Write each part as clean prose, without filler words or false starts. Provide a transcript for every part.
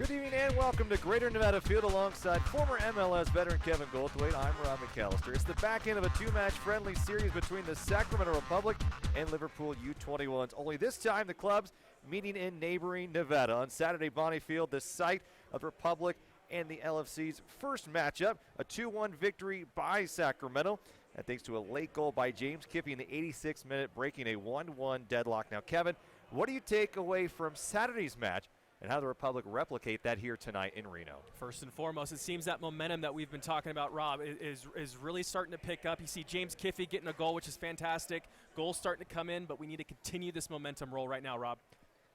Good evening and welcome to Greater Nevada Field alongside former MLS veteran Kevin MacLeod. I'm Rob McAllister. It's the back end of a two-match friendly series between the Sacramento Republic and Liverpool U21s. Only this time the clubs meeting in neighboring Nevada. On Saturday, Bonnie Field, the site of the Republic and the LFC's first matchup, a 2-1 victory by Sacramento. And thanks to a late goal by James Kiffey in the 86th minute, breaking a 1-1 deadlock. Now, Kevin, what do you take away from Saturday's match and how the Republic replicate that here tonight in Reno? First and foremost, it seems that momentum that we've been talking about, Rob, is really starting to pick up. You see James Kiffey getting a goal, which is fantastic. Goals starting to come in, but we need to continue this momentum roll right now, Rob.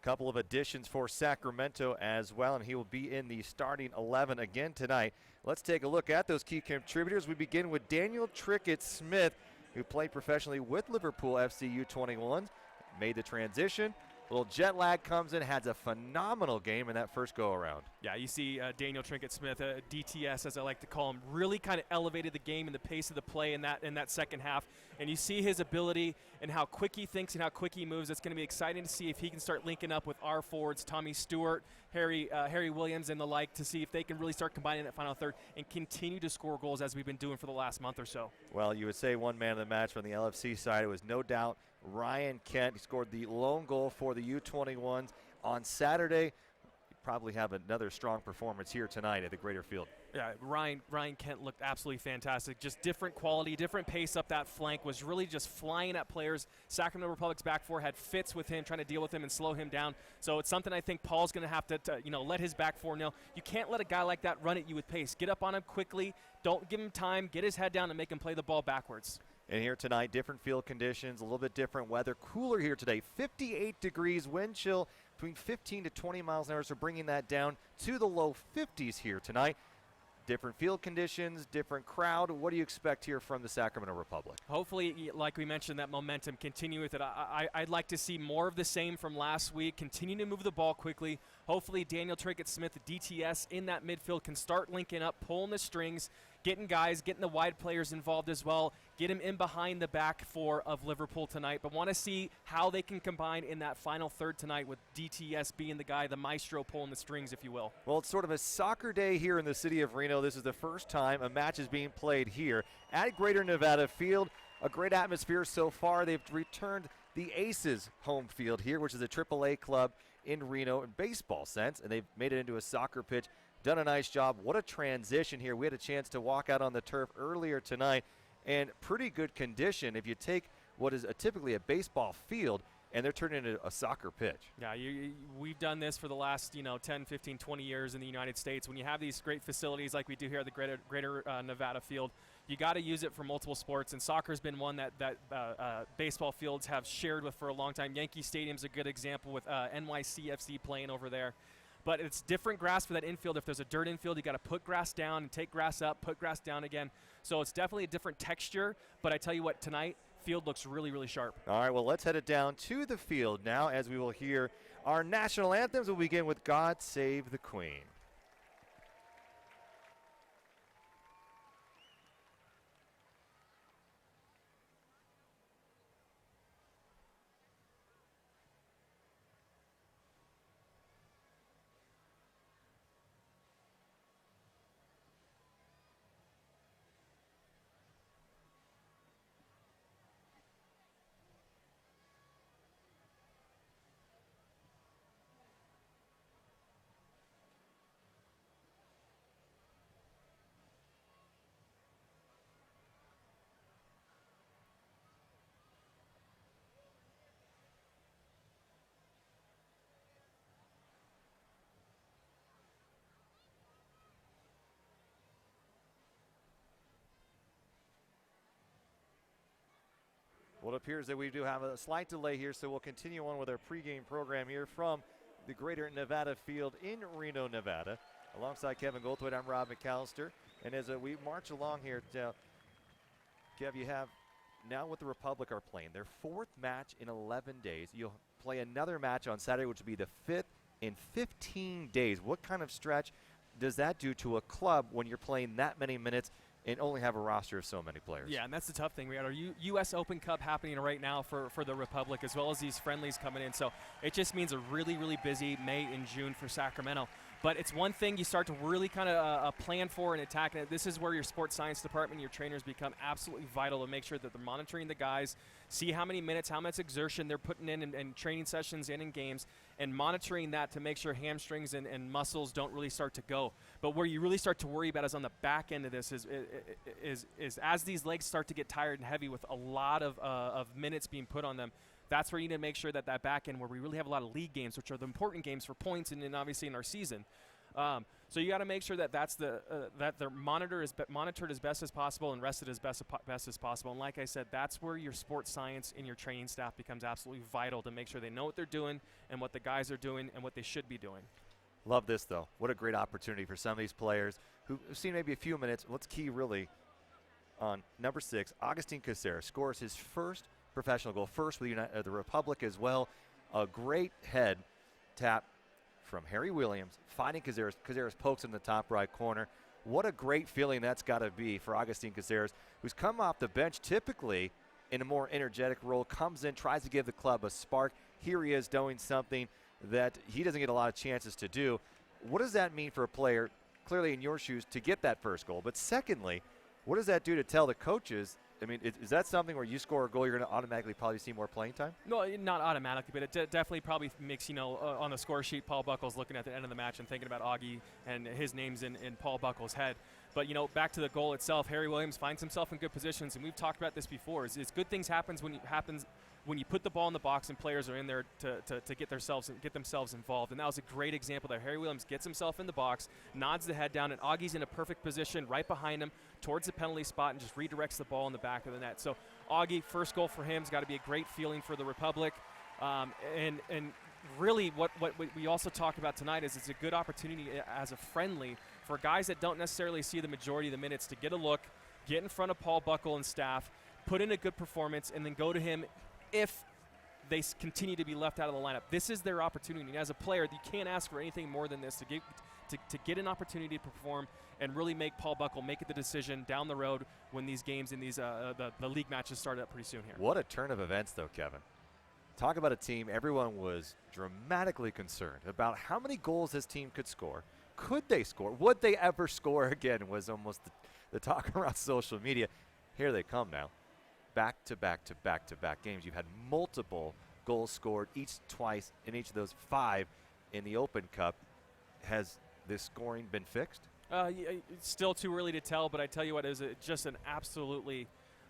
Couple of additions for Sacramento as well, and he will be in the starting 11 again tonight. Let's take a look at those key contributors. We begin with Daniel Trickett-Smith, who played professionally with Liverpool FC U21s, made the transition. A little jet lag comes in, has a phenomenal game in that first go-around. Yeah, you see Daniel Trickett-Smith, DTS as I like to call him, really kind of elevated the game and the pace of the play in that second half. And you see his ability and how quick he thinks and how quick he moves. It's going to be exciting to see if he can start linking up with our forwards, Tommy Stewart, Harry Williams, and the like, to see if they can really start combining that final third and continue to score goals as we've been doing for the last month or so. Well, you would say one man of the match from the LFC side. It was no doubt Ryan Kent. He scored the lone goal for the U21s on Saturday. Probably have another strong performance here tonight at the Greater Field. Yeah, Ryan Kent looked absolutely fantastic. Just different quality, different pace up that flank, was really just flying at players. Sacramento Republic's back four had fits with him, trying to deal with him and slow him down. So it's something I think Paul's going to have to let his back four know. You can't let a guy like that run at you with pace. Get up on him quickly. Don't give him time. Get his head down and make him play the ball backwards. And here tonight, different field conditions, a little bit different weather. Cooler here today, 58 degrees, wind chill between 15 to 20 miles an hour, so bringing that down to the low 50s here tonight. Different field conditions, different crowd. What do you expect here from the Sacramento Republic? Hopefully, like we mentioned, that momentum, continue with it. I'd like to see more of the same from last week. Continue to move the ball quickly. Hopefully, Daniel Trickett-Smith, the DTS, in that midfield can start linking up, pulling the strings, getting the wide players involved as well, get him in behind the back four of Liverpool tonight. But want to see how they can combine in that final third tonight with DTS being the guy, the maestro pulling the strings, if you will. Well, it's sort of a soccer day here in the city of Reno. This is the first time a match is being played here at Greater Nevada Field. A great atmosphere so far. They've returned the Aces home field here, which is a AAA club in Reno in baseball sense, and they've made it into a soccer pitch. Done a nice job. What a transition here. We had a chance to walk out on the turf earlier tonight, and pretty good condition if you take what is typically a baseball field and they're turning into a soccer pitch. Yeah, we've done this for the last 10, 15, 20 years in the United States. When you have these great facilities like we do here at the Greater Nevada Field, you got to use it for multiple sports, and soccer's been one that baseball fields have shared with for a long time. Yankee Stadium's a good example with NYCFC playing over there. But it's different grass for that infield. If there's a dirt infield, you got to put grass down and take grass up, put grass down again. So it's definitely a different texture. But I tell you what, tonight, field looks really, really sharp. All right, well, let's head it down to the field now as we will hear our national anthems. We'll begin with God Save the Queen. Well, it appears that we do have a slight delay here, so we'll continue on with our pregame program here from the Greater Nevada Field in Reno, Nevada. Alongside Kevin Goldthwait, I'm Rob McAllister. And as we march along here, Kev, you have now what the Republic are playing. Their fourth match in 11 days. You'll play another match on Saturday, which will be the fifth in 15 days. What kind of stretch does that do to a club when you're playing that many minutes and only have a roster of so many players? Yeah, and that's the tough thing. We got our U.S. Open Cup happening right now for the Republic, as well as these friendlies coming in. So it just means a really, really busy May and June for Sacramento. But it's one thing you start to really kind of plan for and attack. And this is where your sports science department, your trainers become absolutely vital to make sure that they're monitoring the guys, see how many minutes, how much exertion they're putting in training sessions and in games, and monitoring that to make sure hamstrings and muscles don't really start to go. But where you really start to worry about is on the back end of this is as these legs start to get tired and heavy with a lot of minutes being put on them. That's where you need to make sure that back end where we really have a lot of league games, which are the important games for points and obviously in our season. So you got to make sure that that they're monitored as best as possible and rested as best as possible. And like I said, that's where your sports science and your training staff becomes absolutely vital to make sure they know what they're doing and what the guys are doing and what they should be doing. Love this, though. What a great opportunity for some of these players who've seen maybe a few minutes. Let's key really on number 6, Agustin Caceres scores his first professional goal, first with the Republic as well. A great head tap from Harry Williams, finding Caceres. Caceres pokes in the top right corner. What a great feeling that's got to be for Agustin Caceres, who's come off the bench typically in a more energetic role, comes in, tries to give the club a spark. Here he is doing something that he doesn't get a lot of chances to do. What does that mean for a player, clearly in your shoes, to get that first goal? But secondly, what does that do to tell the coaches? I mean, is that something where you score a goal, you're going to automatically probably see more playing time? No, not automatically, but it definitely probably makes, on the score sheet, Paul Buckle's looking at the end of the match and thinking about Augie and his name's in Paul Buckle's head. But, back to the goal itself, Harry Williams finds himself in good positions, and we've talked about this before, is good things happen when you put the ball in the box and players are in there to get themselves involved. And that was a great example there. Harry Williams gets himself in the box, nods the head down, and Augie's in a perfect position right behind him towards the penalty spot and just redirects the ball in the back of the net. So Augie, first goal for him has got to be a great feeling for the Republic. And really what we also talked about tonight is it's a good opportunity as a friendly for guys that don't necessarily see the majority of the minutes to get a look, get in front of Paul Buckle and staff, put in a good performance, and then go to him if they continue to be left out of the lineup. This is their opportunity. And as a player, you can't ask for anything more than this to get an opportunity to perform and really make Paul Buckle make the decision down the road when these games and these the league matches start up pretty soon here. What a turn of events, though, Kevin. Talk about a team. Everyone was dramatically concerned about how many goals this team could score. Could they score? Would they ever score again was almost the talk around social media. Here they come now. Back-to-back games. You've had multiple goals scored, twice in each of those 5 in the Open Cup. Has this scoring been fixed? It's still too early to tell, but I tell you what, it was just an absolutely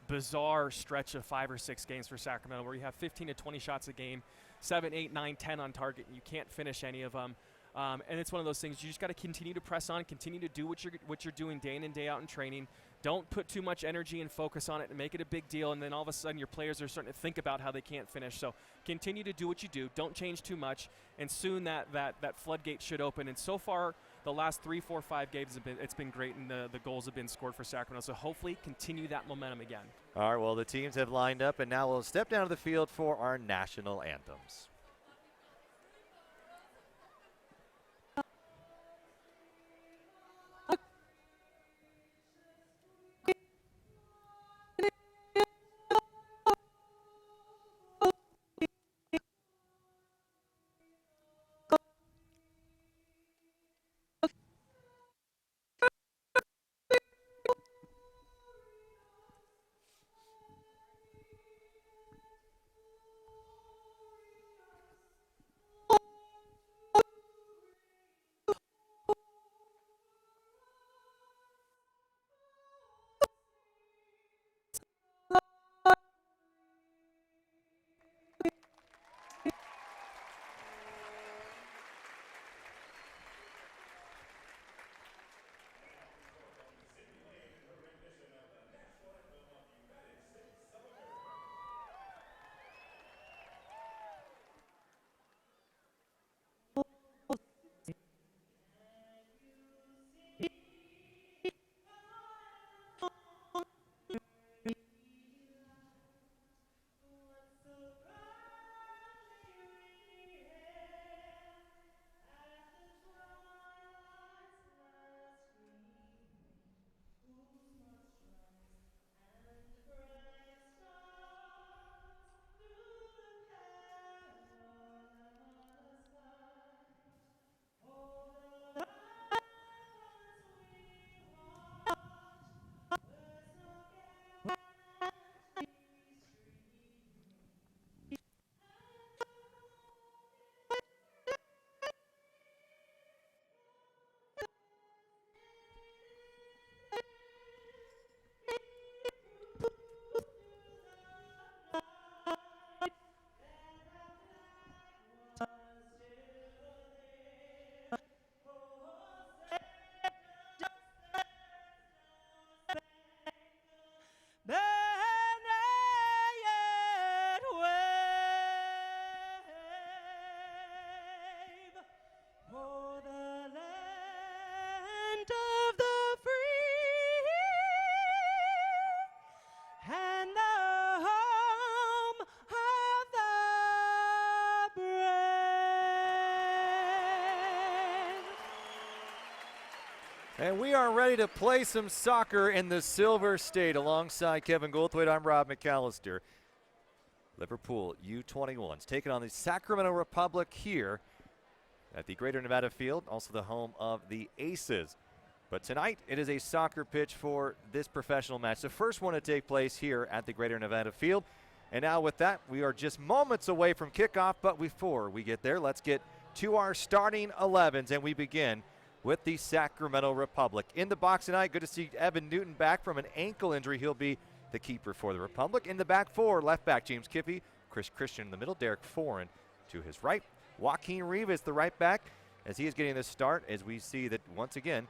bizarre stretch of 5 or 6 games for Sacramento where you have 15 to 20 shots a game, 7, 8, 9, 10 on target, and you can't finish any of them. And it's one of those things you just got to continue to press on, continue to do what you're doing day in and day out in training. Don't put too much energy and focus on it and make it a big deal, and then all of a sudden your players are starting to think about how they can't finish. So continue to do what you do. Don't change too much, and soon that floodgate should open. And so far, the last 3, 4, 5 games it's been great, and the goals have been scored for Sacramento. So hopefully continue that momentum again. All right, well, the teams have lined up, and now we'll step down to the field for our national anthems. And we are ready to play some soccer in the Silver State. Alongside Kevin Goldthwait, I'm Rob McAllister. Liverpool U21s taking on the Sacramento Republic here at the Greater Nevada Field, also the home of the Aces. But tonight it is a soccer pitch for this professional match, the first one to take place here at the Greater Nevada Field. And now with that, we are just moments away from kickoff, but before we get there, let's get to our starting 11s, and we begin with the Sacramento Republic. In the box tonight, good to see Evan Newton back from an ankle injury. He'll be the keeper for the Republic. In the back four, left back James Kiffey, Chris Christian in the middle, Derek Foran to his right. Joaquin Rivas, the right back, as he is getting the start, as we see that once again,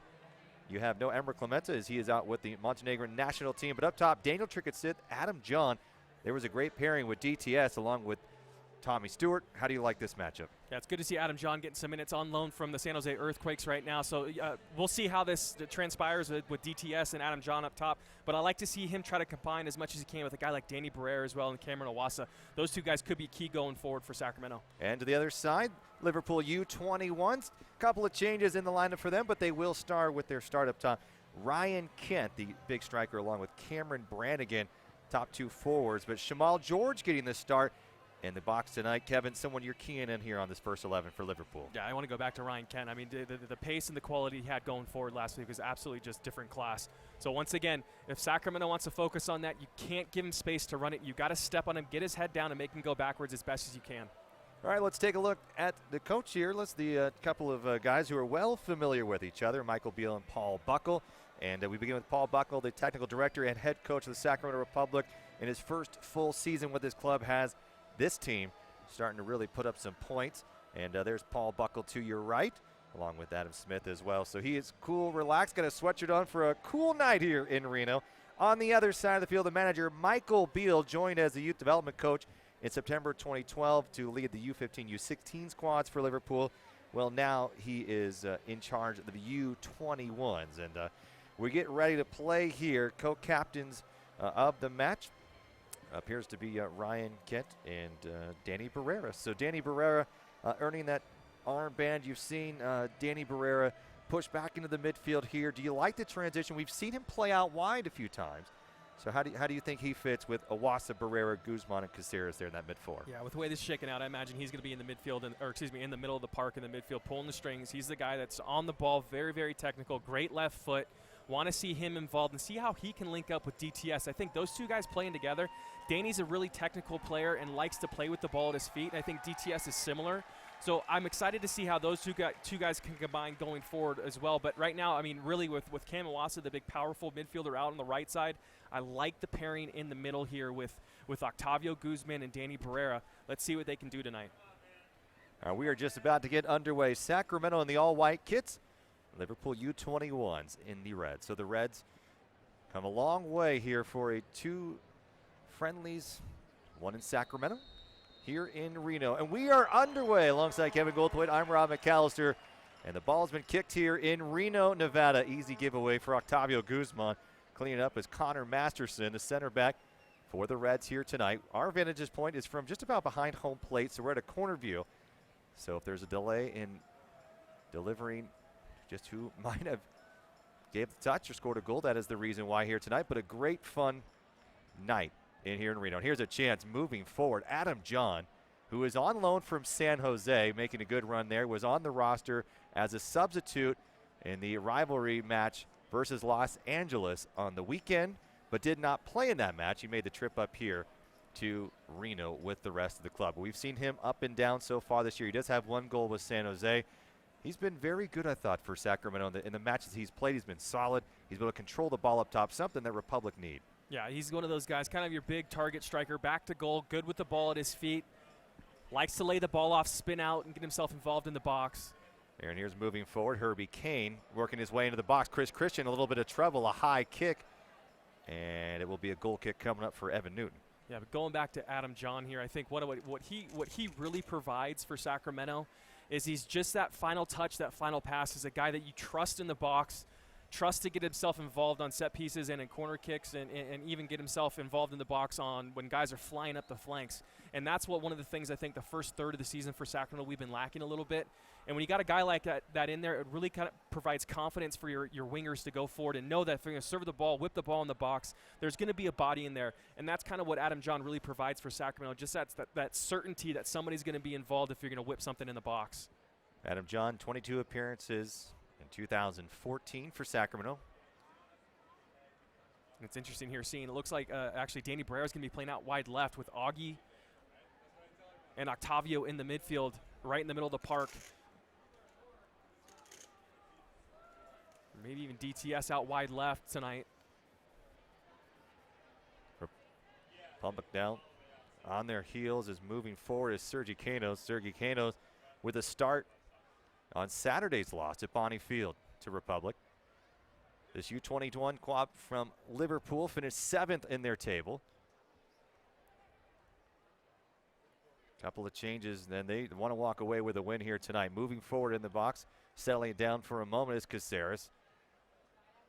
you have no Emre Clemente as he is out with the Montenegrin national team. But up top, Daniel Trickett-Sith, Adam John. There was a great pairing with DTS along with Tommy Stewart. How do you like this matchup? Yeah, it's good to see Adam John getting some minutes on loan from the San Jose Earthquakes right now. So we'll see how this transpires with DTS and Adam John up top. But I like to see him try to combine as much as he can with a guy like Danny Barrera as well and Cameron Owasa. Those two guys could be key going forward for Sacramento. And to the other side, Liverpool U21s. A couple of changes in the lineup for them, but they will start with their start up top. Ryan Kent, the big striker, along with Cameron Brannigan, top two forwards. But Shamal George getting the start in the box tonight. Kevin, someone you're keying in here on this first 11 for Liverpool. Yeah, I want to go back to Ryan Kent. I mean, the pace and the quality he had going forward last week was absolutely just different class. So once again, if Sacramento wants to focus on that, you can't give him space to run it. You got to step on him, get his head down, and make him go backwards as best as you can. All right, let's take a look at the coach here. Let's the couple of guys who are well familiar with each other, Michael Beal and Paul Buckle. And we begin with Paul Buckle, the technical director and head coach of the Sacramento Republic. In his first full season with his club, has this team starting to really put up some points. And there's Paul Buckle to your right, along with Adam Smith as well. So he is cool, relaxed, got a sweatshirt on for a cool night here in Reno. On the other side of the field, the manager, Michael Beal, joined as the youth development coach in September 2012 to lead the U15, U16 squads for Liverpool. Well, now he is in charge of the U21s. And we get ready to play here. Co-captains of the match appears to be Ryan Kent and Danny Barrera. So Danny Barrera earning that armband. You've seen Danny Barrera push back into the midfield here. Do you like the transition? We've seen him play out wide a few times. So how do you think he fits with Owasa, Barrera, Guzman, and Caceres there in that mid four? Yeah, with the way this is shaking out, I imagine he's going to be in the midfield, in the middle of the park in the midfield, pulling the strings. He's the guy that's on the ball, very, very technical, great left foot. Want to see him involved and see how he can link up with DTS. I think those two guys playing together. Danny's a really technical player and likes to play with the ball at his feet, and I think DTS is similar. So I'm excited to see how those two guys can combine going forward as well. But right now, I mean, really with Cam Owasa, the big powerful midfielder out on the right side, I like the pairing in the middle here with Octavio Guzman and Danny Barrera. Let's see what they can do tonight. We are just about to get underway. Sacramento in the all-white kits. Liverpool U21s in the red. So the Reds come a long way here for two friendlies, one in Sacramento, here in Reno. And we are underway alongside Kevin Goldthwait. I'm Rob McAllister. And the ball's been kicked here in Reno, Nevada. Easy giveaway for Octavio Guzman. Cleaning up is Connor Masterson, the center back for the Reds here tonight. Our vantage point is from just about behind home plate, so we're at a corner view. So if there's a delay in delivering just who might have gave the touch or scored a goal, that is the reason why here tonight. But a great fun night in here in Reno. And here's a chance moving forward. Adam John, who is on loan from San Jose, making a good run there, was on the roster as a substitute in the rivalry match versus Los Angeles on the weekend, but did not play in that match. He made the trip up here to Reno with the rest of the club. We've seen him up and down so far this year. He does have one goal with San Jose. He's been very good, I thought, for Sacramento. In the matches he's played, he's been solid. He's able to control the ball up top, something that Republic need. Yeah, he's one of those guys, kind of your big target striker, back to goal, good with the ball at his feet, likes to lay the ball off, spin out, and get himself involved in the box. There, and here's moving forward, Herbie Kane working his way into the box. Chris Christian, a little bit of trouble, a high kick, and it will be a goal kick coming up for Evan Newton. Yeah, but going back to Adam John here, I think what he really provides for Sacramento is he's just that final touch, that final pass, is a guy that you trust in the box. trust to get himself involved on set pieces and in corner kicks, and even get himself involved in the box on when guys are flying up the flanks. And that's what one of the things I think the first third of the season for Sacramento we've been lacking a little bit. And when you got a guy like that in there, it really kind of provides confidence for your wingers to go forward and know that if they're going to serve the ball, whip the ball in the box, there's going to be a body in there. And that's kind of what Adam John really provides for Sacramento, just that certainty that somebody's going to be involved if you're going to whip something in the box. Adam John, 22 appearances in 2014 for Sacramento. It's interesting here seeing, it looks like actually Danny Barrera is going to be playing out wide left with Augie and Octavio in the midfield, right in the middle of the park. Maybe even DTS out wide left tonight. Republic now on their heels is moving forward is Sergi Canos. Sergi Canos with a start on Saturday's loss at Bonnie Field to Republic. This U21 quad from Liverpool finished 7th in their table. Couple of changes, then they want to walk away with a win here tonight. Moving forward in the box, settling it down for a moment is Caceres.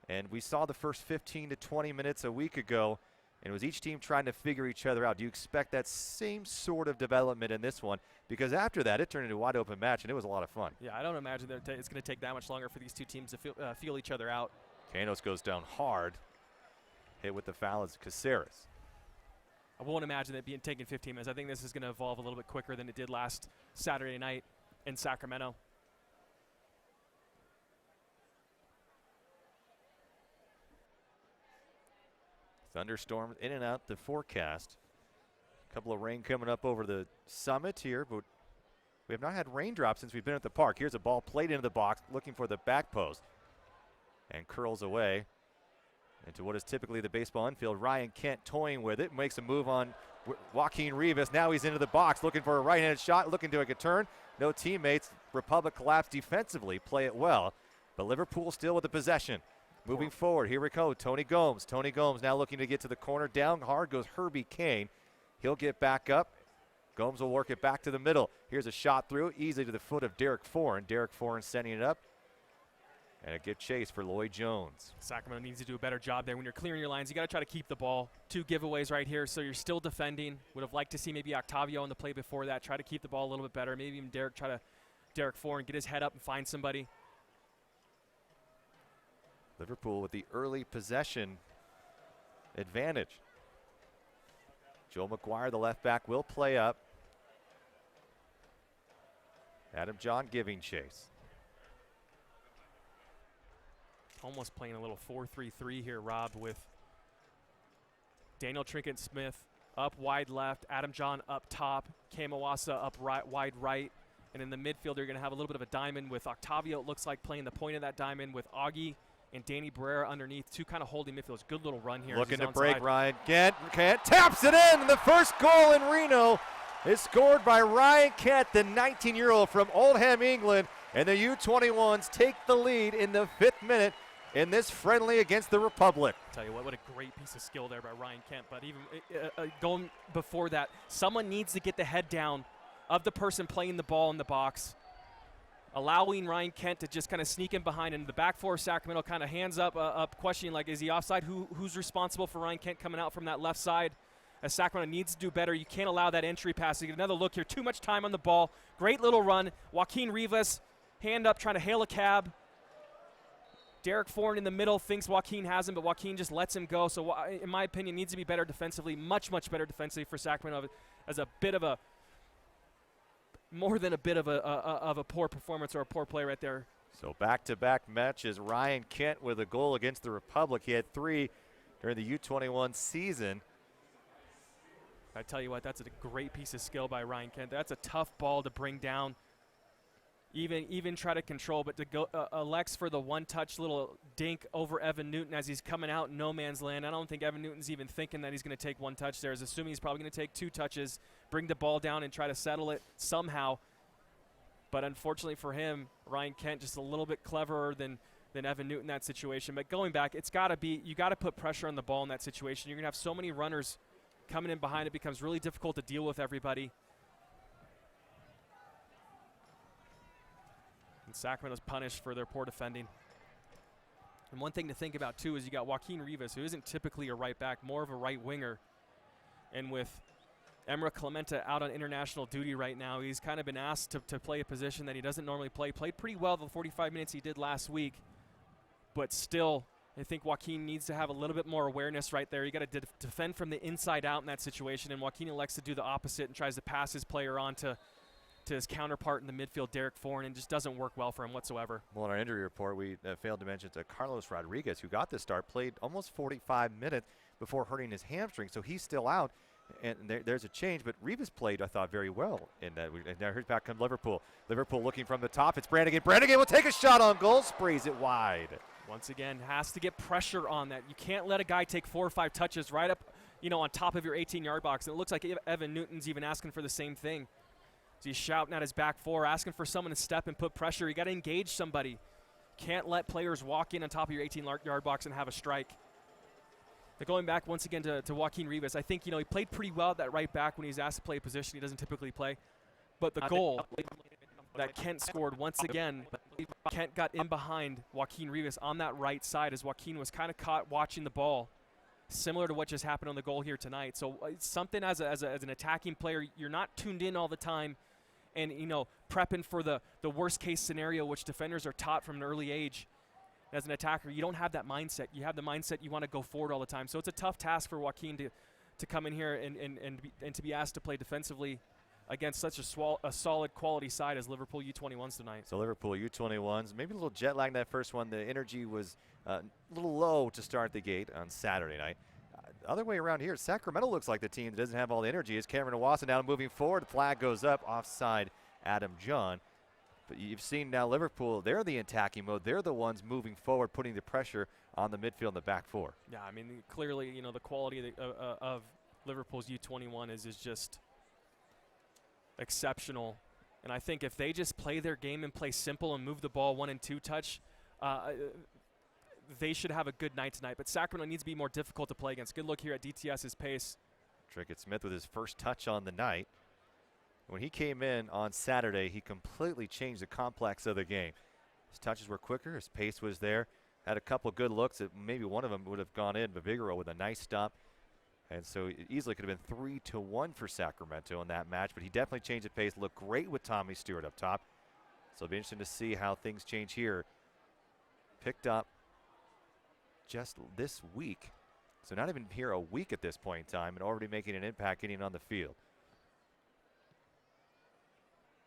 And we saw the first 15 to 20 minutes a week ago, and it was each team trying to figure each other out. Do you expect that same sort of development in this one? Because after that, it turned into a wide open match, and it was a lot of fun. Yeah, I don't imagine that it's going to take that much longer for these two teams to feel each other out. Canos goes down hard. Hit with the foul is Caceres. I won't imagine it being taken 15 minutes. I think this is going to evolve a little bit quicker than it did last Saturday night in Sacramento. Thunderstorms in and out the forecast. A couple of rain coming up over the summit here, but we have not had raindrops since we've been at the park. Here's a ball played into the box, looking for the back post, and curls away into what is typically the baseball infield. Ryan Kent toying with it, makes a move on Joaquin Rivas. Now he's into the box, looking for a right-handed shot, looking to make a turn. No teammates. Republic collapsed defensively, play it well, but Liverpool still with the possession. Moving forward, here we go, Tony Gomes. Tony Gomes now looking to get to the corner. Down hard goes Herbie Kane. He'll get back up. Gomes will work it back to the middle. Here's a shot through, easily to the foot of Derek Foran. Derek Foran sending it up. And a good chase for Lloyd Jones. Sacramento needs to do a better job there. When you're clearing your lines, you got to try to keep the ball. 2 giveaways right here, so you're still defending. Would have liked to see maybe Octavio on the play before that. Try to keep the ball a little bit better. Maybe even Derek Foran, get his head up and find somebody. Liverpool with the early possession advantage. Joe McGuire, the left back, will play up. Adam John giving chase. Almost playing a little 4-3-3 here, Rob, with Daniel Trinket-Smith up wide left, Adam John up top, Kamawasa up wide right, and in the midfield you're going to have a little bit of a diamond with Octavio, it looks like, playing the point of that diamond with Augie and Danny Barrera underneath, 2 kind of holding midfielders. Good little run here. Looking to break, Ryan Kent taps it in. The first goal in Reno is scored by Ryan Kent, the 19-year-old from Oldham, England, and the U21s take the lead in the 5th minute in this friendly against the Republic. Tell you what a great piece of skill there by Ryan Kent. But even going before that, someone needs to get the head down of the person playing the ball in the box, allowing Ryan Kent to just kind of sneak in behind. And the back four of Sacramento kind of hands up, questioning, like, is he offside? Who's responsible for Ryan Kent coming out from that left side? As Sacramento needs to do better. You can't allow that entry pass. You get another look here. Too much time on the ball. Great little run. Joaquin Rivas, hand up, trying to hail a cab. Derek Foran in the middle thinks Joaquin has him, but Joaquin just lets him go. So, in my opinion, needs to be better defensively, much better defensively for Sacramento, as more than a bit of a poor performance or a poor play right there. So back-to-back matches. Ryan Kent with a goal against the Republic. He had 3 during the U21 season. I tell you what, that's a great piece of skill by Ryan Kent. That's a tough ball to bring down. Even try to control, but to go Alex for the one-touch little dink over Evan Newton as he's coming out in no man's land. I don't think Evan Newton's even thinking that he's going to take 1 touch there. He's assuming he's probably going to take 2 touches, bring the ball down and try to settle it somehow. But unfortunately for him, Ryan Kent just a little bit cleverer than Evan Newton in that situation. But going back, it's got to be, you got to put pressure on the ball in that situation. You're going to have so many runners coming in behind, it becomes really difficult to deal with everybody. And Sacramento's punished for their poor defending. And one thing to think about, too, is you got Joaquin Rivas, who isn't typically a right back, more of a right winger. And with Emra Clementa out on international duty right now, he's kind of been asked to play a position that he doesn't normally play. Played pretty well the 45 minutes he did last week. But still, I think Joaquin needs to have a little bit more awareness right there. You got to defend from the inside out in that situation, and Joaquin elects to do the opposite and tries to pass his player on to his counterpart in the midfield, Derek Foran, and just doesn't work well for him whatsoever. Well, in our injury report, we failed to mention to Carlos Rodriguez, who got the start, played almost 45 minutes before hurting his hamstring, so he's still out. And there's a change, but Rivas played, I thought, very well in that. And now here's back comes Liverpool. Liverpool looking from the top. It's Brannigan. Brannigan will take a shot on goal, sprays it wide. Once again, has to get pressure on that. You can't let a guy take 4 or 5 touches right up, on top of your 18-yard box. And it looks like Evan Newton's even asking for the same thing. So he's shouting at his back four, asking for someone to step and put pressure. You got to engage somebody. Can't let players walk in on top of your 18-yard box and have a strike. But going back once again to Joaquin Rivas, I think, he played pretty well at that right back when he's asked to play a position he doesn't typically play. But the goal that Kent scored once again, Kent got in behind Joaquin Rivas on that right side as Joaquin was kind of caught watching the ball, similar to what just happened on the goal here tonight. So it's something as an attacking player, you're not tuned in all the time and, prepping for the worst case scenario, which defenders are taught from an early age. As an attacker, you don't have that mindset. You have the mindset you want to go forward all the time. So it's a tough task for Joaquin to come in here and to be asked to play defensively against such a solid quality side as Liverpool U21s tonight. So Liverpool U21s, maybe a little jet lag in that first one. The energy was a little low to start the gate on Saturday night. Other way around here, Sacramento looks like the team that doesn't have all the energy. As Cameron Iwasa now moving forward, the flag goes up, offside Adam John. But you've seen now Liverpool, they're the attacking mode. They're the ones moving forward, putting the pressure on the midfield and the back four. Yeah, I mean, clearly, the quality of Liverpool's U21 is just exceptional. And I think if they just play their game and play simple and move the ball 1 and 2 touch, they should have a good night tonight. But Sacramento needs to be more difficult to play against. Good look here at DTS's pace. Trickett Smith with his first touch on the night. When he came in on Saturday, he completely changed the complex of the game. His touches were quicker. His pace was there. Had a couple good looks. Maybe one of them would have gone in. Vigoro with a nice stop. And so it easily could have been 3-1 for Sacramento in that match. But he definitely changed the pace. Looked great with Tommy Stewart up top. So it'll be interesting to see how things change here. Picked up just this week. So not even here a week at this point in time and already making an impact getting on the field.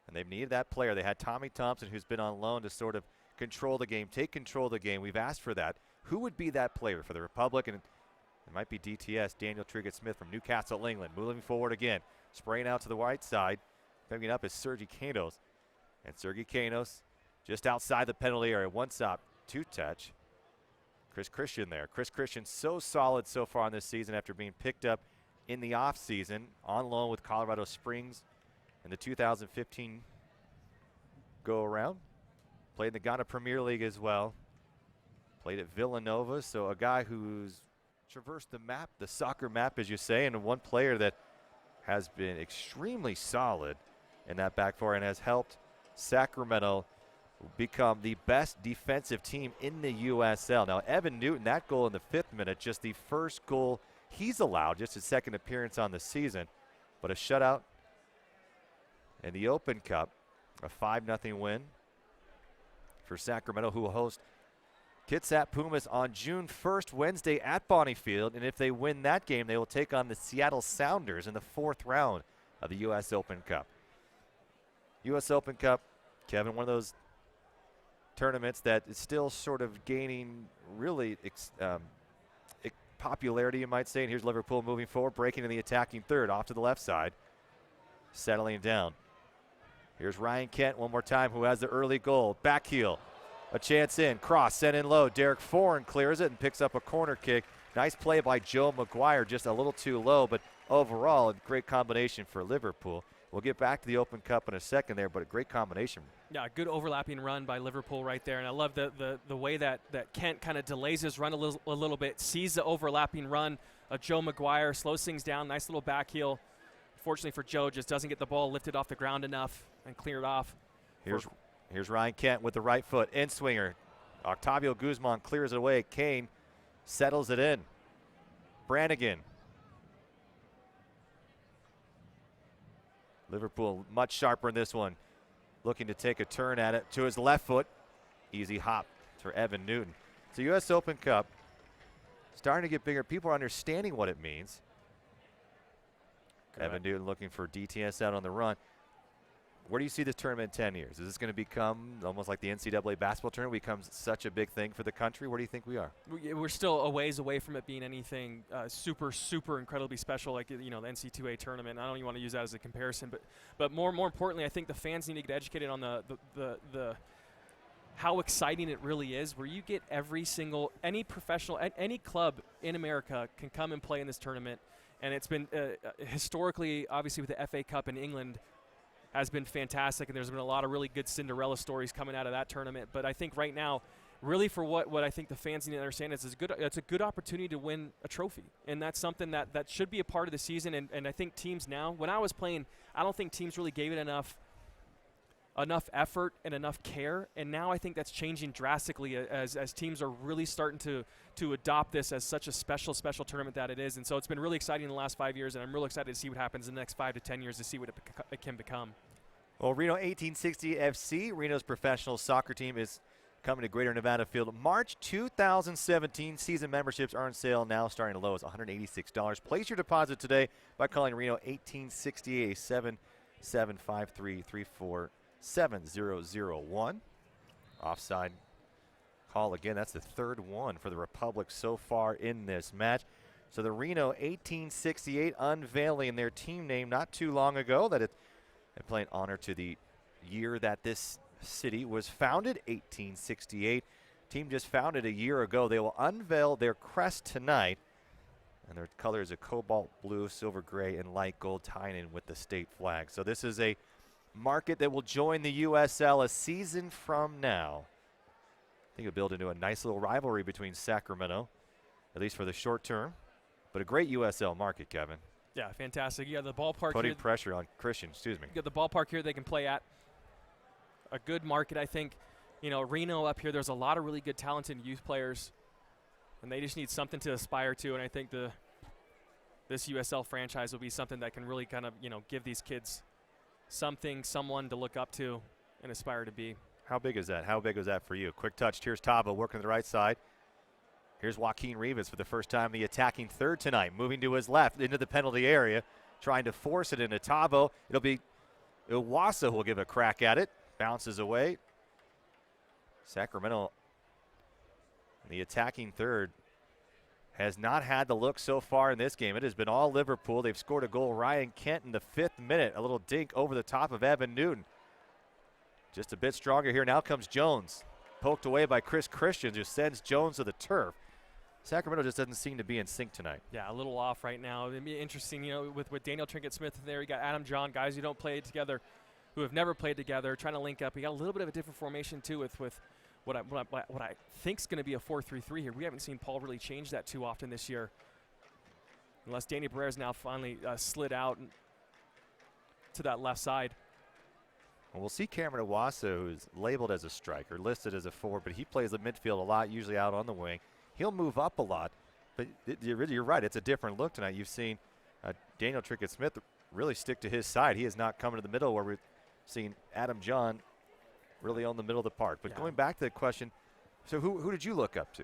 And they've needed that player. They had Tommy Thompson, who's been on loan, to sort of control the game, take control of the game. We've asked for that. Who would be that player for the Republic? And it might be DTS, Daniel Trickett Smith from Newcastle, England. Moving forward again, spraying out to the right side. Picking up is Sergi Canos. And Sergi Canos just outside the penalty area. 1 stop, 2 touch. Chris Christian there. Chris Christian so solid so far in this season after being picked up in the offseason on loan with Colorado Springs in the 2015 go-around. Played in the Ghana Premier League as well. Played at Villanova, so a guy who's traversed the map, the soccer map, as you say, and one player that has been extremely solid in that back four and has helped Sacramento become the best defensive team in the USL. Now, Evan Newton, that goal in the 5th minute, just the first goal he's allowed, just his second appearance on the season, but a shutout in the Open Cup, a 5-0 win for Sacramento, who will host Kitsap Pumas on June 1st, Wednesday at Bonniefield. And if they win that game, they will take on the Seattle Sounders in the 4th round of the U.S. Open Cup. U.S. Open Cup, Kevin, one of those tournaments that is still sort of gaining really popularity, you might say. And here's Liverpool moving forward, breaking in the attacking third, off to the left side, settling down. Here's Ryan Kent one more time, who has the early goal. Back heel, a chance in, cross, sent in low. Derek Foran clears it and picks up a corner kick. Nice play by Joe McGuire, just a little too low, but overall a great combination for Liverpool. We'll get back to the Open Cup in a second there, but a great combination. Yeah, good overlapping run by Liverpool right there. And I love the way that Kent kind of delays his run a little bit, sees the overlapping run of Joe McGuire, slows things down, nice little back heel. Fortunately for Joe, just doesn't get the ball lifted off the ground enough and cleared off. Here's Ryan Kent with the right foot, in swinger, Octavio Guzman clears it away. Kane settles it in. Brannigan. Liverpool much sharper in this one. Looking to take a turn at it to his left foot. Easy hop for Evan Newton. It's a U.S. Open Cup. Starting to get bigger. People are understanding what it means. Evan Newton looking for DTS out on the run. Where do you see this tournament in 10 years? Is this going to become almost like the NCAA basketball tournament, becomes such a big thing for the country? Where do you think we are? We're still a ways away from it being anything super incredibly special like the NC2A tournament. I don't even want to use that as a comparison, but more importantly, I think the fans need to get educated on the how exciting it really is, where you get any professional, any club in America can come and play in this tournament. And it's been historically, obviously, with the FA Cup in England, has been fantastic, and there's been a lot of really good Cinderella stories coming out of that tournament. But I think right now, really for what I think the fans need to understand is it's a good opportunity to win a trophy. And that's something that should be a part of the season. And I think teams now, when I was playing, I don't think teams really gave it enough effort and enough care. And now I think that's changing drastically as teams are really starting to adopt this as such a special tournament that it is. And so it's been really exciting in the last 5 years, and I'm really excited to see what happens in the next 5 to 10 years to see what it can become. Well, Reno 1860 FC, Reno's professional soccer team, is coming to Greater Nevada Field. March 2017 season memberships are on sale now, starting as low as $186. Place your deposit today by calling Reno 1868 7753 347-001. Offside call again. That's the third one for the Republic so far in this match. So the Reno 1868 unveiling their team name not too long ago. That it playing honor to the year that this city was founded, 1868. Team just founded a year ago. They will unveil their crest tonight. And their colors are cobalt blue, silver gray, and light gold, tying in with the state flag. So this is a market that will join the USL a season from now. I think it'll build into a nice little rivalry between Sacramento, at least for the short term. But a great USL market, Kevin. Yeah, fantastic. You got the ballpark putting here. Pressure on Christian, You got the ballpark here they can play at. A good market, I think. Reno up here, there's a lot of really good talented youth players, and they just need something to aspire to. And I think this USL franchise will be something that can really kind of, give these kids someone to look up to and aspire to be. How big is that? How big was that for you? Quick touch. Here's Tavo working to the right side. Here's Joaquin Rivas for the first time the attacking third tonight, moving to his left into the penalty area, trying to force it into Tavo. It'll be Iwasa who will give a crack at it. Bounces away. Sacramento, the attacking third, has not had the look so far in this game. It has been all Liverpool. They've scored a goal. Ryan Kent in the 5th minute. A little dink over the top of Evan Newton. Just a bit stronger here. Now comes Jones. Poked away by Chris Christian, just sends Jones to the turf. Sacramento just doesn't seem to be in sync tonight. Yeah, a little off right now. It'd be interesting, with Daniel Trinket-Smith there. You got Adam John, guys who don't play together, who have never played together, trying to link up. You got a little bit of a different formation too with what I think is going to be a 4-3-3 here. We haven't seen Paul really change that too often this year, unless Danny Barrera's now finally slid out to that left side. Well, we'll see Cameron Iwasa, who's labeled as a striker, listed as a forward, but he plays the midfield a lot, usually out on the wing. He'll move up a lot, but you're right. It's a different look tonight. You've seen Daniel Trinket-Smith really stick to his side. He is not coming to the middle where we've seen Adam John really on the middle of the park. But going back to the question, so who did you look up to?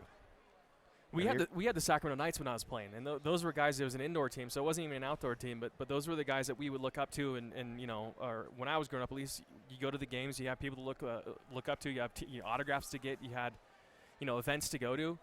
We had the Sacramento Knights when I was playing, and those were guys. It was an indoor team, so it wasn't even an outdoor team. But those were the guys that we would look up to, and or when I was growing up, at least you go to the games, you have people to look up to, you have autographs to get, you had events to go to.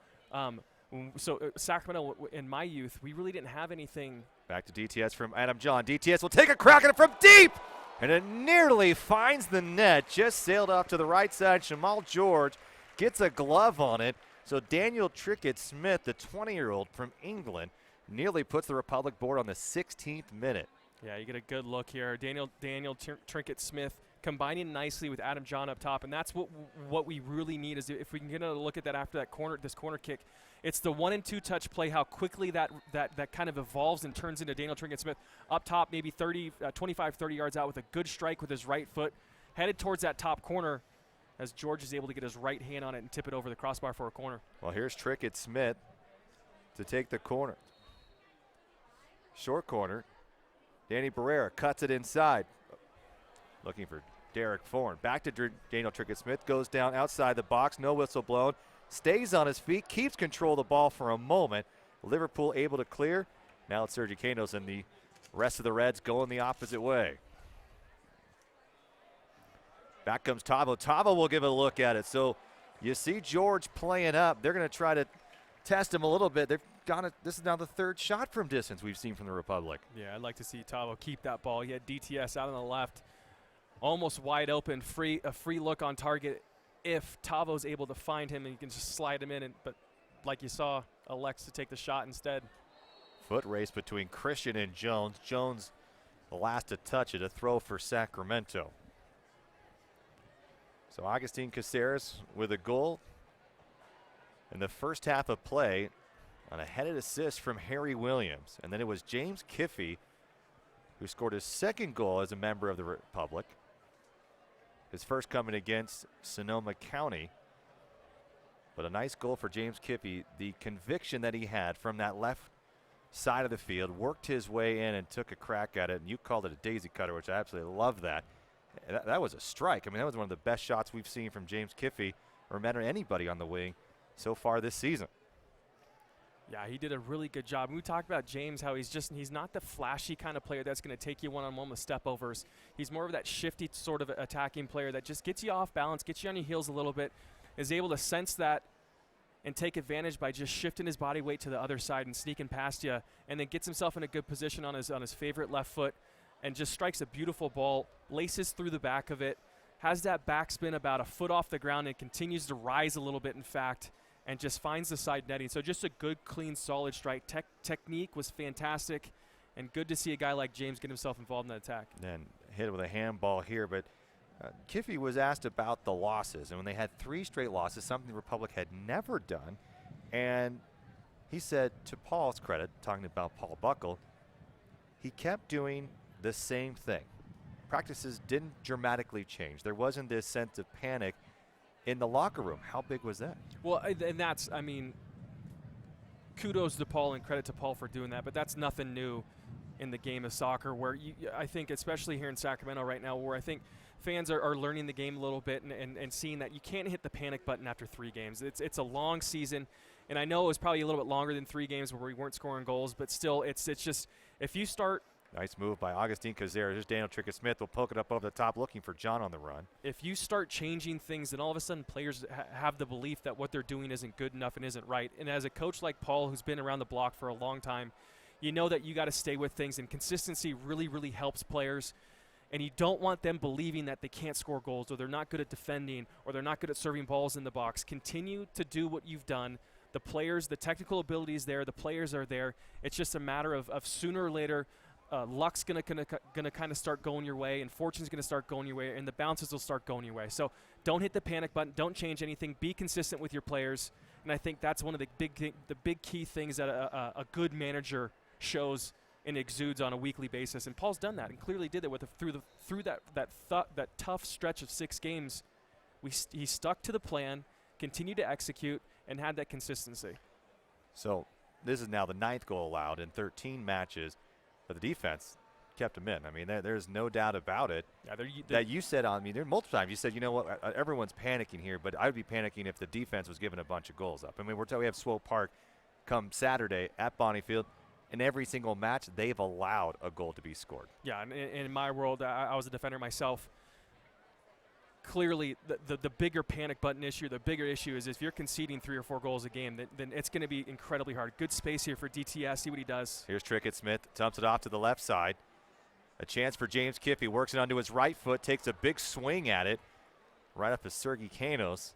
So Sacramento in my youth, we really didn't have anything. Back to DTS from Adam John. DTS will take a crack at it from deep, and it nearly finds the net. Just sailed off to the right side. Shamal George gets a glove on it. So Daniel Trinket-Smith, the 20-year-old from England, nearly puts the Republic board on the 16th minute. Yeah, you get a good look here. Daniel Trinket-Smith combining nicely with Adam John up top, and that's what we really need is if we can get a look at that after this corner kick. It's the 1 and 2 touch play, how quickly that kind of evolves and turns into Daniel Trinket-Smith up top, maybe 25, 30 yards out with a good strike with his right foot, headed towards that top corner. as George is able to get his right hand on it and tip it over the crossbar for a corner. Well, here's Trickett Smith to take the corner. Short corner. Danny Barrera cuts it inside. Looking for Derek Foran. Back to Daniel Trickett Smith. Goes down outside the box. No whistle blown. Stays on his feet. Keeps control of the ball for a moment. Liverpool able to clear. Now it's Sergi Canos and the rest of the Reds going the opposite way. Back comes Tavo. Tavo will give it a look at it. So you see George playing up. They're going to try to test him a little bit. They've got it. This is now the third shot from distance we've seen from the Republic. Yeah, I'd like to see Tavo keep that ball. He had DTS out on the left, almost wide open, a free look on target. If Tavo's able to find him, and you can just slide him in. But like you saw, elects to take the shot instead. Foot race between Christian and Jones. Jones the last to touch it. A throw for Sacramento. So Agustin Caceres with a goal in the first half of play on a headed assist from Harry Williams. And then it was James Kiffey who scored his second goal as a member of the Republic. His first coming against Sonoma County. But a nice goal for James Kiffey. The conviction that he had from that left side of the field, worked his way in and took a crack at it. And you called it a daisy cutter, which I absolutely love that. That was a strike. I mean, that was one of the best shots we've seen from James Kiffey or matter anybody on the wing so far this season. Yeah, he did a really good job. We talked about James, how he's not the flashy kind of player that's going to take you one-on-one with step-overs. He's more of that shifty sort of attacking player that just gets you off balance, gets you on your heels a little bit, is able to sense that and take advantage by just shifting his body weight to the other side and sneaking past you, and then gets himself in a good position on his favorite left foot and just strikes a beautiful ball, laces through the back of it, has that backspin about a foot off the ground and continues to rise a little bit, in fact, and just finds the side netting. So just a good, clean, solid strike. Technique was fantastic, and good to see a guy like James get himself involved in that attack. Then hit with a handball here, but Kiffey was asked about the losses, and when they had 3 straight losses, something the Republic had never done, and he said, to Paul's credit, talking about Paul Buckle, he kept doing the same thing. Practices didn't dramatically change. There wasn't this sense of panic in the locker room. How big was that? Well, and that's, I mean, kudos to Paul and credit to Paul for doing that, but that's nothing new in the game of soccer, where I think, especially here in Sacramento right now, where I think fans are learning the game a little bit and seeing that you can't hit the panic button after 3 games. It's a long season, and I know it was probably a little bit longer than 3 games where we weren't scoring goals, but still, it's just, if you start. Nice move by Agustin Caceres. There's Daniel Trickett Smith. Will poke it up over the top, looking for John on the run. If you start changing things, then all of a sudden players have the belief that what they're doing isn't good enough and isn't right. And as a coach like Paul, who's been around the block for a long time, you know that you got to stay with things, and consistency really, really helps players. And you don't want them believing that they can't score goals, or they're not good at defending, or they're not good at serving balls in the box. Continue to do what you've done. The players, the technical ability is there. The players are there. It's just a matter of sooner or later, luck's gonna kind of start going your way, and fortune's gonna start going your way, and the bounces will start going your way. So don't hit the panic button. Don't change anything. Be consistent with your players, and I think that's one of the big key things that a good manager shows and exudes on a weekly basis. And Paul's done that, and clearly did it through that tough stretch of 6 games. He stuck to the plan, continued to execute, and had that consistency. So this is now the 9th goal allowed in 13 matches. But the defense kept him in. I mean, there's no doubt about it. Yeah, that you said on me, there multiple times, you said, you know what, everyone's panicking here, but I would be panicking if the defense was giving a bunch of goals up. I mean, we have Swope Park come Saturday at Bonniefield. In every single match, they've allowed a goal to be scored. Yeah, and in my world, I was a defender myself. Clearly, the bigger panic button issue, the bigger issue is if you're conceding 3 or 4 goals a game, then it's going to be incredibly hard. Good space here for DTS. See what he does. Here's Trickett Smith. Dumps it off to the left side. A chance for James Kiffey. Works it onto his right foot. Takes a big swing at it. Right up to Sergi Canos.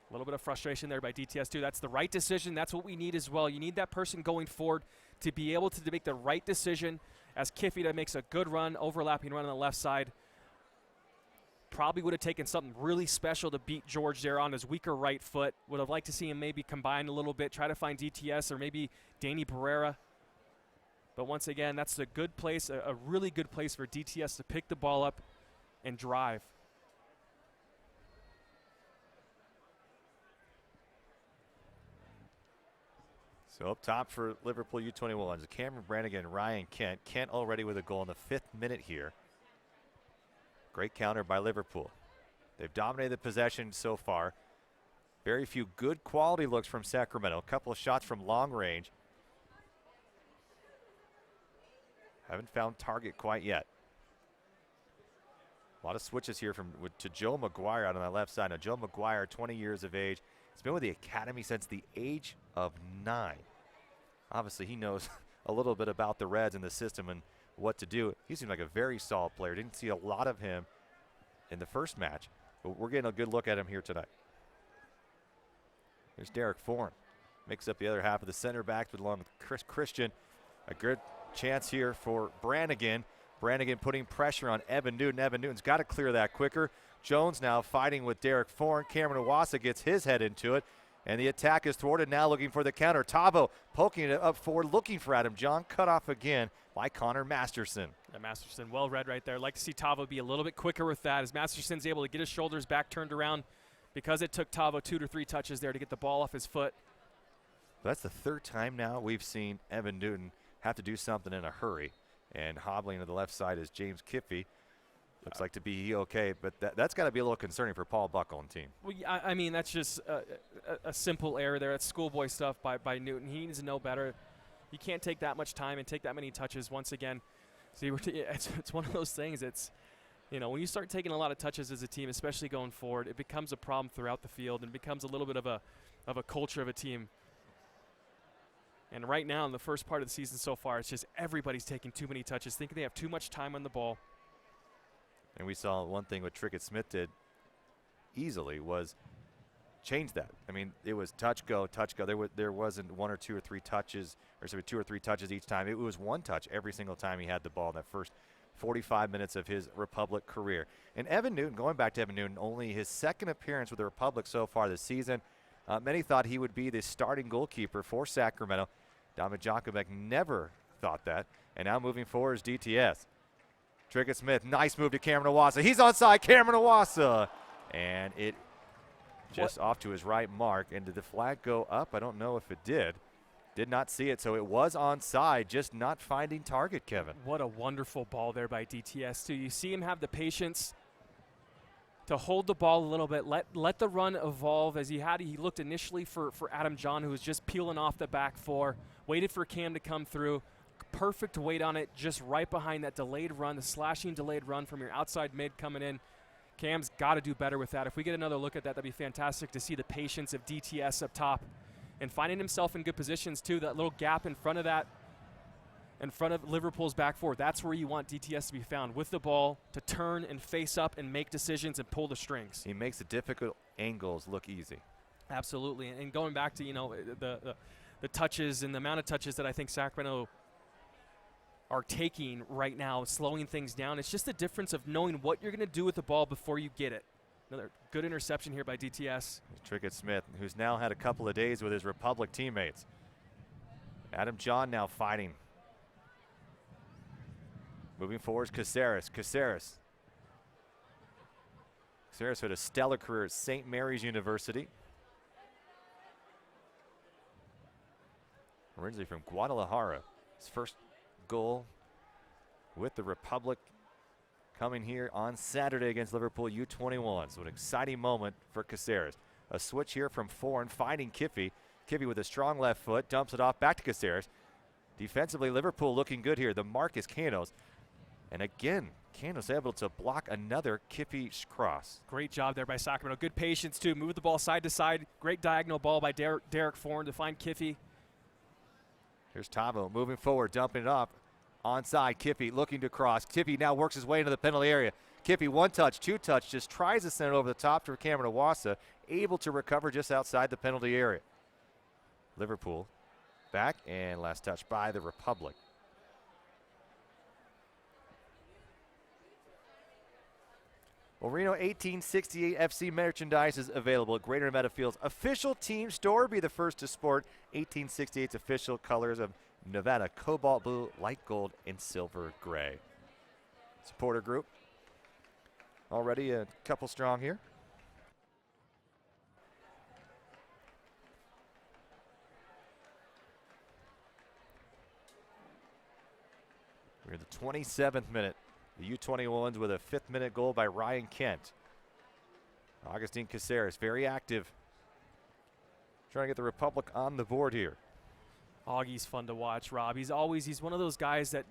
A little bit of frustration there by DTS, too. That's the right decision. That's what we need as well. You need that person going forward to be able to make the right decision, as Kiffey that makes a good run, overlapping run on the left side. Probably would have taken something really special to beat George there on his weaker right foot. Would have liked to see him maybe combine a little bit, try to find DTS or maybe Danny Barrera. But once again, that's a good place, a really good place for DTS to pick the ball up and drive. So up top for Liverpool U21s, Cameron Brannigan, Ryan Kent. Kent already with a goal in the 5th minute here. Great counter by Liverpool. They've dominated the possession so far. Very few good quality looks from Sacramento. A couple of shots from long range. Haven't found target quite yet. A lot of switches here to Joe McGuire out on that left side. Now Joe McGuire, 20 years of age. He's been with the academy since the age of 9. Obviously, he knows a little bit about the Reds and the system and what to do. He seemed like a very solid player. Didn't see a lot of him in the first match, but we're getting a good look at him here tonight. Here's Derek Foran. Makes up the other half of the center backs along with Chris Christian. A good chance here for Brannigan. Brannigan putting pressure on Evan Newton. Evan Newton's got to clear that quicker. Jones now fighting with Derek Foran. Cameron Iwasa gets his head into it. And the attack is thwarted now, looking for the counter. Tavo poking it up forward, looking for Adam John. Cut off again by Connor Masterson. Yeah, Masterson, well read right there. Like to see Tavo be a little bit quicker with that as Masterson's able to get his shoulders back turned around because it took Tavo 2 to 3 touches there to get the ball off his foot. That's the 3rd time now we've seen Evan Newton have to do something in a hurry. And hobbling to the left side is James Kiffey. Looks like to be okay, but that's got to be a little concerning for Paul Buckle and team. Well, I mean, that's just a simple error there. That's schoolboy stuff by Newton. He needs to know better. You can't take that much time and take that many touches once again. See, it's one of those things. It's, you know, when you start taking a lot of touches as a team, especially going forward, it becomes a problem throughout the field and becomes a little bit of a culture of a team. And right now in the first part of the season so far, it's just everybody's taking too many touches, thinking they have too much time on the ball. And we saw one thing what Trickett Smith did easily was change that. I mean, it was touch, go, touch, go. There wasn't 1 or 2 or 3 touches, or sorry, 2 or 3 touches each time. It was 1 touch every single time he had the ball in that first 45 minutes of his Republic career. And Evan Newton, going back to Evan Newton, only his 2nd appearance with the Republic so far this season. Many thought he would be the starting goalkeeper for Sacramento. Dominic Jakovic never thought that. And now moving forward is DTS. Trickett Smith, nice move to Cameron Iwasa. He's onside, Cameron Iwasa. And it just off to his right mark. And did the flag go up? I don't know if it did. Did not see it, so it was onside, just not finding target, Kevin. What a wonderful ball there by DTS, too. You see him have the patience to hold the ball a little bit, let the run evolve as he looked initially for Adam John, who was just peeling off the back 4, waited for Cam to come through. Perfect weight on it, just right behind that delayed run, the slashing delayed run from your outside mid coming in. Cam's got to do better with that. If we get another look at that, that'd be fantastic to see the patience of DTS up top and finding himself in good positions too. That little gap in front of that, in front of Liverpool's back 4, that's where you want DTS to be found, with the ball to turn and face up and make decisions and pull the strings. He makes the difficult angles look easy. Absolutely, and going back to, you know, the touches and the amount of touches that I think Sacramento are taking right now, slowing things down. It's just the difference of knowing what you're going to do with the ball before you get it. Another good interception here by DTS. Trickett Smith, who's now had a couple of days with his Republic teammates. Adam John now fighting. Moving forward is Caceres. Caceres had a stellar career at St. Mary's University. Originally from Guadalajara. His first goal with the Republic coming here on Saturday against Liverpool U21. So an exciting moment for Caceres. A switch here from Foran, finding Kiffey. Kiffey with a strong left foot, dumps it off back to Caceres. Defensively, Liverpool looking good here. The mark is Canos. And again, Canos able to block another Kiffey cross. Great job there by Sacramento. Good patience, too. Move the ball side to side. Great diagonal ball by Derek Foran to find Kiffey. Here's Tavo moving forward, dumping it off. Onside, Kiffey looking to cross. Kiffey now works his way into the penalty area. Kiffey, 1 touch, 2 touch, just tries to send it over the top to Cameron Iwasa, able to recover just outside the penalty area. Liverpool back, and last touch by the Republic. Well, Reno 1868 FC merchandise is available at Greater Nevada Field's official team store. Be the first to sport 1868's official colors of Nevada: cobalt blue, light gold, and silver gray. Supporter group already a couple strong here. 27th minute. The U21s with a 5th-minute goal by Ryan Kent. Augustine Caceres, very active. Trying to get the Republic on the board here. Augie's fun to watch, Rob. He's one of those guys that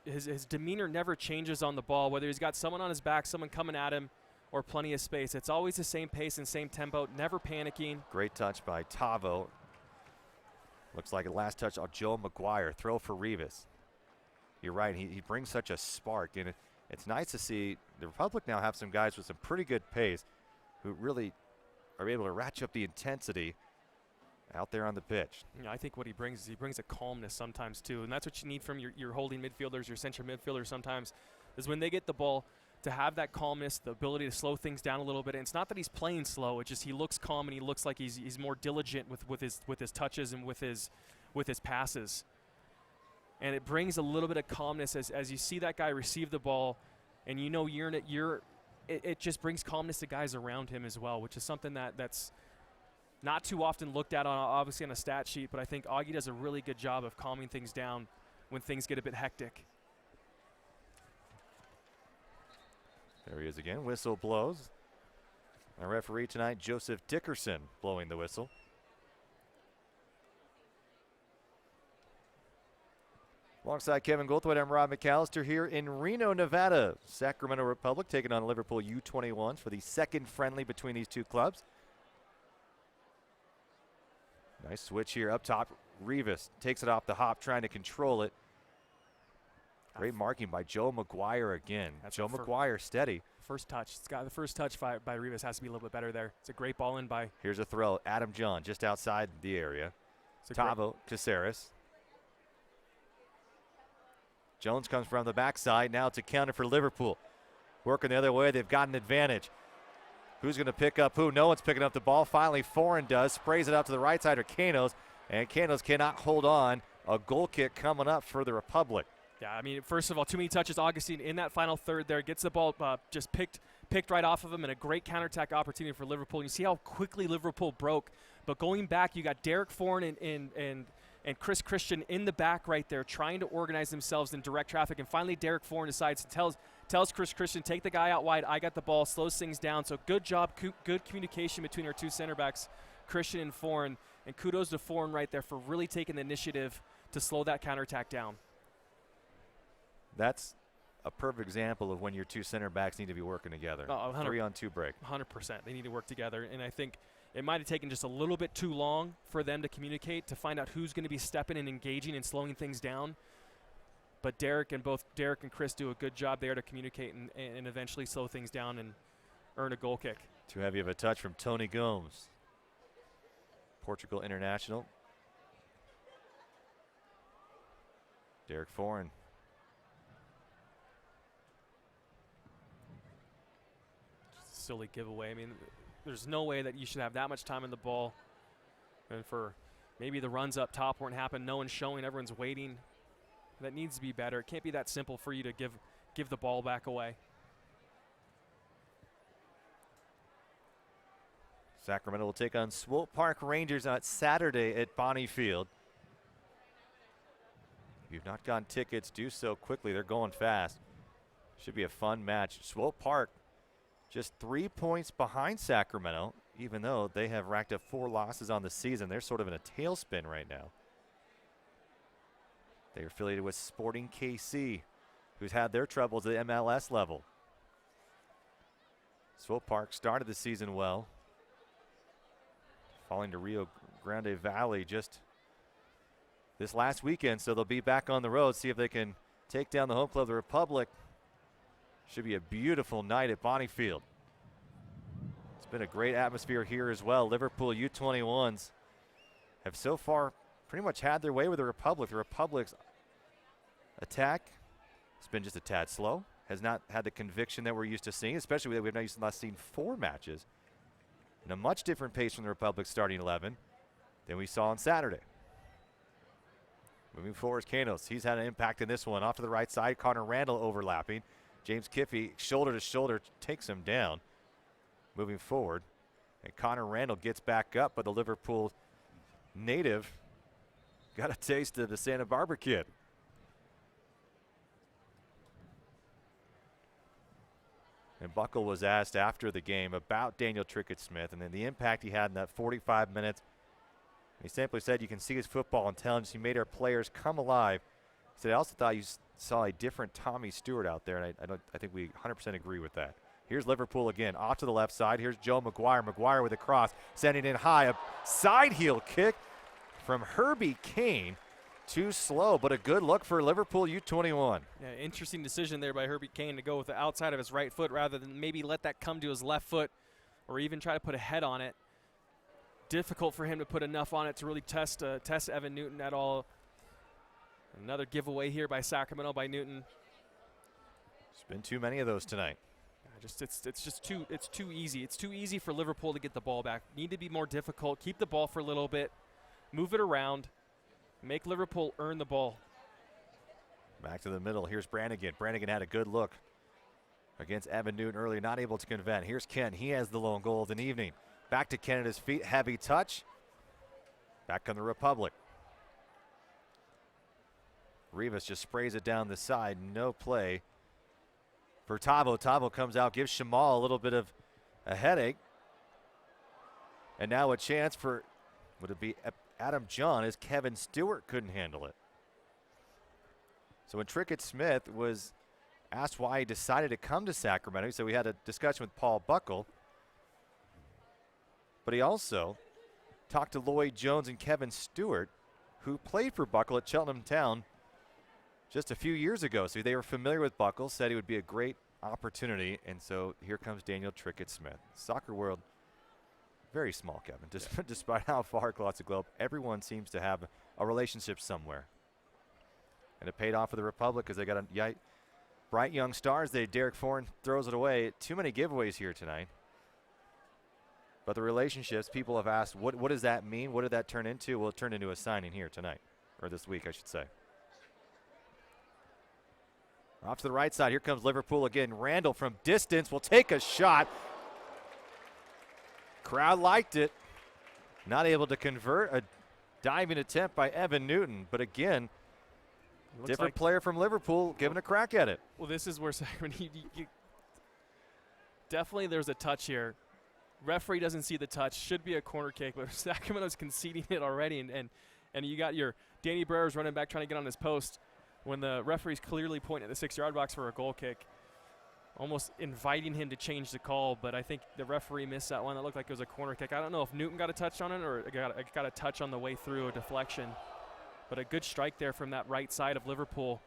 his demeanor never changes on the ball, whether he's got someone on his back, someone coming at him, or plenty of space. It's always the same pace and same tempo, never panicking. Great touch by Tavo. Looks like a last touch on Joe McGuire. Throw for Rivas. You're right, he brings such a spark, and it's nice to see the Republic now have some guys with some pretty good pace who really are able to ratchet up the intensity out there on the pitch. You know, I think what he brings is he brings a calmness sometimes too, and that's what you need from your holding midfielders, your central midfielders sometimes, is when they get the ball to have that calmness, the ability to slow things down a little bit. And it's not that he's playing slow; it's just he looks calm and he looks like he's more diligent with his touches and with his passes. And it brings a little bit of calmness as you see that guy receive the ball, and you know it just brings calmness to guys around him as well, which is something that's not too often looked at obviously on a stat sheet, but I think Augie does a really good job of calming things down when things get a bit hectic. There he is again. Whistle blows. Our referee tonight, Joseph Dickerson, blowing the whistle. Alongside Kevin Goldthwait, I'm Rob McAllister here in Reno, Nevada. Sacramento Republic taking on Liverpool U21s for the second friendly between these two clubs. Nice switch here up top. Rivas takes it off the hop, trying to control it. Great marking by Joe McGuire again. Joe McGuire steady. First touch. It's got the first touch by Rivas has to be a little bit better there. It's a great ball in by. Here's a throw. Adam John just outside the area. Tavo Caceres. Jones comes from the backside. Now it's a counter for Liverpool. Working the other way. They've got an advantage. Who's going to pick up who? No one's picking up the ball. Finally, Foreign does. Sprays it out to the right side of Canos. And Canos cannot hold on. A goal kick coming up for the Republic. Yeah, I mean, first of all, too many touches. Augustine in that final third there gets the ball just picked right off of him, and a great counterattack opportunity for Liverpool. And you see how quickly Liverpool broke. But going back, you got Derek Foreign and Chris Christian in the back right there trying to organize themselves in direct traffic. And finally, Derek Foreign decides to tells Chris Christian, take the guy out wide. I got the ball, slows things down. So good job, good communication between our two center backs, Christian and Foreign. And kudos to Foreign right there for really taking the initiative to slow that counterattack down. That's a perfect example of when your two center backs need to be working together. 3-on-2 break. 100%. They need to work together. And I think it might have taken just a little bit too long for them to communicate, to find out who's going to be stepping and engaging and slowing things down. But both Derek and Chris do a good job there to communicate and eventually slow things down and earn a goal kick. Too heavy of a touch from Tony Gomes. Portugal international. Derek Foreign. Silly giveaway. I mean, there's no way that you should have that much time in the ball. And for maybe the runs up top weren't happening, no one's showing, everyone's waiting. That needs to be better. It can't be that simple for you to give the ball back away. Sacramento will take on Swope Park Rangers on Saturday at Bonnie Field. If you've not gotten tickets, do so quickly. They're going fast. Should be a fun match. Swope Park just 3 points behind Sacramento, even though they have racked up 4 losses on the season. They're sort of in a tailspin right now. They're affiliated with Sporting KC, who's had their troubles at the MLS level. Swope Park started the season well, falling to Rio Grande Valley just this last weekend, so they'll be back on the road, see if they can take down the home club, the Republic. Should be a beautiful night at Bonnie Field. It's been a great atmosphere here as well. Liverpool U21s have so far pretty much had their way with the Republic. The Republic's attack has been just a tad slow, has not had the conviction that we're used to seeing, especially that we've not seen 4 matches in a much different pace from the Republic's starting 11 than we saw on Saturday. Moving forward, Canos. He's had an impact in this one. Off to the right side, Connor Randall overlapping. James Kiffey, shoulder to shoulder, takes him down. Moving forward, and Connor Randall gets back up, but the Liverpool native got a taste of the Santa Barbara kid. And Buckle was asked after the game about Daniel Trickett-Smith and then the impact he had in that 45 minutes. He simply said, you can see his football intelligence. He made our players come alive. He said, I also thought you saw a different Tommy Stewart out there, and I think we 100% agree with that. Here's Liverpool again, off to the left side. Here's Joe McGuire. McGuire with a cross, sending in high. A side heel kick from Herbie Kane. Too slow, but a good look for Liverpool U21. Yeah, interesting decision there by Herbie Kane to go with the outside of his right foot rather than maybe let that come to his left foot or even try to put a head on it. Difficult for him to put enough on it to really test Evan Newton at all. Another giveaway here by Sacramento by Newton. There's been too many of those tonight. It's too easy. It's too easy for Liverpool to get the ball back. Need to be more difficult. Keep the ball for a little bit. Move it around. Make Liverpool earn the ball. Back to the middle. Here's Brannigan. Brannigan had a good look against Evan Newton earlier, not able to convert. Here's Ken. He has the lone goal of the evening. Back to Ken at his feet. Heavy touch. Back on the Republic. Rivas just sprays it down the side. No play for Tavo. Tavo comes out, gives Shamal a little bit of a headache. And now a chance for, would it be Adam John, as Kevin Stewart couldn't handle it. So when Trickett-Smith was asked why he decided to come to Sacramento, so we had a discussion with Paul Buckle. But he also talked to Lloyd Jones and Kevin Stewart, who played for Buckle at Cheltenham Town just a few years ago. So they were familiar with Buckle, said he would be a great opportunity. And so here comes Daniel Trickett-Smith. Soccer world, very small, Kevin. Despite how far across the globe, everyone seems to have a relationship somewhere. And it paid off for the Republic because they got a bright young stars. Derek Foran throws it away. Too many giveaways here tonight. But the relationships, people have asked, what does that mean? What did that turn into? Well, it turned into a signing here tonight, or this week, I should say. Off to the right side, here comes Liverpool again. Randall from distance will take a shot. Crowd liked it. Not able to convert. A diving attempt by Evan Newton, but again, different player from Liverpool giving a crack at it. Well, this is where Sacramento, definitely there's a touch here. Referee doesn't see the touch. Should be a corner kick, but Sacramento's conceding it already. And you got your Danny Brerer's running back trying to get on his post when the referee's clearly pointing at the 6-yard box for a goal kick, almost inviting him to change the call. But I think the referee missed that one. That looked like it was a corner kick. I don't know if Newton got a touch on it or got a touch on the way through, a deflection. But a good strike there from that right side of Liverpool.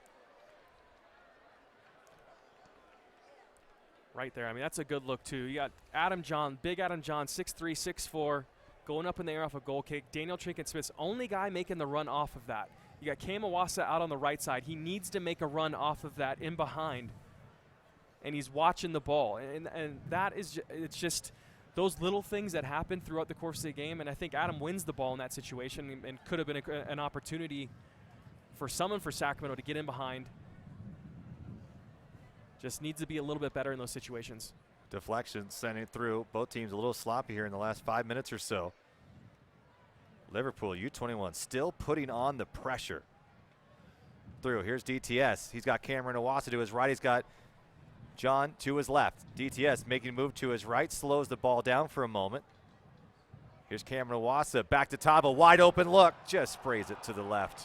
Right there. I mean, that's a good look, too. You got Adam John, big Adam John, 6'3", 6'4", going up in the air off a goal kick. Daniel Trickett-Smith's only guy making the run off of that. You got Cam Iwasa out on the right side. He needs to make a run off of that in behind. And he's watching the ball. And that is, it's just those little things that happen throughout the course of the game. And I think Adam wins the ball in that situation and could have been an opportunity for someone for Sacramento to get in behind. Just needs to be a little bit better in those situations. Deflection sent it through. Both teams a little sloppy here in the last 5 minutes or so. Liverpool U21 still putting on the pressure. Through. Here's DTS. He's got Cameron Iwasa to his right. He's got John to his left. DTS making a move to his right. Slows the ball down for a moment. Here's Cameron Iwasa. Back to Tava. Wide open look. Just sprays it to the left.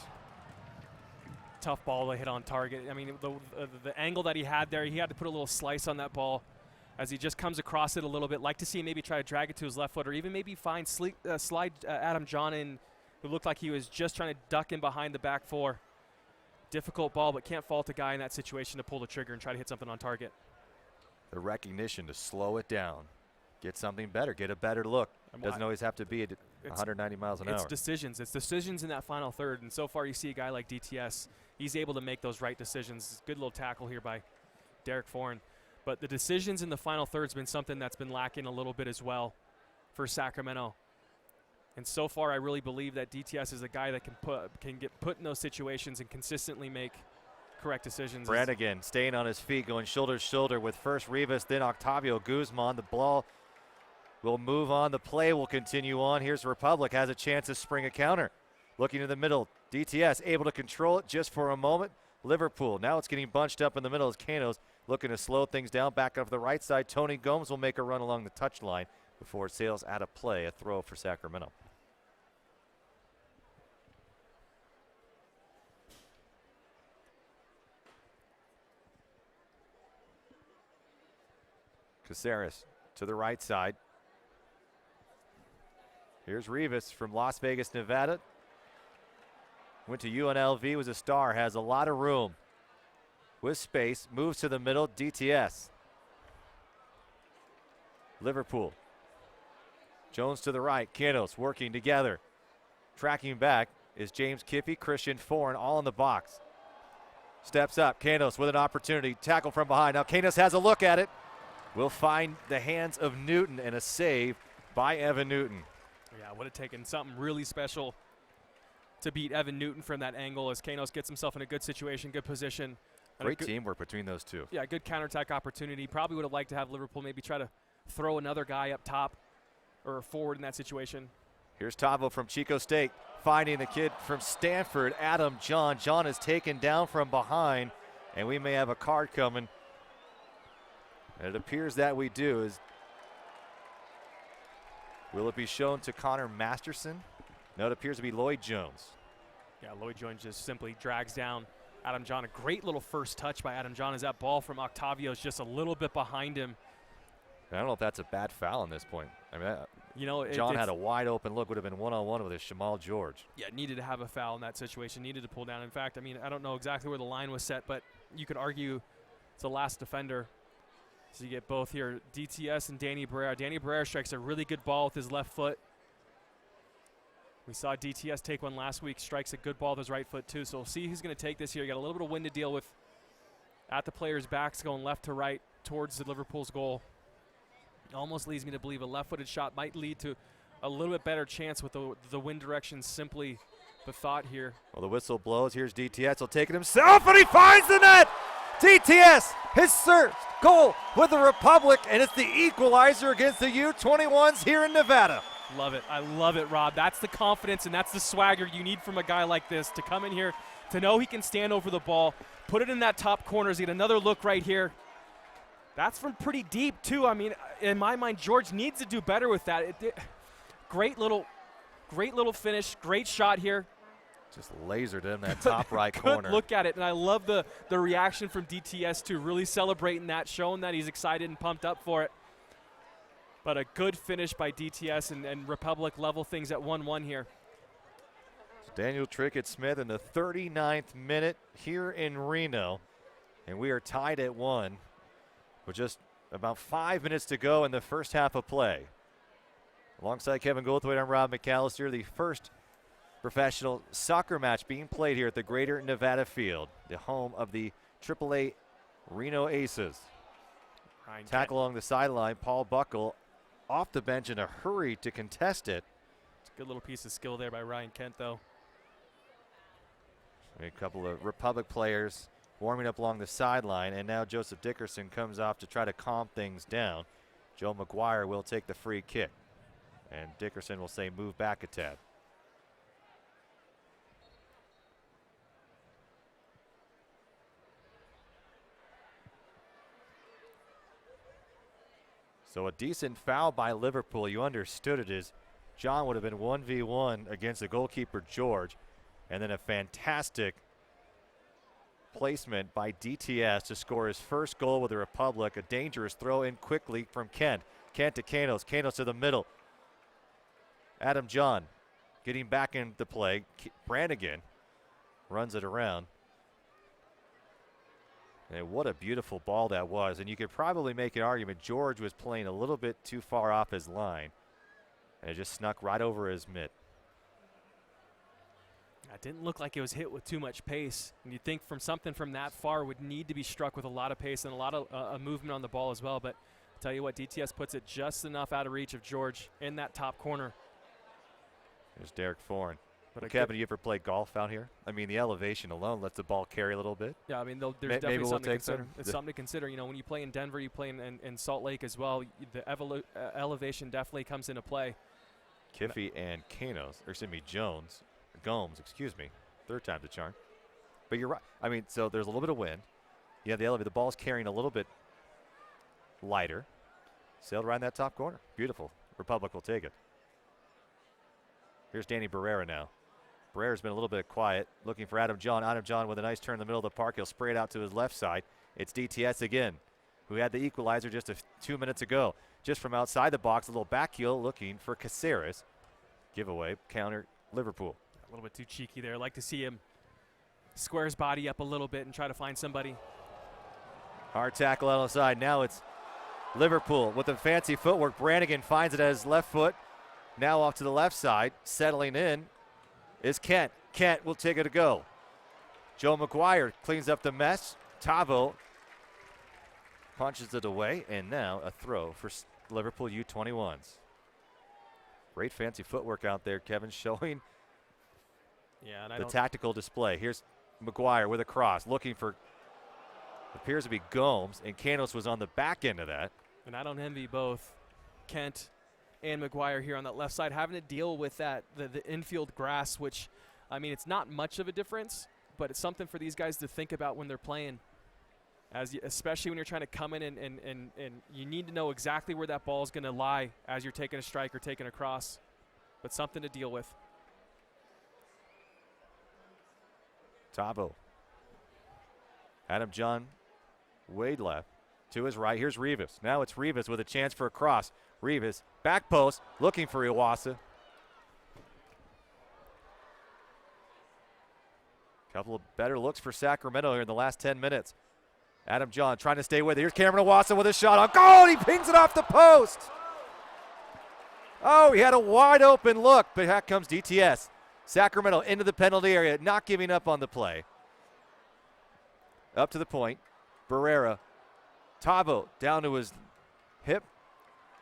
Tough ball to hit on target. I mean, the angle that he had there, he had to put a little slice on that ball as he just comes across it a little bit. Like to see him maybe try to drag it to his left foot or even maybe find slide Adam John in, who looked like he was just trying to duck in behind the back four. Difficult ball, but can't fault a guy in that situation to pull the trigger and try to hit something on target. The recognition to slow it down, get something better, get a better look. Doesn't always have to be 190 miles an hour. It's decisions. It's decisions in that final third. And so far you see a guy like DTS, he's able to make those right decisions. Good little tackle here by Derek Foran. But the decisions in the final third has been something that's been lacking a little bit as well for Sacramento. And so far I really believe that DTS is a guy that can get put in those situations and consistently make correct decisions. Brannigan staying on his feet, going shoulder to shoulder with first Rivas, then Octavio Guzman. The ball will move on. The play will continue on. Here's Republic, has a chance to spring a counter. Looking to the middle, DTS able to control it just for a moment. Liverpool, now it's getting bunched up in the middle as Canos looking to slow things down. Back up the right side, Tony Gomes will make a run along the touchline before it sails out of play. A throw for Sacramento. Caceres to the right side. Here's Rivas from Las Vegas, Nevada. Went to UNLV, was a star, has a lot of room. With space, moves to the middle, DTS. Liverpool. Jones to the right, Canos working together. Tracking back is James Kiffey, Christian Foran, all in the box. Steps up, Canos with an opportunity, tackle from behind. Now Canos has a look at it. Will find the hands of Newton and a save by Evan Newton. Yeah, would have taken something really special to beat Evan Newton from that angle as Canos gets himself in a good situation, good position. Great teamwork between those two. Yeah, good counterattack opportunity. Probably would have liked to have Liverpool maybe try to throw another guy up top or forward in that situation. Here's Tavo from Chico State, finding the kid from Stanford, Adam John. John is taken down from behind, and we may have a card coming. And it appears that we do. Will it be shown to Connor Masterson? No, it appears to be Lloyd Jones. Yeah, Lloyd Jones just simply drags down Adam John. A great little first touch by Adam John as that ball from Octavio is just a little bit behind him. I don't know if that's a bad foul in this point. I mean, you know, John had a wide open look, would have been one-on-one with his Shamal George. Yeah, needed to have a foul in that situation, needed to pull down. In fact, I mean, I don't know exactly where the line was set, but you could argue it's the last defender. So you get both here, DTS and Danny Barrera. Danny Barrera strikes a really good ball with his left foot. We saw DTS take one last week, strikes a good ball with his right foot too. So we'll see who's going to take this here. You got a little bit of wind to deal with at the players' backs going left to right towards the Liverpool's goal. Almost leads me to believe a left-footed shot might lead to a little bit better chance with the wind direction simply the thought here. Well, the whistle blows. Here's DTS. He'll take it himself, and he finds the net. DTS, his first goal with the Republic, and it's the equalizer against the U21s here in Nevada. Love it. I love it, Rob. That's the confidence and that's the swagger you need from a guy like this to come in here, to know he can stand over the ball, put it in that top corner. Get another look right here. That's from pretty deep, too. I mean, in my mind, George needs to do better with that. Great little finish, great shot here. Just lasered in that top right corner. Good look at it, and I love the reaction from DTS, too, really celebrating that, showing that he's excited and pumped up for it. But a good finish by DTS, and Republic level things at 1-1 here. Daniel Trickett-Smith in the 39th minute here in Reno, and we are tied at 1 with just about 5 minutes to go in the first half of play. Alongside Kevin Goldthwait, I'm Rob McAllister. The first professional soccer match being played here at the Greater Nevada Field, the home of the AAA Reno Aces. Tackle along the sideline, Paul Buckle off the bench in a hurry to contest it. It's a good little piece of skill there by Ryan Kent, though. A couple of Republic players warming up along the sideline, and now Joseph Dickerson comes off to try to calm things down. Joe McGuire will take the free kick, and Dickerson will say move back a tad. So a decent foul by Liverpool. You understood it as John would have been 1v1 against the goalkeeper, George. And then a fantastic placement by DTS to score his first goal with the Republic. A dangerous throw in quickly from Kent. Kent to Canos. Canos to the middle. Adam John getting back into play. Brannigan runs it around. And what a beautiful ball that was. And you could probably make an argument George was playing a little bit too far off his line. And it just snuck right over his mitt. It didn't look like it was hit with too much pace. And you'd think from something from that far would need to be struck with a lot of pace and a lot of movement on the ball as well. But I'll tell you what, DTS puts it just enough out of reach of George in that top corner. There's Derek Foran. But Kevin, you ever play golf out here? I mean, the elevation alone lets the ball carry a little bit. Yeah, I mean, there's definitely something to consider. It's something to consider. You know, when you play in Denver, you play in Salt Lake as well. The elevation definitely comes into play. Kiffey and Gomes, excuse me. Third time the charm. But you're right. I mean, so there's a little bit of wind. Yeah, the elevator. The ball's carrying a little bit lighter. Sailed right in that top corner. Beautiful. Republic will take it. Here's Danny Barrera now. Barrera's been a little bit quiet, looking for Adam John. Adam John with a nice turn in the middle of the park. He'll spray it out to his left side. It's DTS again, who had the equalizer just 2 minutes ago. Just from outside the box, a little back heel looking for Caceres. Giveaway, counter, Liverpool. A little bit too cheeky there. Like to see him square his body up a little bit and try to find somebody. Hard tackle out on the side. Now it's Liverpool with the fancy footwork. Brannigan finds it at his left foot. Now off to the left side. Settling in is Kent. Kent will take it to go. Joe McGuire cleans up the mess. Tavo punches it away, and now a throw for Liverpool U21s. Great fancy footwork out there, Kevin, showing the tactical display. Here's McGuire with a cross, looking for, appears to be Gomes, and Canos was on the back end of that. And I don't envy both Kent and McGuire here on that left side, having to deal with that, the infield grass, which, I mean, it's not much of a difference, but it's something for these guys to think about when they're playing. Especially when you're trying to come in and you need to know exactly where that ball is going to lie as you're taking a strike or taking a cross. But something to deal with. Tavo. Adam John, Wade left. To his right, here's Rivas. Now it's Rivas with a chance for a cross. Rivas, back post, looking for Iwasa. Couple of better looks for Sacramento here in the last 10 minutes. Adam John trying to stay with it. Here's Cameron Iwasa with a shot on goal. He pings it off the post. Oh, he had a wide open look, but here comes DTS. Sacramento into the penalty area, not giving up on the play. Up to the point. Barrera. Tavo down to his hip.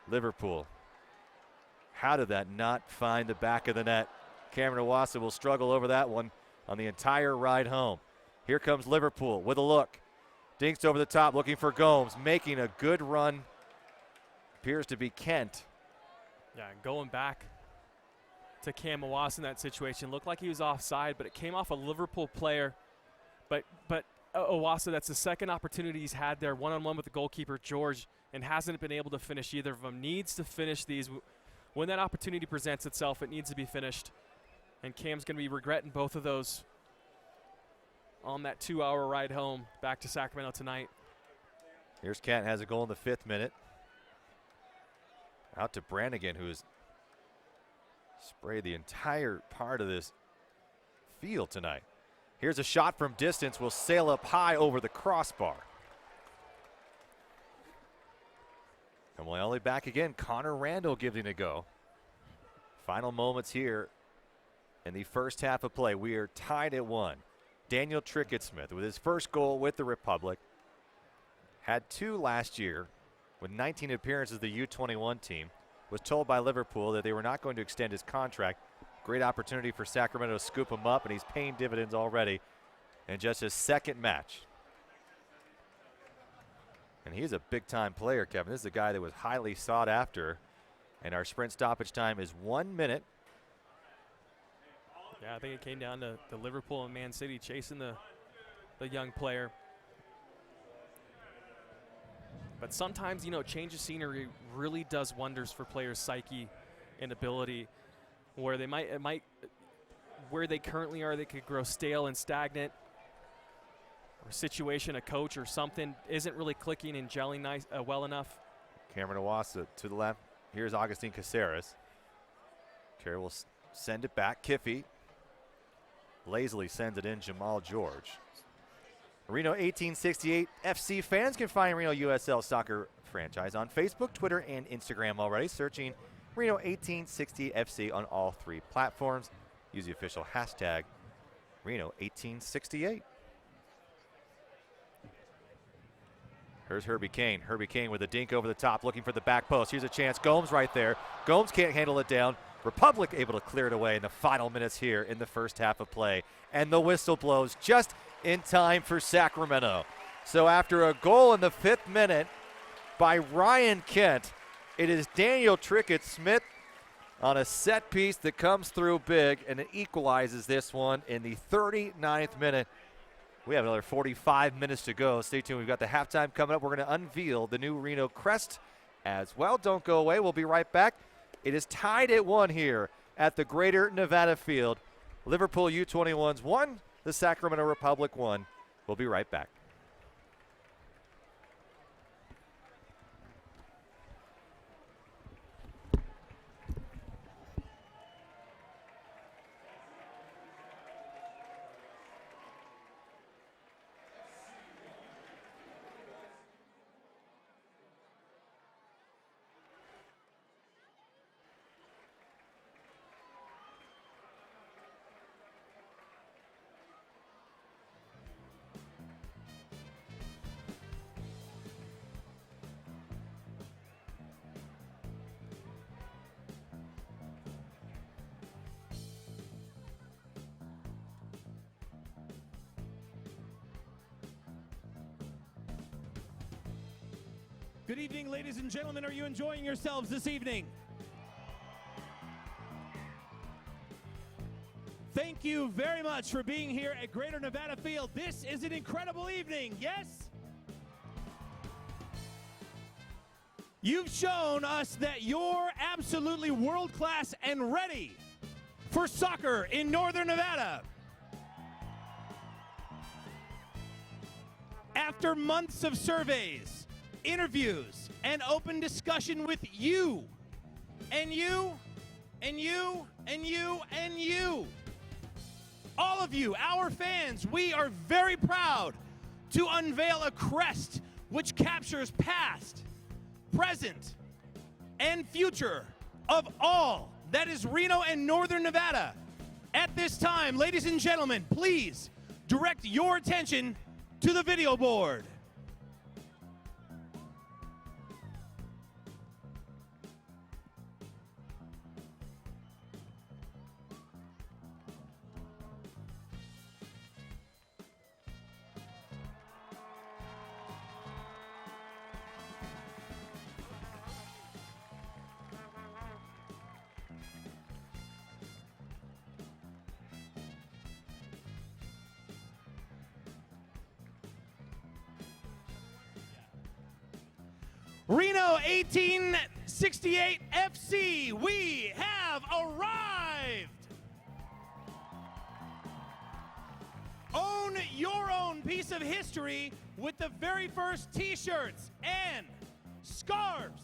Liverpool. How did that not find the back of the net? Cameron Iwasa will struggle over that one on the entire ride home. Here comes Liverpool with a look. Dinks over the top, looking for Gomes, making a good run. Appears to be Kent. Yeah, going back to Cam Iwasa in that situation. Looked like he was offside, but it came off a Liverpool player. But Iwasa, that's the second opportunity he's had there, one-on-one with the goalkeeper, George, and hasn't been able to finish either of them. Needs to finish these. When that opportunity presents itself, it needs to be finished. And Cam's going to be regretting both of those on that 2-hour ride home back to Sacramento tonight. Here's Kent, has a goal in the 5th minute. Out to Brannigan, who has sprayed the entire part of this field tonight. Here's a shot from distance, will sail up high over the crossbar. And Loyoli back again. Connor Randall giving it a go. Final moments here in the first half of play. We are tied at 1. Daniel Trickett-Smith with his first goal with the Republic. Had 2 last year with 19 appearances of the U21 team. Was told by Liverpool that they were not going to extend his contract. Great opportunity for Sacramento to scoop him up, and he's paying dividends already in just his 2nd match. And he's a big-time player, Kevin. This is a guy that was highly sought after. And our sprint stoppage time is 1 minute. Yeah, I think it came down to Liverpool and Man City chasing the young player. But sometimes, you know, change of scenery really does wonders for players' psyche and ability. Where they where they currently are, they could grow stale and stagnant. Or situation, a coach or something isn't really clicking and gelling well enough. Cameron Iwasa to the left. Here's Augustine Caceres. Kerr will send it back. Kiffey lazily sends it in. Jamal George. Reno 1868 FC fans can find Reno USL Soccer franchise on Facebook, Twitter, and Instagram already. Searching Reno 1860 FC on all 3 platforms. Use the official hashtag Reno 1868. Here's Herbie Kane. Herbie Kane with a dink over the top, looking for the back post. Here's a chance. Gomes right there. Gomes can't handle it down. Republic able to clear it away in the final minutes here in the first half of play. And the whistle blows just in time for Sacramento. So after a goal in the 5th minute by Ryan Kent, it is Daniel Trickett-Smith on a set piece that comes through big, and it equalizes this one in the 39th minute. We have another 45 minutes to go. Stay tuned. We've got the halftime coming up. We're going to unveil the new Reno Crest as well. Don't go away. We'll be right back. It is tied at 1 here at the Greater Nevada Field. Liverpool U21s 1, the Sacramento Republic 1. We'll be right back. Good evening, ladies and gentlemen. Are you enjoying yourselves this evening? Thank you very much for being here at Greater Nevada Field. This is an incredible evening, yes? You've shown us that you're absolutely world-class and ready for soccer in Northern Nevada. After months of surveys, interviews, and open discussion with you, and you, and you, and you, and you, all of you, our fans, we are very proud to unveil a crest which captures past, present, and future of all that is Reno and Northern Nevada. At this time, ladies and gentlemen, please direct your attention to the video board. Reno 1868 FC, we have arrived. Own your own piece of history with the very first t-shirts and scarves.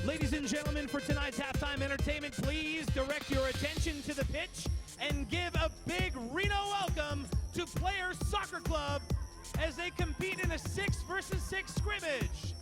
Ladies and gentlemen, for tonight's halftime entertainment, please direct your attention to the pitch and give a big Reno welcome to Players Soccer Club as they compete in a 6 versus 6 scrimmage.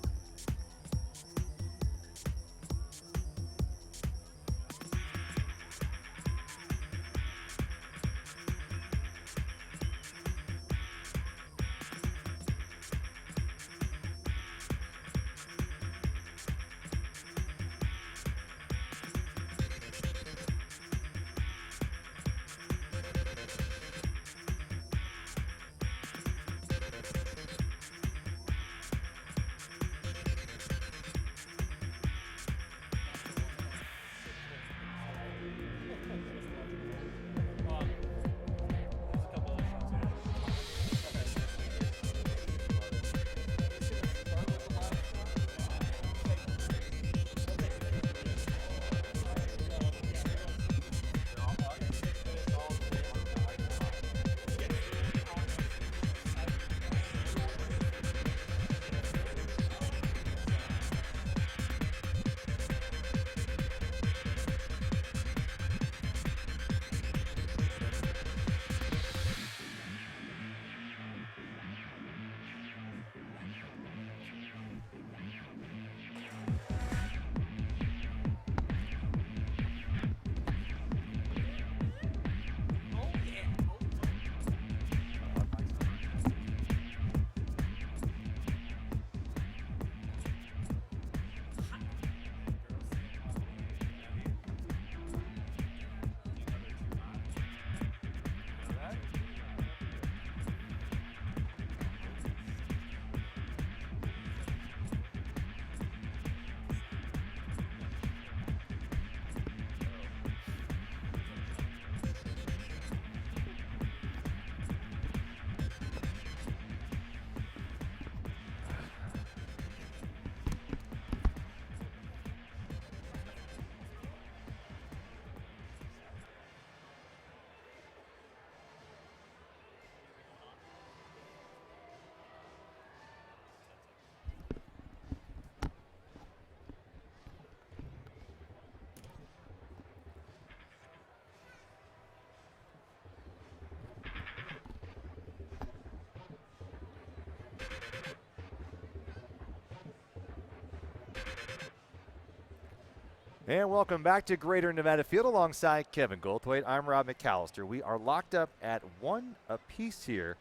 And welcome back to Greater Nevada Field alongside Kevin Goldthwait. I'm Rob McAllister. We are locked up at 1 apiece here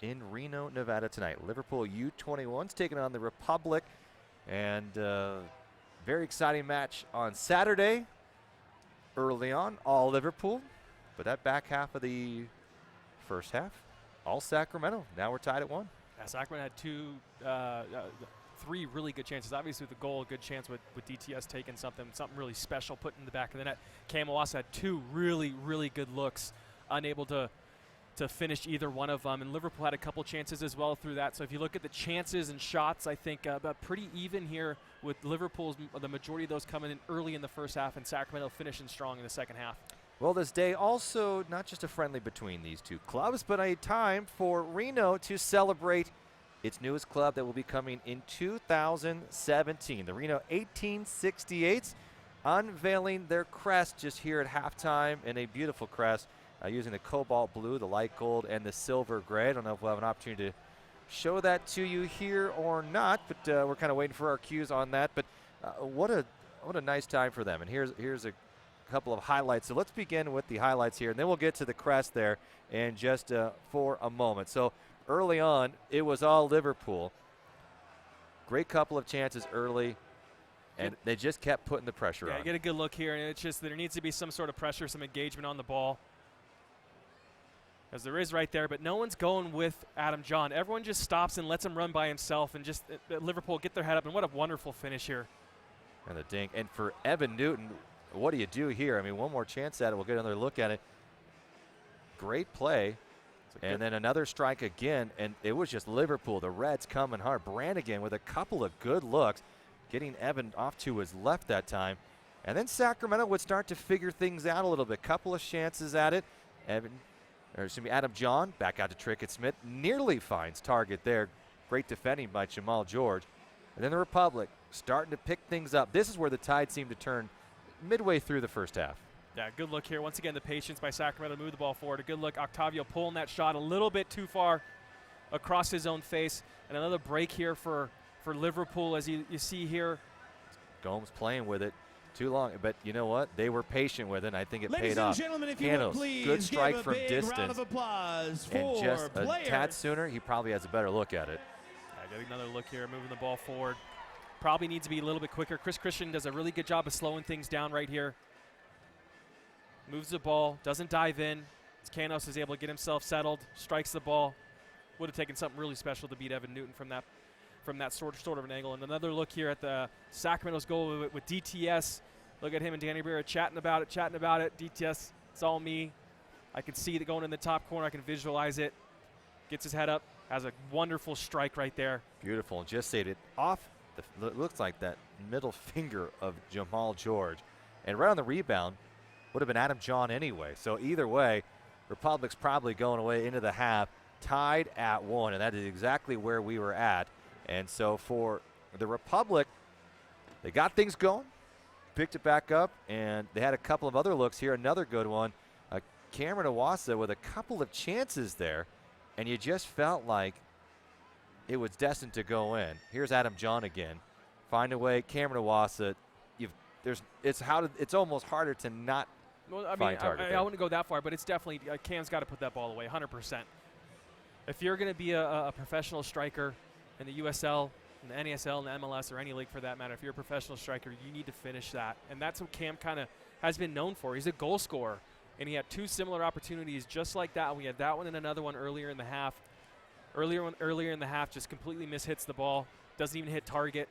in Reno, Nevada tonight. Liverpool U21's taking on the Republic, and very exciting match on Saturday. Early on, all Liverpool, but that back half of the first half, all Sacramento. Now we're tied at 1. Yeah, Sacramento had 3 really good chances. Obviously, with the goal, a good chance with DTS taking something really special, put in the back of the net. Cam Awasa had 2 really, really good looks, unable to finish either one of them. And Liverpool had a couple chances as well through that. So if you look at the chances and shots, I think pretty even here with Liverpool's, the majority of those coming in early in the first half, and Sacramento finishing strong in the second half. Well, this day also not just a friendly between these two clubs, but a time for Reno to celebrate its newest club that will be coming in 2017. The Reno 1868s unveiling their crest just here at halftime, in a beautiful crest using the cobalt blue, the light gold, and the silver gray. I don't know if we'll have an opportunity to show that to you here or not, but we're kind of waiting for our cues on that. But what a nice time for them. And here's a couple of highlights. So let's begin with the highlights here, and then we'll get to the crest there in just for a moment. So early on, it was all Liverpool. Great couple of chances early, and they just kept putting the pressure on. Yeah, get a good look here, and it's just that there needs to be some sort of pressure, some engagement on the ball. As there is right there, but no one's going with Adam John. Everyone just stops and lets him run by himself, and just Liverpool get their head up, and what a wonderful finish here. And the dink. And for Evan Newton, what do you do here? I mean, one more chance at it. We'll get another look at it. Great play. And then another strike again, and it was just Liverpool, the Reds coming hard. Brannigan with a couple of good looks, getting Evan off to his left that time. And then Sacramento would start to figure things out a little bit. Couple of chances at it. Adam John back out to Trickett Smith. Nearly finds target there. Great defending by Jamal George. And then the Republic starting to pick things up. This is where the tide seemed to turn midway through the first half. Yeah, good look here. Once again, the patience by Sacramento to move the ball forward. A good look. Octavio pulling that shot a little bit too far across his own face. And another break here for Liverpool, as you see here. Gomes playing with it too long, but you know what? They were patient with it, and I think it paid off. Ladies and gentlemen, if you Canos, would please good strike give a from big distance. round of applause And for just a player. tad sooner, he probably has a better look at it. Yeah, get another look here, moving the ball forward. Probably needs to be a little bit quicker. Chris Christian does a really good job of slowing things down right here. Moves the ball, doesn't dive in. Canos is able to get himself settled, strikes the ball. Would have taken something really special to beat Evan Newton from that sort of an angle. And another look here at the Sacramento's goal with DTS. Look at him and Danny Barrera chatting about it. DTS, it's all me. I can see it going in the top corner. I can visualize it. Gets his head up, has a wonderful strike right there. Beautiful, and just stayed it off. Looks like that middle finger of Jamal George. And right on the rebound would have been Adam John anyway. So either way, Republic's probably going away into the half, tied at 1, and that is exactly where we were at. And so for the Republic, they got things going, picked it back up, and they had a couple of other looks here. Another good one, Cameron Iwasa with a couple of chances there, and you just felt like it was destined to go in. Here's Adam John again. Find a way, Cameron Iwasa. It's almost harder to not find target. I wouldn't go that far, but it's definitely Cam's got to put that ball away, 100%. If you're going to be a professional striker in the USL, in the NASL, in the MLS, or any league for that matter, if you're a professional striker, you need to finish that. And that's what Cam kind of has been known for. He's a goal scorer, and he had two similar opportunities just like that. We had that one and another one earlier in the half. Earlier in the half, just completely mishits the ball, doesn't even hit target.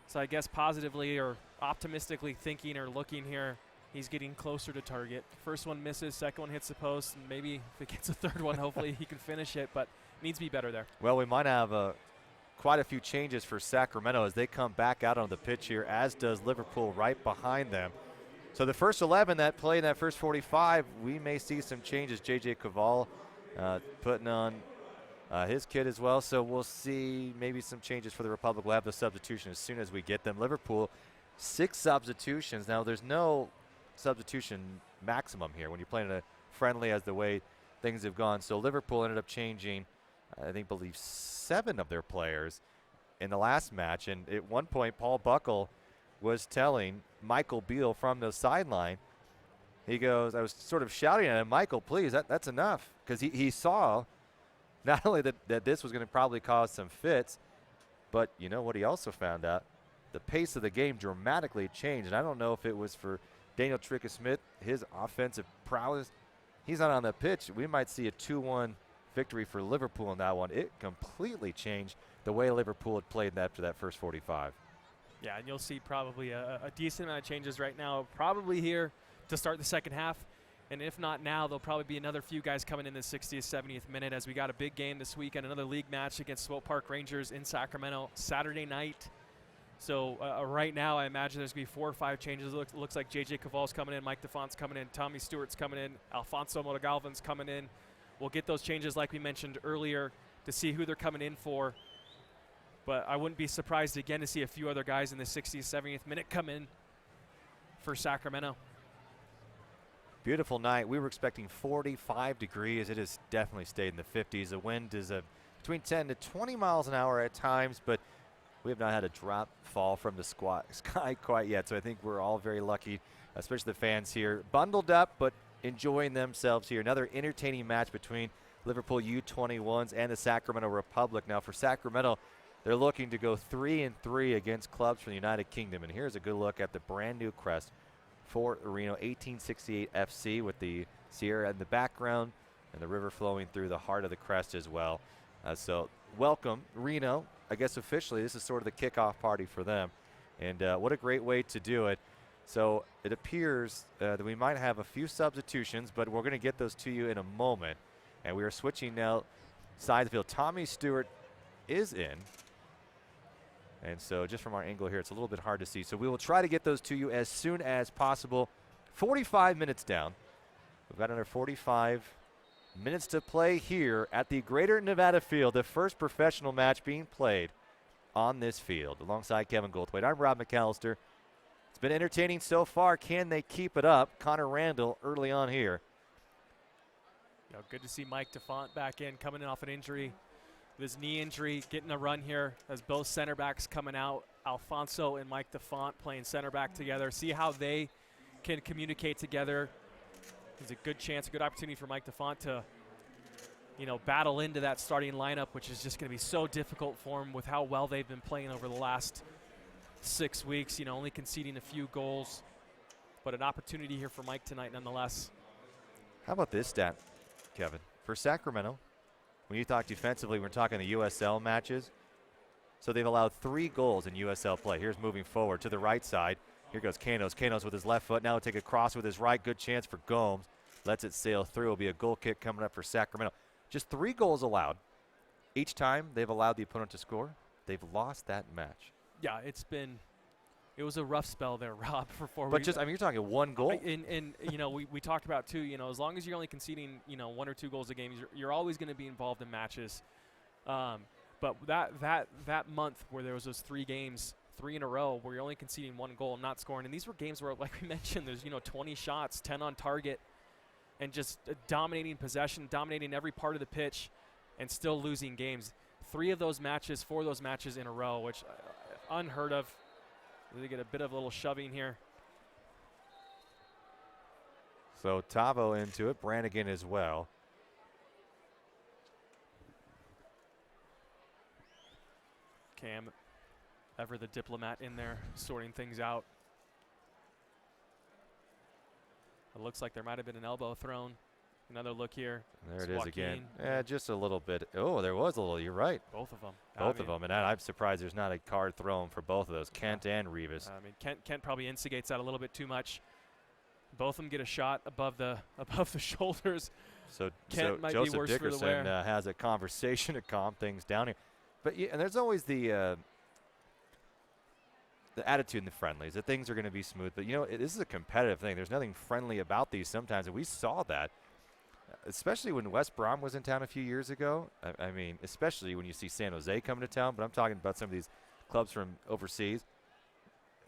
So I guess positively or optimistically thinking or looking here, he's getting closer to target. First one misses, second one hits the post, and maybe if it gets a third one, hopefully he can finish it, but needs to be better there. Well, we might have quite a few changes for Sacramento as they come back out on the pitch here, as does Liverpool right behind them. So the first 11 that played in that first 45, we may see some changes. J.J. Caval putting on his kit as well, so we'll see maybe some changes for the Republic. We'll have the substitution as soon as we get them. Liverpool, 6 substitutions. Now, there's no substitution maximum here when you're playing a friendly as the way things have gone. So Liverpool ended up changing, I believe 7 of their players in the last match. And at one point, Paul Buckle was telling Michael Beal from the sideline, he goes, I was sort of shouting at him, Michael, please, that's enough. Because he saw not only that this was going to probably cause some fits, but you know what he also found out? The pace of the game dramatically changed. And I don't know if it was for Daniel Tricka-Smith, his offensive prowess. He's not on the pitch. We might see a 2-1 victory for Liverpool in that one. It completely changed the way Liverpool had played after that first 45. Yeah, and you'll see probably a decent amount of changes right now, probably here to start the second half. And if not now, there'll probably be another few guys coming in the 60th, 70th minute as we got a big game this weekend, another league match against Swope Park Rangers in Sacramento Saturday night. So right now, I imagine there's going to be 4 or 5 changes. It looks like J.J. Caval's coming in, Mike DeFont's coming in, Tommy Stewart's coming in, Alfonso Motogalvin's coming in. We'll get those changes like we mentioned earlier to see who they're coming in for. But I wouldn't be surprised again to see a few other guys in the 60th, 70th minute come in for Sacramento. Beautiful night. We were expecting 45 degrees. It has definitely stayed in the 50s. The wind is between 10 to 20 miles an hour at times, but we have not had a drop fall from the sky quite yet. So I think we're all very lucky, especially the fans here, bundled up but enjoying themselves here. Another entertaining match between Liverpool U21s and the Sacramento Republic. Now for Sacramento, they're looking to go 3-3 against clubs from the United Kingdom. And here's a good look at the brand new Crest Fort Reno 1868 FC with the Sierra in the background and the river flowing through the heart of the crest as well. So welcome, Reno. I guess officially this is sort of the kickoff party for them. And what a great way to do it. So it appears that we might have a few substitutions, but we're going to get those to you in a moment. And we are switching now sides of the field. Tommy Stewart is in. And so just from our angle here, it's a little bit hard to see. So we will try to get those to you as soon as possible. 45 minutes down. We've got another 45 minutes to play here at the Greater Nevada Field, the first professional match being played on this field. Alongside Kevin Goldthwait, I'm Rob McAllister. It's been entertaining so far. Can they keep it up? Connor Randall early on here. Good to see Mike DeFont back in, coming in off an injury. With his knee injury, getting a run here as both center backs coming out. Alfonso and Mike DeFont playing center back together. See how they can communicate together. There's a good chance, a good opportunity for Mike DeFont to, battle into that starting lineup, which is just going to be so difficult for him with how well they've been playing over the last 6 weeks, only conceding a few goals. But an opportunity here for Mike tonight nonetheless. How about this stat, Kevin? For Sacramento, when you talk defensively, we're talking the USL matches. So they've allowed 3 goals in USL play. Here's moving forward to the right side. Here goes Canos. Canos with his left foot. Now he'll take a cross with his right. Good chance for Gomes. Lets it sail through. It'll be a goal kick coming up for Sacramento. Just 3 goals allowed. Each time they've allowed the opponent to score, they've lost that match. Yeah, it was a rough spell there, Rob, for 4 But weeks. you're talking 1 goal. And we talked about too, as long as you're only conceding, 1 or 2 goals a game, you're always going to be involved in matches. But that month where there was those 3 games, 3 in a row, where you're only conceding 1 goal and not scoring, and these were games where, like we mentioned, there's 20 shots, 10 on target, and just dominating possession, dominating every part of the pitch, and still losing games. 3 of those matches, 4 of those matches in a row, which unheard of. They get a bit of a little shoving here. So Tavo into it, Brannigan as well. Cam, ever the diplomat in there, sorting things out. It looks like there might have been an elbow thrown. Another look here. There it It's is again. Joaquin. Yeah, just a little bit. Oh, there was a little. You're right. Both of them. Both of them. And I'm surprised there's not a card thrown for both of those, Kent and Rivas. Kent probably instigates that a little bit too much. Both of them get a shot above the shoulders. So Kent might be Joseph worse for the Dickerson wear. has a conversation to calm things down here. But and there's always the attitude in the friendlies that things are going to be smooth. But this is a competitive thing. There's nothing friendly about these sometimes, and we saw that. Especially when West Brom was in town a few years ago. I mean, especially when you see San Jose coming to town. But I'm talking about some of these clubs from overseas.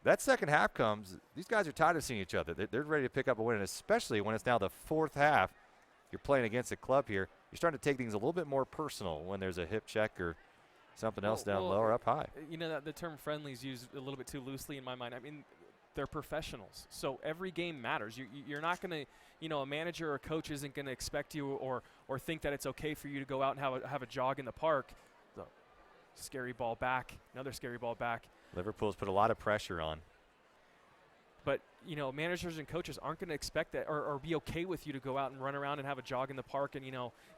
That second half comes, these guys are tired of seeing each other. They're ready to pick up a win, and especially when it's now the 4th half. You're playing against a club here. You're starting to take things a little bit more personal when there's a hip check or something else down low or up high. The term friendly is used a little bit too loosely in my mind. I mean, they're professionals, so every game matters. You're not going to, a manager or a coach isn't going to expect you or think that it's okay for you to go out and have a jog in the park. So, scary ball back, another scary ball back. Liverpool's put a lot of pressure on. But, managers and coaches aren't going to expect that or be okay with you to go out and run around and have a jog in the park and,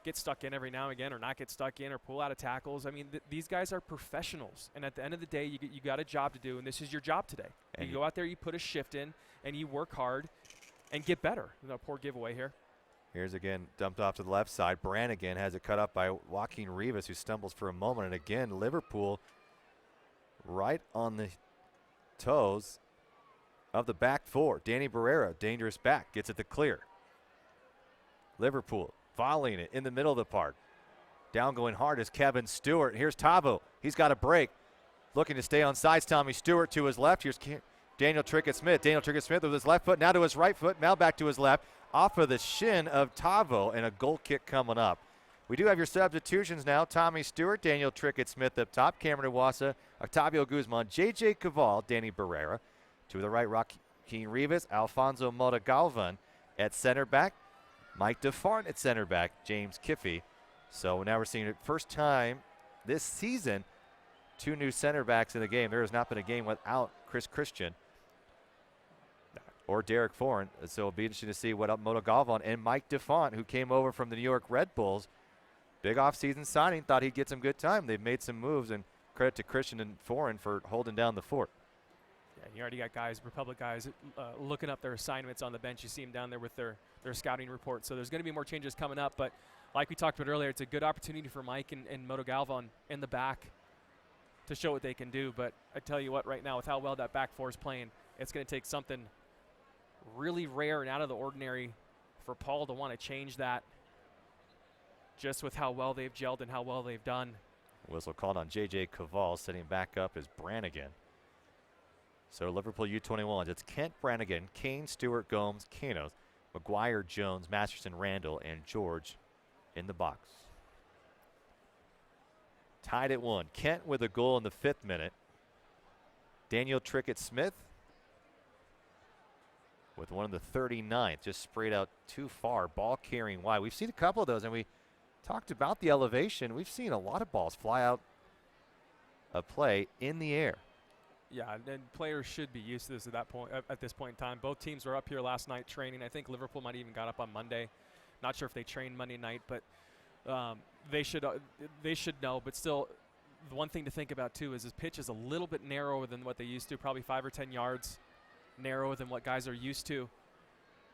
get stuck in every now and again or not get stuck in or pull out of tackles. I mean, these guys are professionals. And at the end of the day, you got a job to do, and this is your job today. And you go out there, you put a shift in, and you work hard and get better. Poor giveaway here. Here's again dumped off to the left side. Brannigan has it cut up by Joaquin Rivas, who stumbles for a moment. And again, Liverpool right on the toes of the back 4. Danny Barrera, dangerous back, gets it to clear. Liverpool volleying it in the middle of the park. Down going hard is Kevin Stewart. Here's Tavo. He's got a break. Looking to stay on sides. Tommy Stewart to his left. Here's Daniel Trickett-Smith. Daniel Trickett-Smith with his left foot. Now to his right foot. Now back to his left. Off of the shin of Tavo, and a goal kick coming up. We do have your substitutions now. Tommy Stewart, Daniel Trickett-Smith up top. Cameron Iwasa, Octavio Guzman, J.J. Caval, Danny Barrera. To the right, Joaquin Rivas, Alfonso Mota-Galvan at center back. Mike DeFont at center back, James Kiffey. So now we're seeing it first time this season, 2 new center backs in the game. There has not been a game without Chris Christian or Derek Foran. So it'll be interesting to see what Mota-Galvan and Mike DeFont, who came over from the New York Red Bulls. Big offseason signing, thought he'd get some good time. They've made some moves, and credit to Christian and Foran for holding down the fort. Yeah, you already got guys, Republic guys, looking up their assignments on the bench. You see them down there with their scouting report. So there's going to be more changes coming up. But like we talked about earlier, it's a good opportunity for Mike and Mota-Galvan in the back to show what they can do. But I tell you what, right now, with how well that back 4 is playing, it's going to take something really rare and out of the ordinary for Paul to want to change that, just with how well they've gelled and how well they've done. Whistle called on J.J. Caval, setting back up as Brannigan. So Liverpool U21s, it's Kent, Brannigan, Kane, Stewart, Gomes, Kanos, McGuire, Jones, Masterson, Randall, and George in the box. Tied at 1. Kent with a goal in the 5th minute. Daniel Trickett-Smith with one in the 39th, just sprayed out too far, ball carrying wide. We've seen a couple of those, and we talked about the elevation. We've seen a lot of balls fly out of play in the air. Yeah, and players should be used to this at this point in time. Both teams were up here last night training. I think Liverpool might even got up on Monday. Not sure if they trained Monday night, but they should know. But still, the one thing to think about too is this pitch is a little bit narrower than what they used to, probably 5 or 10 yards narrower than what guys are used to,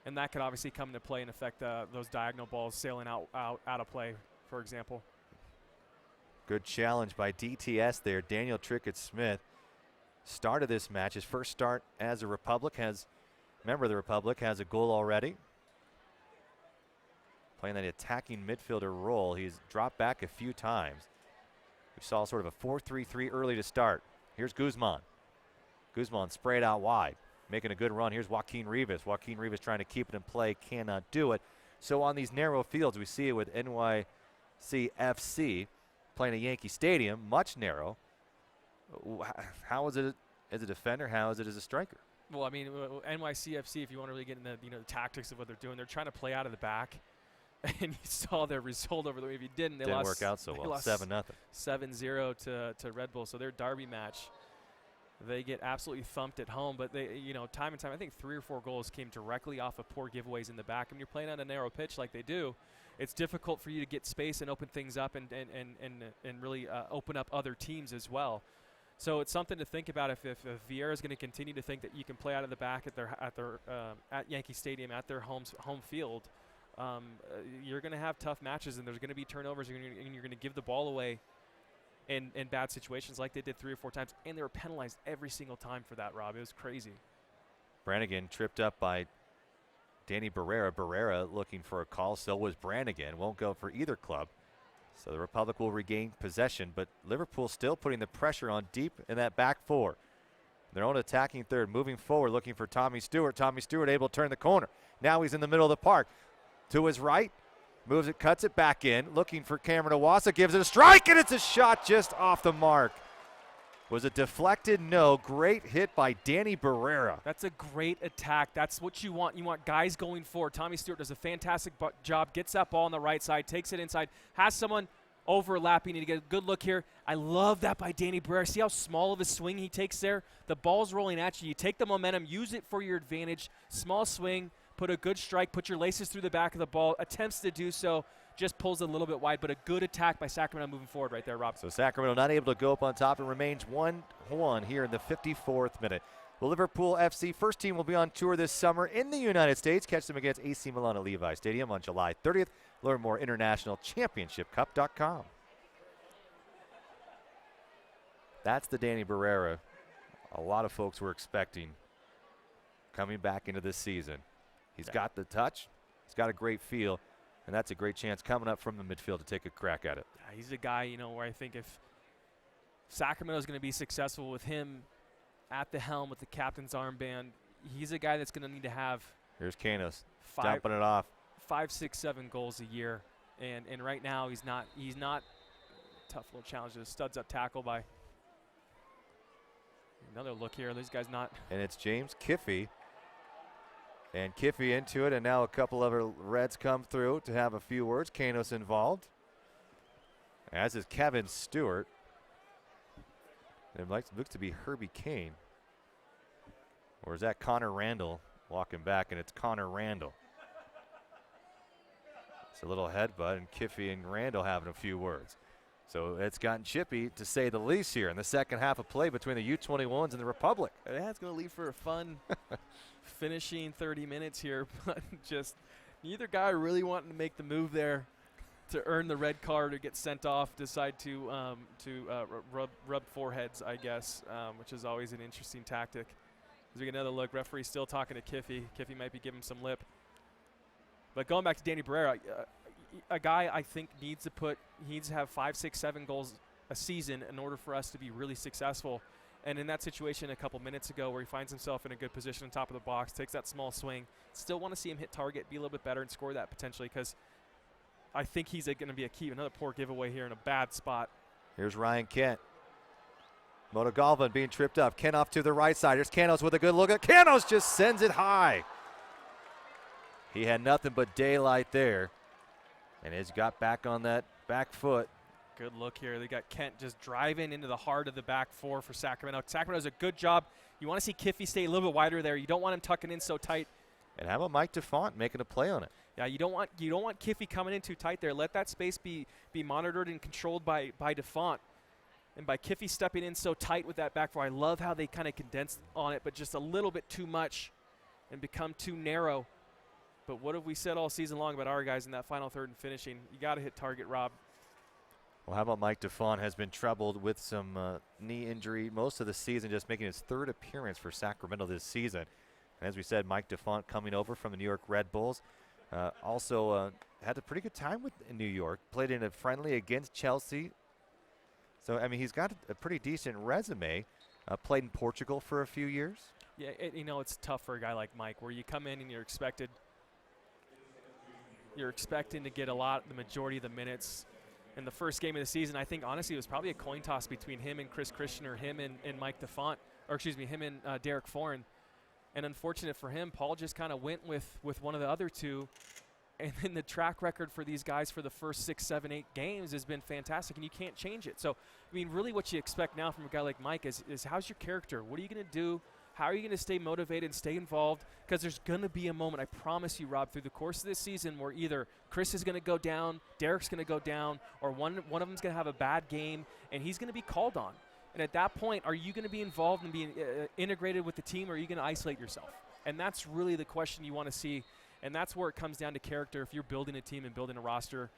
and that could obviously come into play and affect those diagonal balls sailing out of play, for example. Good challenge by DTS there. Daniel Trickett-Smith started this match. His first start as a Republic, member of the Republic, has a goal already. Playing that attacking midfielder role. He's dropped back a few times. We saw sort of a 4-3-3 early to start. Here's Guzman. Guzman sprayed out wide, making a good run. Here's Joaquin Rivas. Joaquin Rivas trying to keep it in play, cannot do it. So on these narrow fields, we see it with NYCFC playing at Yankee Stadium, much narrow. How is it as a defender? How is it as a striker? Well, I mean, NYCFC, if you want to really get into the tactics of what they're doing, they're trying to play out of the back. And you saw their result over there. If you didn't, they didn't lost. Work out so well. 7-0. 7-0 to Red Bull. So their derby match, they get absolutely thumped at home. But they, time and time, I think 3 or 4 goals came directly off of poor giveaways in the back. And when you're playing on a narrow pitch like they do, it's difficult for you to get space and open things up and really open up other teams as well. So it's something to think about if Vieira is going to continue to think that you can play out of the back at Yankee Stadium at their home field. You're going to have tough matches, and there's going to be turnovers, and you're going to give the ball away in bad situations like they did 3 or 4 times, and they were penalized every single time for that, Rob. It was crazy. Brannigan tripped up by Danny Barrera. Barrera looking for a call. So was Brannigan. Won't go for either club. So the Republic will regain possession, but Liverpool still putting the pressure on deep in that back 4. Their own attacking third, moving forward, looking for Tommy Stewart. Tommy Stewart able to turn the corner. Now he's in the middle of the park. To his right, moves it, cuts it back in, looking for Cameron Iwasa, gives it a strike, and it's a shot just off the mark. Was it deflected? No. Great hit by Danny Barrera. That's a great attack. That's what you want. You want guys going forward. Tommy Stewart does a fantastic job, gets that ball on the right side, takes it inside, has someone overlapping, and you get a good look here. I love that by Danny Barrera. See how small of a swing he takes there? The ball's rolling at you. You take the momentum, use it for your advantage. Small swing. Put a good strike, put your laces through the back of the ball, attempts to do so, just pulls it a little bit wide, but a good attack by Sacramento moving forward right there, Rob. So Sacramento not able to go up on top and remains 1-1 here in the 54th minute. The Liverpool FC first team will be on tour this summer in the United States. Catch them against AC Milan at Levi Stadium on July 30th. Learn more internationalchampionshipcup.com. That's the Danny Barrera a lot of folks were expecting coming back into this season. He's got the touch. He's got a great feel. And that's a great chance coming up from the midfield to take a crack at it. Yeah, he's a guy, where I think if Sacramento is going to be successful with him at the helm with the captain's armband, he's a guy that's going to need to have. Here's Kanos dumping it off. 5, 6, 7 goals a year. And right now he's not. Tough little challenge. A studs up tackle by. Another look here. These guys not. And it's James Kiffey. And Kiffey into it, and now a couple of Reds come through to have a few words. Kanos involved, as is Kevin Stewart. It looks to be Herbie Kane. Or is that Connor Randall walking back, and it's Connor Randall. It's a little headbutt, and Kiffey and Randall having a few words. So it's gotten chippy, to say the least, here in the second half of play between the U21s and the Republic. Yeah, it's going to leave for a fun finishing 30 minutes here, but just neither guy really wanting to make the move there to earn the red card or get sent off, decide to rub foreheads, I guess, which is always an interesting tactic. As we get another look, referee still talking to Kiffey. Kiffey might be giving some lip. But going back to Danny Barrera, a guy I think needs to have 5, 6, 7 goals a season in order for us to be really successful. And in that situation a couple minutes ago where he finds himself in a good position on top of the box, takes that small swing, still want to see him hit target, be a little bit better, and score that potentially, because I think he's going to be a key. Another poor giveaway here in a bad spot. Here's Ryan Kent. Motogalvin being tripped up. Kent off to the right side. Here's Canos with a good look at. Canos just sends it high. He had nothing but daylight there, and has got back on that back foot. Good look here. They got Kent just driving into the heart of the back four for Sacramento. Sacramento does a good job. You want to see Kiffy stay a little bit wider there. You don't want him tucking in so tight. And how about Mike DeFont making a play on it? Yeah, you don't want Kiffy coming in too tight there. Let that space be monitored and controlled by DeFont. And by Kiffy stepping in so tight with that back four, I love how they kind of condense on it, but just a little bit too much and become too narrow. But what have we said all season long about our guys in that final third and finishing? You got to hit target, Rob. Well, how about Mike DeFont has been troubled with some knee injury most of the season, just making his third appearance for Sacramento this season. And as we said, Mike DeFont coming over from the New York Red Bulls. Also had a pretty good time in New York. Played in a friendly against Chelsea. So, I mean, he's got a pretty decent resume. Played in Portugal for a few years. Yeah, it's tough for a guy like Mike, where you come in and you're expecting to get the majority of the minutes. In the first game of the season, I think, honestly, it was probably a coin toss between him and Chris Christian, or him and Mike DeFont, or excuse me, him and Derek Foran. And unfortunate for him, Paul just kind of went with one of the other two. And then the track record for these guys for the first 6, 7, 8 games has been fantastic, and you can't change it. So, I mean, really what you expect now from a guy like Mike is how's your character? What are you going to do? How are you going to stay motivated and stay involved? Because there's going to be a moment, I promise you, Rob, through the course of this season where either Chris is going to go down, Derek's going to go down, or one of them's going to have a bad game, and he's going to be called on. And at that point, are you going to be involved and being integrated with the team, or are you going to isolate yourself? And that's really the question you want to see. And that's where it comes down to character. If you're building a team and building a roster,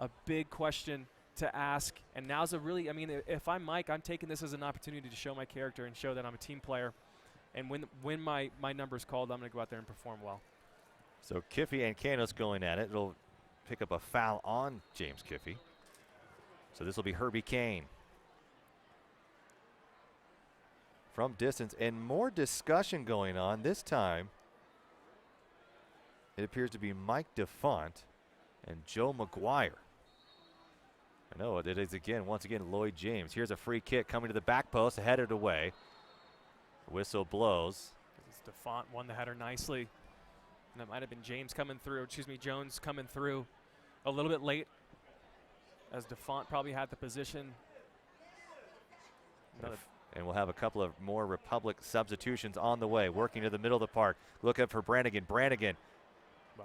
a big question to ask. And now's if I'm Mike, I'm taking this as an opportunity to show my character and show that I'm a team player. And when my number's called, I'm going to go out there and perform well. So Kiffy and Canos going at it. It'll pick up a foul on James Kiffy. So this will be Herbie Kane. From distance, and more discussion going on. This time, it appears to be Mike DeFont and Joe McGuire. I know it is once again, Lloyd James. Here's a free kick coming to the back post, headed away. Whistle blows. DeFont won the header nicely. And that might have been Jones coming through a little bit late, as DeFont probably had the position. And we'll have a couple of more Republic substitutions on the way, working to the middle of the park. Looking for Brannigan. Brannigan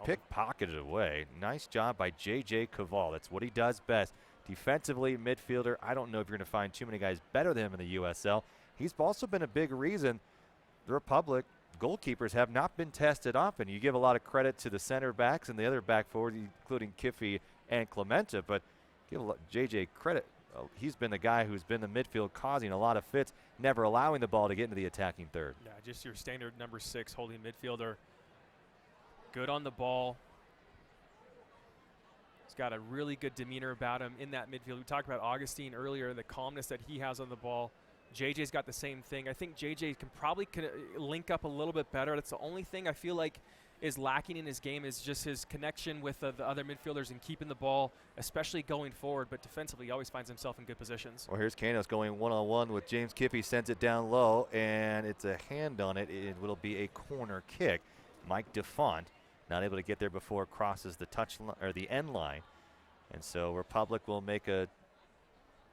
pickpocketed away. Nice job by J.J. Caval. That's what he does best. Defensively, midfielder, I don't know if you're going to find too many guys better than him in the USL. He's also been a big reason the Republic goalkeepers have not been tested often. You give a lot of credit to the center backs and the other back forwards, including Kiffy and Clemente, but give J.J. credit. He's been the guy who's been in the midfield causing a lot of fits, never allowing the ball to get into the attacking third. Yeah, just your standard number 6 holding midfielder. Good on the ball. He's got a really good demeanor about him in that midfield. We talked about Augustine earlier, the calmness that he has on the ball. JJ's got the same thing. I think JJ can probably link up a little bit better. That's the only thing I feel like is lacking in his game, is just his connection with the other midfielders and keeping the ball, especially going forward. But defensively, he always finds himself in good positions. Well, here's Canos going one-on-one with James Kiffy, sends it down low, and it's a hand on it. It will be a corner kick. Mike DeFont not able to get there before it crosses the the end line. And so Republic will make a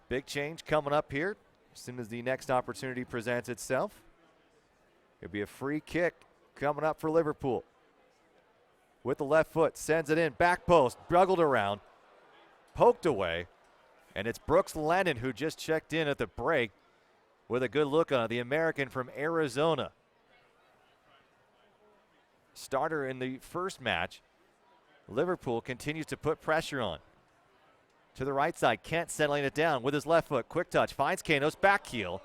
big change coming up here as soon as the next opportunity presents itself. It'll be a free kick coming up for Liverpool. With the left foot, sends it in, back post, juggled around, poked away, and it's Brooks Lennon who just checked in at the break with a good look on it, the American from Arizona. Starter in the first match. Liverpool continues to put pressure on. To the right side, Kent settling it down with his left foot, quick touch, finds Canos, back heel.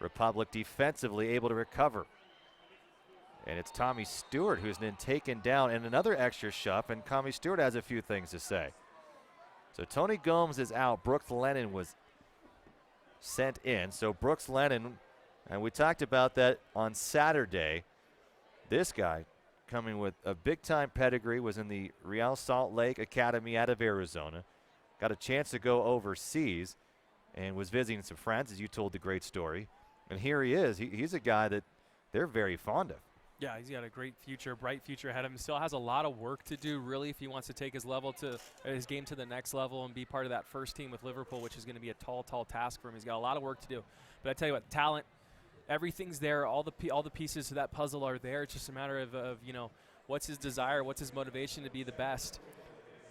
Republic defensively able to recover. And it's Tommy Stewart who's been taken down, and another extra shove, and Tommy Stewart has a few things to say. So Tony Gomes is out. Brooks Lennon was sent in. So Brooks Lennon, and we talked about that on Saturday. This guy coming with a big-time pedigree, was in the Real Salt Lake Academy out of Arizona. Got a chance to go overseas and was visiting some friends, as you told the great story. And here he is. He's a guy that they're very fond of. Yeah, he's got a great future, bright future ahead of him. Still has a lot of work to do, really, if he wants to take his game to the next level and be part of that first team with Liverpool, which is going to be a tall task for him. He's got a lot of work to do. But I tell you what, talent, everything's there. All the pieces to that puzzle are there. It's just a matter of what's his desire, what's his motivation to be the best.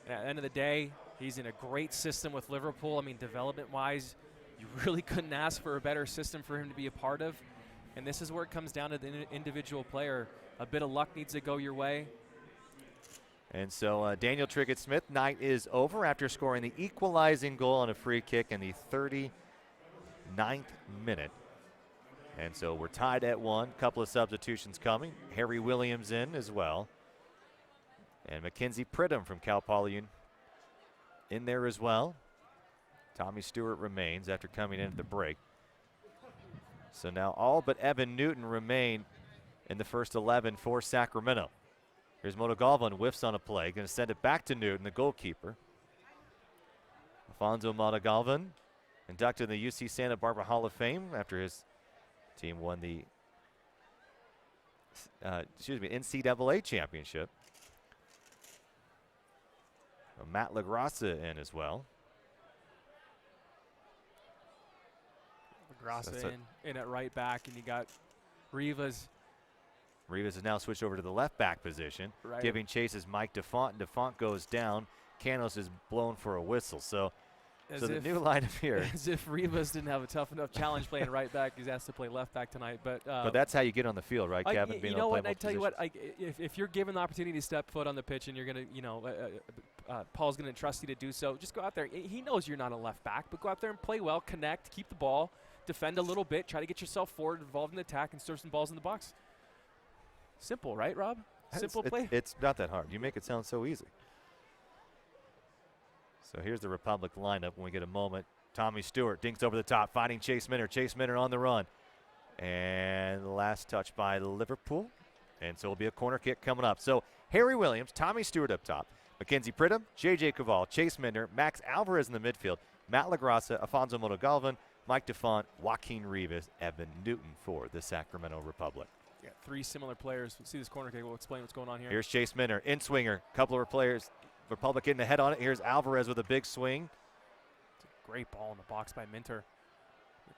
And at the end of the day, he's in a great system with Liverpool. I mean, development-wise, you really couldn't ask for a better system for him to be a part of. And this is where it comes down to the individual player. A bit of luck needs to go your way. And so Daniel Trickett-Smith, night is over after scoring the equalizing goal on a free kick in the 39th minute. And so we're tied at 1. Couple of substitutions coming. Harry Williams in as well. And Mackenzie Pridham from Cal Poly in there as well. Tommy Stewart remains after coming in at the break. So now all but Evan Newton remain in the first 11 for Sacramento. Here's Motogalvan, whiffs on a play. Going to send it back to Newton, the goalkeeper. Alfonso Motogalvan, inducted in the UC Santa Barbara Hall of Fame after his team won the NCAA championship. Matt LaGrassa in as well. LaGrassa in at right back, and you got Rivas. Rivas has now switched over to the left back position. Right. Giving chase is Mike DeFont. DeFont goes down. Canos is blown for a whistle. So the new lineup here. As if Rivas didn't have a tough enough challenge playing right back. He's asked to play left back tonight. But that's how you get on the field, right, Kevin? You know what? I tell you what. If you're given the opportunity to step foot on the pitch and you're going to, Paul's going to trust you to do so, just go out there. He knows you're not a left back, but go out there and play well, connect, keep the ball, defend a little bit, try to get yourself forward, involved in the attack, and serve some balls in the box. Simple, right, Rob? Simple play. It's not that hard. You make it sound so easy. So here's the Republic lineup when we get a moment. Tommy Stewart dinks over the top, finding Chase Minter. Chase Minter on the run. And the last touch by Liverpool. And so it'll be a corner kick coming up. So Harry Williams, Tommy Stewart up top, Mackenzie Pridham, J.J. Caval, Chase Minter, Max Alvarez in the midfield, Matt LaGrassa, Alfonso Motogalvan, Mike DeFont, Joaquin Rivas, Evan Newton for the Sacramento Republic. Yeah, 3 similar players. We'll see this corner kick. We'll explain what's going on here. Here's Chase Minter, in-swinger. Couple of players, Republic getting the head on it. Here's Alvarez with a big swing. It's a great ball in the box by Minter.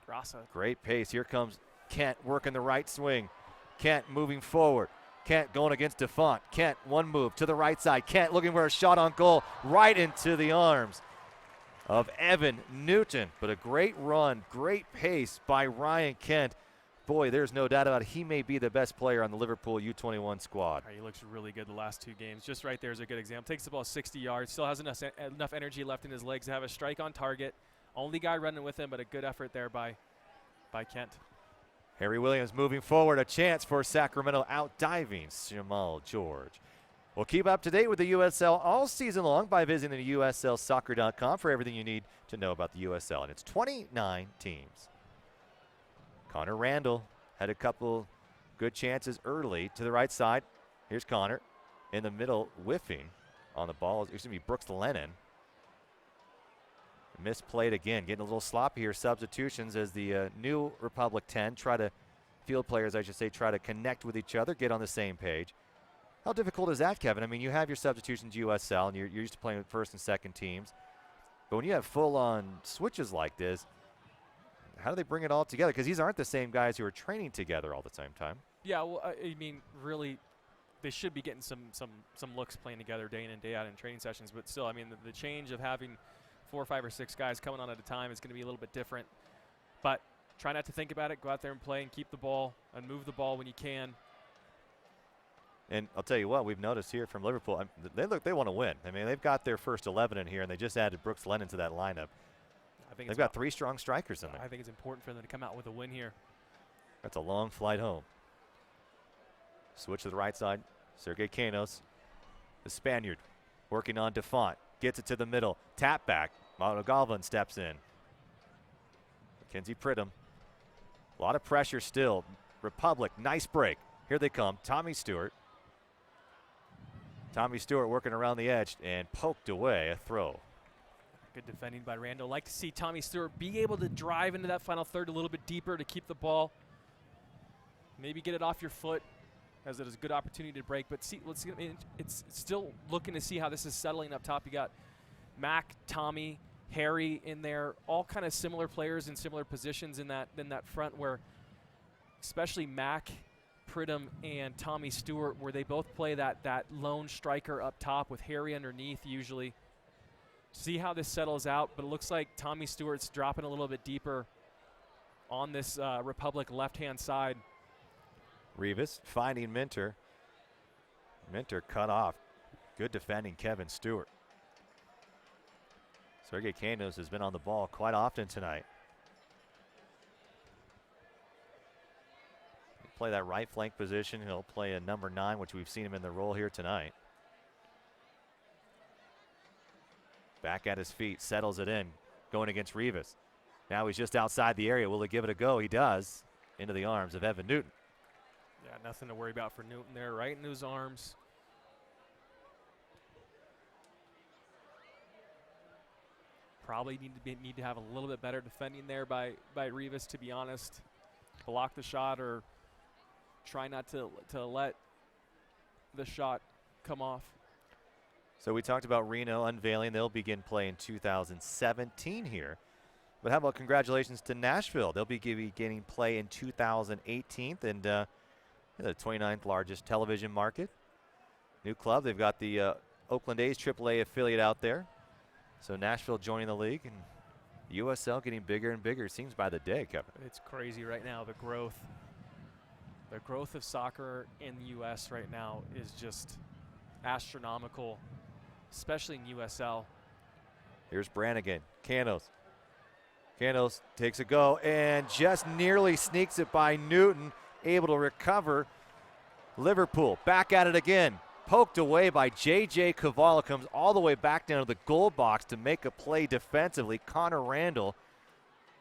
Grassa. Great pace. Here comes Kent working the right swing. Kent moving forward. Kent going against DeFont. Kent, one move to the right side. Kent looking for a shot on goal right into the arms of Evan Newton. But a great run, great pace by Ryan Kent. Boy, there's no doubt about it. He may be the best player on the Liverpool U21 squad. He looks really good the last 2 games. Just right there is a good example. Takes the ball 60 yards. Still has enough energy left in his legs to have a strike on target. Only guy running with him, but a good effort there by Kent. Harry Williams moving forward. A chance for Sacramento out-diving Jamal George. We'll keep up to date with the USL all season long by visiting the USLsoccer.com for everything you need to know about the USL. And it's 29 teams. Connor Randall had a couple good chances early to the right side. Here's Connor in the middle, whiffing on the ball. It's going to be Brooks Lennon. Misplayed again, getting a little sloppy here. Substitutions as the new Republic 10 field players, I should say, try to connect with each other, get on the same page. How difficult is that, Kevin? I mean, you have your substitutions USL, and you're used to playing with first and second teams. But when you have full-on switches like this, how do they bring it all together? Because these aren't the same guys who are training together all the same time. Yeah, well, I mean, really, they should be getting some looks playing together day in and day out in training sessions. But still, I mean, the change of having 4 or 5 or 6 guys coming on at a time is going to be a little bit different. But try not to think about it. Go out there and play and keep the ball and move the ball when you can. And I'll tell you what, we've noticed here from Liverpool, they want to win. I mean, they've got their first 11 in here, and they just added Brooks Lennon to that lineup. They've got 3 strong strikers in there. I think it's important for them to come out with a win here. That's a long flight home. Switch to the right side. Sergei Canos, the Spaniard, working on DeFont. Gets it to the middle. Tap back. Motogalvan steps in. Mackenzie Pridham. A lot of pressure still. Republic, nice break. Here they come. Tommy Stewart. Tommy Stewart working around the edge and poked away. A throw. Good defending by Randall. Like to see Tommy Stewart be able to drive into that final third a little bit deeper to keep the ball. Maybe get it off your foot, as it is a good opportunity to break. But see, it's still looking to see how this is settling up top. You got Mac, Tommy, Harry in there, all kind of similar players in similar positions in that front, where especially Mac, Pridham, and Tommy Stewart, where they both play that lone striker up top with Harry underneath usually. See how this settles out, but it looks like Tommy Stewart's dropping a little bit deeper on this Republic left-hand side. Rivas finding Minter. Minter cut off. Good defending Kevin Stewart. Sergei Kanos has been on the ball quite often tonight. He'll play that right flank position. He'll play a number 9, which we've seen him in the role here tonight. Back at his feet, settles it in, going against Rivas. Now he's just outside the area. Will he give it a go? He does. Into the arms of Evan Newton. Yeah, nothing to worry about for Newton there, right into his arms. Probably need to have a little bit better defending there by Rivas, to be honest. Block the shot or try not to let the shot come off. So we talked about Reno unveiling. They'll begin play in 2017 here. But how about congratulations to Nashville? They'll be beginning play in 2018, and the 29th largest television market. New club. They've got the Oakland A's AAA affiliate out there. So Nashville joining the league, and USL getting bigger and bigger, it seems, by the day, Kevin. It's crazy right now. The growth of soccer in the U.S. right now is just astronomical, especially in USL. Here's Brannigan. Canos takes a go and just nearly sneaks it by Newton, able to recover. Liverpool back at it again. Poked away by J.J. Cavallo, comes all the way back down to the goal box to make a play defensively. Connor Randall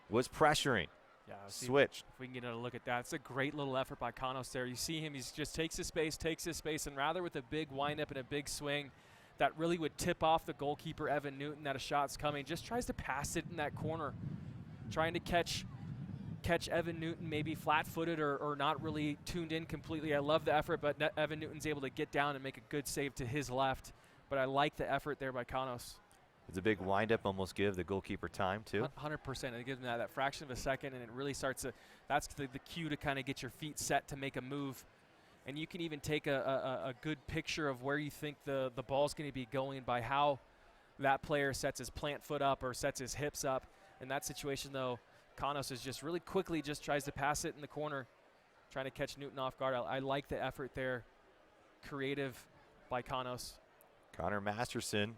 was pressuring. Yeah, switched. If we can get a look at that. It's a great little effort by Canos there. You see him, he just takes his space, and rather with a big windup and a big swing that really would tip off the goalkeeper, Evan Newton, that a shot's coming, just tries to pass it in that corner, trying to catch Evan Newton maybe flat-footed or not really tuned in completely. I love the effort, but Evan Newton's able to get down and make a good save to his left. But I like the effort there by Canos. Does a big windup almost give the goalkeeper time, too? 100%. It gives him that fraction of a second, and it really starts to – that's the cue to kind of get your feet set to make a move. And you can even take a good picture of where you think the ball's going to be going by how that player sets his plant foot up or sets his hips up. In that situation, though, Canos is just really quickly just tries to pass it in the corner, trying to catch Newton off guard. I like the effort there. Creative by Canos. Connor Masterson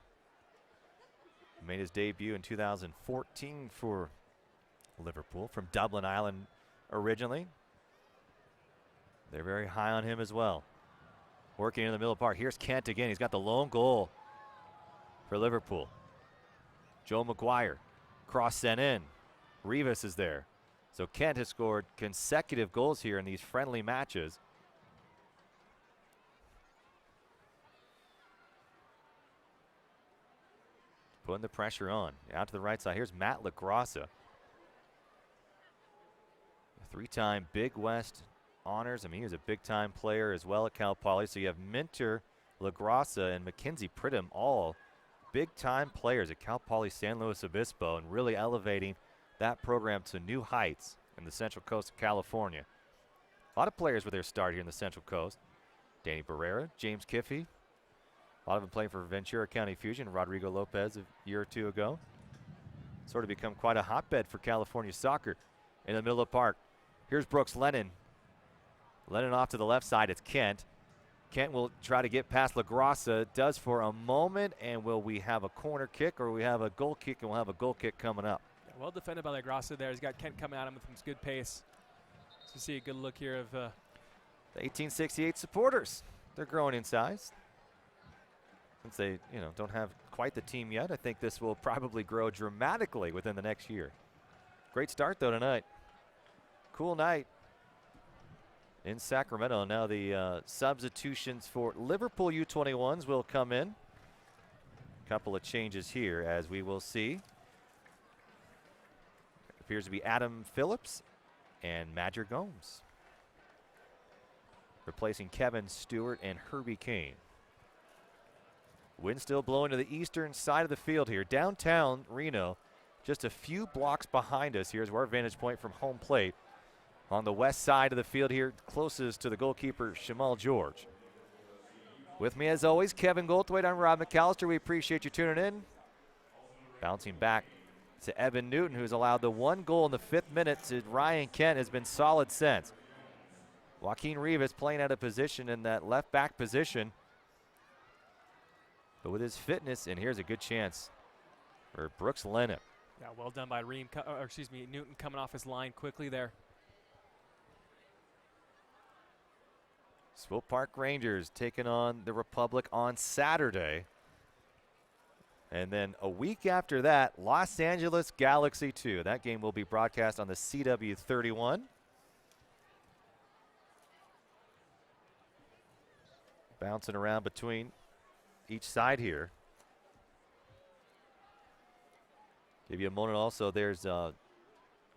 made his debut in 2014 for Liverpool from Dublin, Ireland originally. They're very high on him as well. Working in the middle of the park. Here's Kent again. He's got the lone goal for Liverpool. Joe McGuire. Cross sent in. Rivas is there. So Kent has scored consecutive goals here in these friendly matches. Putting the pressure on. Out to the right side. Here's Matt LaGrassa. Three-time Big West honors. I mean, he was a big-time player as well at Cal Poly. So you have Minter, LaGrassa, and Mackenzie Pridham, all big-time players at Cal Poly San Luis Obispo, and really elevating that program to new heights in the Central Coast of California. A lot of players with their start here in the Central Coast. Danny Barrera, James Kiffey. A lot of them playing for Ventura County Fusion. Rodrigo Lopez a year or two ago. Sort of become quite a hotbed for California soccer in the middle of the park. Here's Brooks Lennon. Lennon off to the left side. It's Kent. Kent will try to get past LaGrassa. Does for a moment. And will we have a corner kick or we have a goal kick? And we'll have a goal kick coming up. Well defended by LaGrassa there. He's got Kent coming at him with some good pace. So see a good look here of the 1868 supporters. They're growing in size. Since they, don't have quite the team yet, I think this will probably grow dramatically within the next year. Great start, though, tonight. Cool night in Sacramento. Now the substitutions for Liverpool U21s will come in. Couple of changes here, as we will see. Appears to be Adam Phillips and Madger Gomes, replacing Kevin Stewart and Herbie Kane. Wind still blowing to the eastern side of the field here. Downtown Reno, just a few blocks behind us. Here's our vantage point from home plate. On the west side of the field here, closest to the goalkeeper, Shamal George. With me as always, Kevin Goldthwait. I'm Rob McAllister. We appreciate you tuning in. Bouncing back to Evan Newton, who's allowed the 1 goal in the 5th minute to Ryan Kent, has been solid since. Joaquin Rivas playing out of position in that left back position. But with his fitness, and here's a good chance for Brooks Lennon. Yeah, well done by Newton coming off his line quickly there. Swope Park Rangers taking on the Republic on Saturday. And then a week after that, Los Angeles Galaxy 2. That game will be broadcast on the CW31. Bouncing around between each side here. Give you a moment also. There's a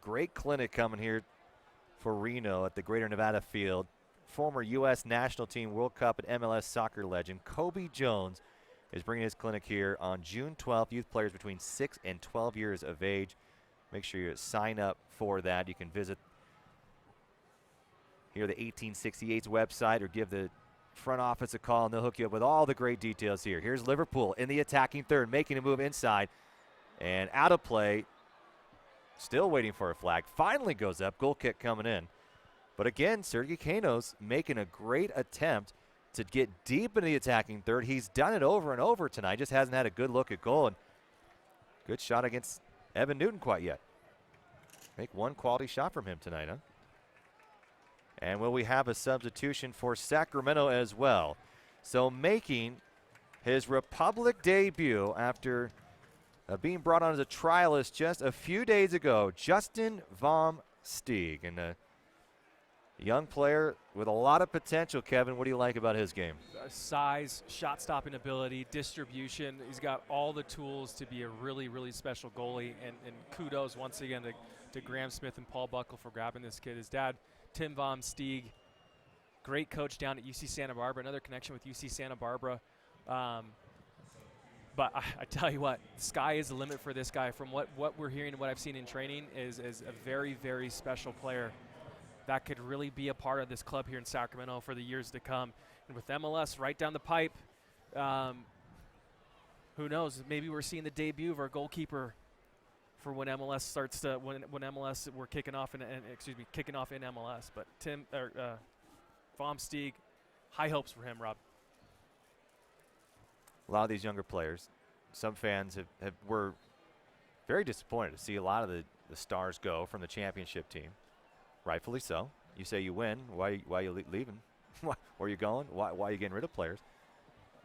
great clinic coming here for Reno at the Greater Nevada Field. Former U.S. National Team World Cup and MLS soccer legend Kobe Jones is bringing his clinic here on June 12th. Youth players between 6 and 12 years of age. Make sure you sign up for that. You can visit here the 1868's website or give the front office a call, and they'll hook you up with all the great details here. Here's Liverpool in the attacking third, making a move inside and out of play. Still waiting for a flag. Finally goes up. Goal kick coming in. But again, Sergei Kanos making a great attempt to get deep into the attacking third. He's done it over and over tonight. Just hasn't had a good look at goal. And good shot against Evan Newton quite yet. Make one quality shot from him tonight, huh? And will we have a substitution for Sacramento as well? So making his Republic debut after being brought on as a trialist just a few days ago, Justin Vom Steeg. And a young player with a lot of potential. Kevin, what do you like about his game? Size, shot-stopping ability, distribution. He's got all the tools to be a really, really special goalie. And kudos once again to Graham Smith and Paul Buckle for grabbing this kid. His dad, Tim Vom Steeg, great coach down at UC Santa Barbara. Another connection with UC Santa Barbara. But I tell you what, sky is the limit for this guy. From what we're hearing and what I've seen in training is a very, very special player that could really be a part of this club here in Sacramento for the years to come. And with MLS right down the pipe, who knows? Maybe we're seeing the debut of our goalkeeper for when MLS starts to when MLS we're kicking off in MLS. But Vom Steeg, high hopes for him, Rob. A lot of these younger players, some fans were very disappointed to see a lot of the stars go from the championship team. Rightfully so. You say you win. Why are you leaving? Where are you going? Why are you getting rid of players?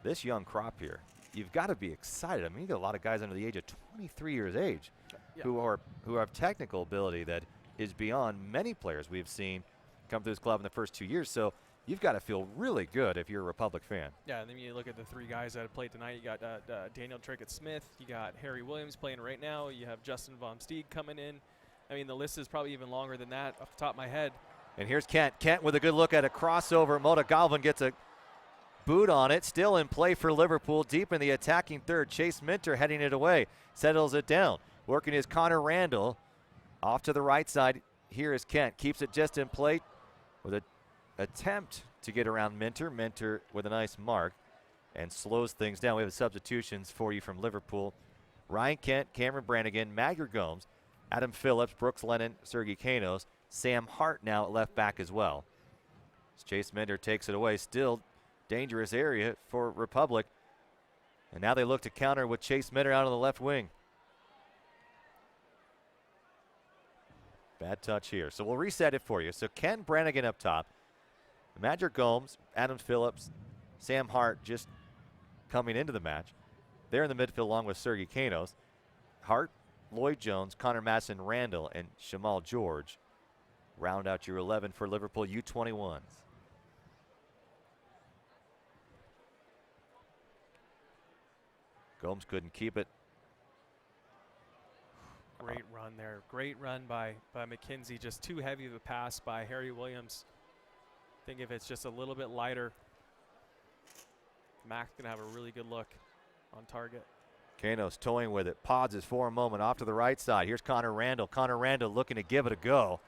This young crop here, you've got to be excited. I mean, you got a lot of guys under the age of 23 years age who have technical ability that is beyond many players we've seen come through this club in the first 2 years. So you've got to feel really good if you're a Republic fan. Yeah, and then you look at the three guys that have played tonight. You got Daniel Trickett-Smith. You got Harry Williams playing right now. You have Justin Vom Steeg coming in. I mean, the list is probably even longer than that off the top of my head. And here's Kent. Kent with a good look at a crossover. Mota Galvin gets a boot on it. Still in play for Liverpool. Deep in the attacking third. Chase Minter heading it away. Settles it down. Working is Connor Randall. Off to the right side. Here is Kent. Keeps it just in play with an attempt to get around Minter. Minter with a nice mark and slows things down. We have substitutions for you from Liverpool. Ryan Kent, Cameron Brannigan, Madger Gomes, Adam Phillips, Brooks Lennon, Sergei Kanos, Sam Hart now at left back as well. As Chase Minter takes it away, still dangerous area for Republic. And now they look to counter with Chase Minter out on the left wing. Bad touch here. So we'll reset it for you. So Ken Brannigan up top. Madger Gomes, Adam Phillips, Sam Hart just coming into the match. They're in the midfield along with Sergei Kanos. Hart Lloyd Jones, Connor Masson Randall, and Shamal George round out your 11 for Liverpool U21s. Gomes couldn't keep it. Great run there. Great run by McKenzie. Just too heavy of a pass by Harry Williams. I think if it's just a little bit lighter, Mac's going to have a really good look on target. Kanos toying with it. Pauses for a moment off to the right side. Here's Connor Randall. Connor Randall looking to give it a go.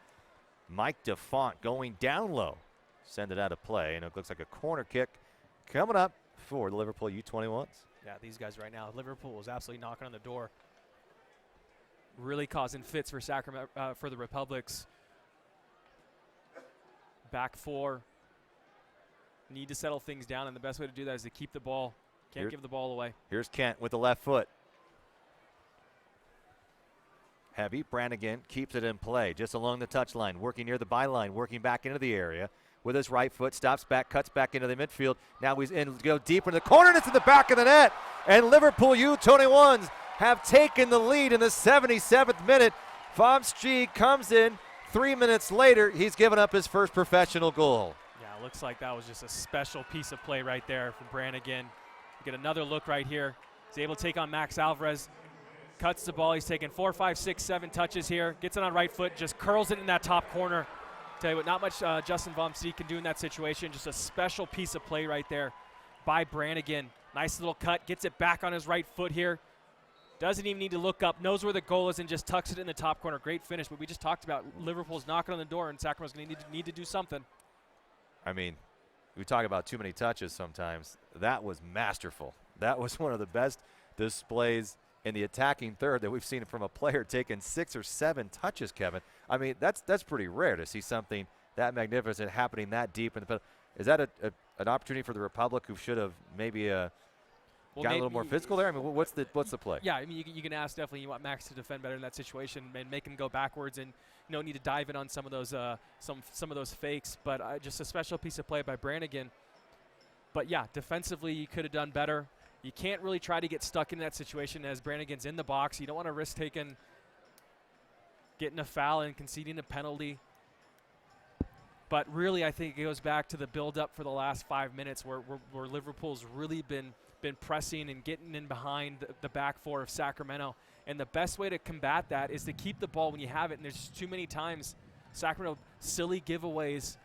Mike DeFont going down low. Send it out of play, and it looks like a corner kick coming up for the Liverpool U21s. Yeah, these guys right now, Liverpool is absolutely knocking on the door. Really causing fits for Sacramento, for the Republics. Back four. Need to settle things down, and the best way to do that is to keep the ball. Can't give the ball away. Here's Kent with the left foot. Heavy. Brannigan keeps it in play just along the touchline, working near the byline, working back into the area with his right foot, stops back, cuts back into the midfield. Now he's in, go deep into the corner, and it's in the back of the net. And Liverpool U21s have taken the lead in the 77th minute. Fomschi comes in 3 minutes later. He's given up his first professional goal. Yeah, it looks like that was just a special piece of play right there from Brannigan. Get another look right here. He's able to take on Max Alvarez. Cuts the ball. He's taken 4, 5, 6, 7 touches here. Gets it on right foot. Just curls it in that top corner. Tell you what, not much Justin Vomsky can do in that situation. Just a special piece of play right there by Brannigan. Nice little cut. Gets it back on his right foot here. Doesn't even need to look up. Knows where the goal is and just tucks it in the top corner. Great finish. But we just talked about Liverpool's knocking on the door, and Sacramento's going to need to do something. I mean, we talk about too many touches sometimes. That was masterful. That was one of the best displays in the attacking third that we've seen from a player taking 6 or 7 touches, Kevin. I mean, that's pretty rare to see something that magnificent happening that deep in the middle. Is that an opportunity for the Republic, who should have maybe got a little more physical there? I mean, what's the play? Yeah, I mean, you can ask definitely. You want Max to defend better in that situation and make him go backwards, and need to dive in on some of those some of those fakes. But just a special piece of play by Brannigan. But yeah, defensively you could have done better. You can't really try to get stuck in that situation as Brannigan's in the box. You don't want to risk getting a foul and conceding a penalty. But really, I think it goes back to the build-up for the last 5 minutes where Liverpool's really been pressing and getting in behind the back four of Sacramento. And the best way to combat that is to keep the ball when you have it. And there's just too many times Sacramento silly giveaways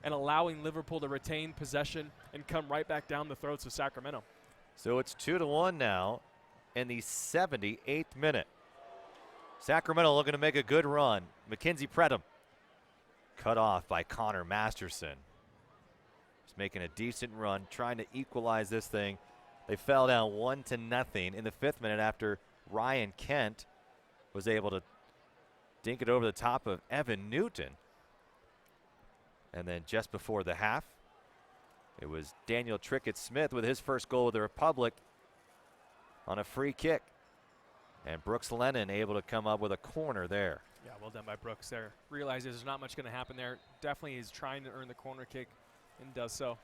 and allowing Liverpool to retain possession and come right back down the throats of Sacramento. So it's 2-1 now in the 78th minute. Sacramento looking to make a good run. Mackenzie Predham cut off by Connor Masterson. He's making a decent run, trying to equalize this thing. They fell down 1-0 in the 5th minute after Ryan Kent was able to dink it over the top of Evan Newton. And then just before the half, it was Daniel Trickett-Smith with his first goal with the Republic on a free kick. And Brooks Lennon able to come up with a corner there. Yeah, well done by Brooks there. Realizes there's not much going to happen there. Definitely is trying to earn the corner kick and does so.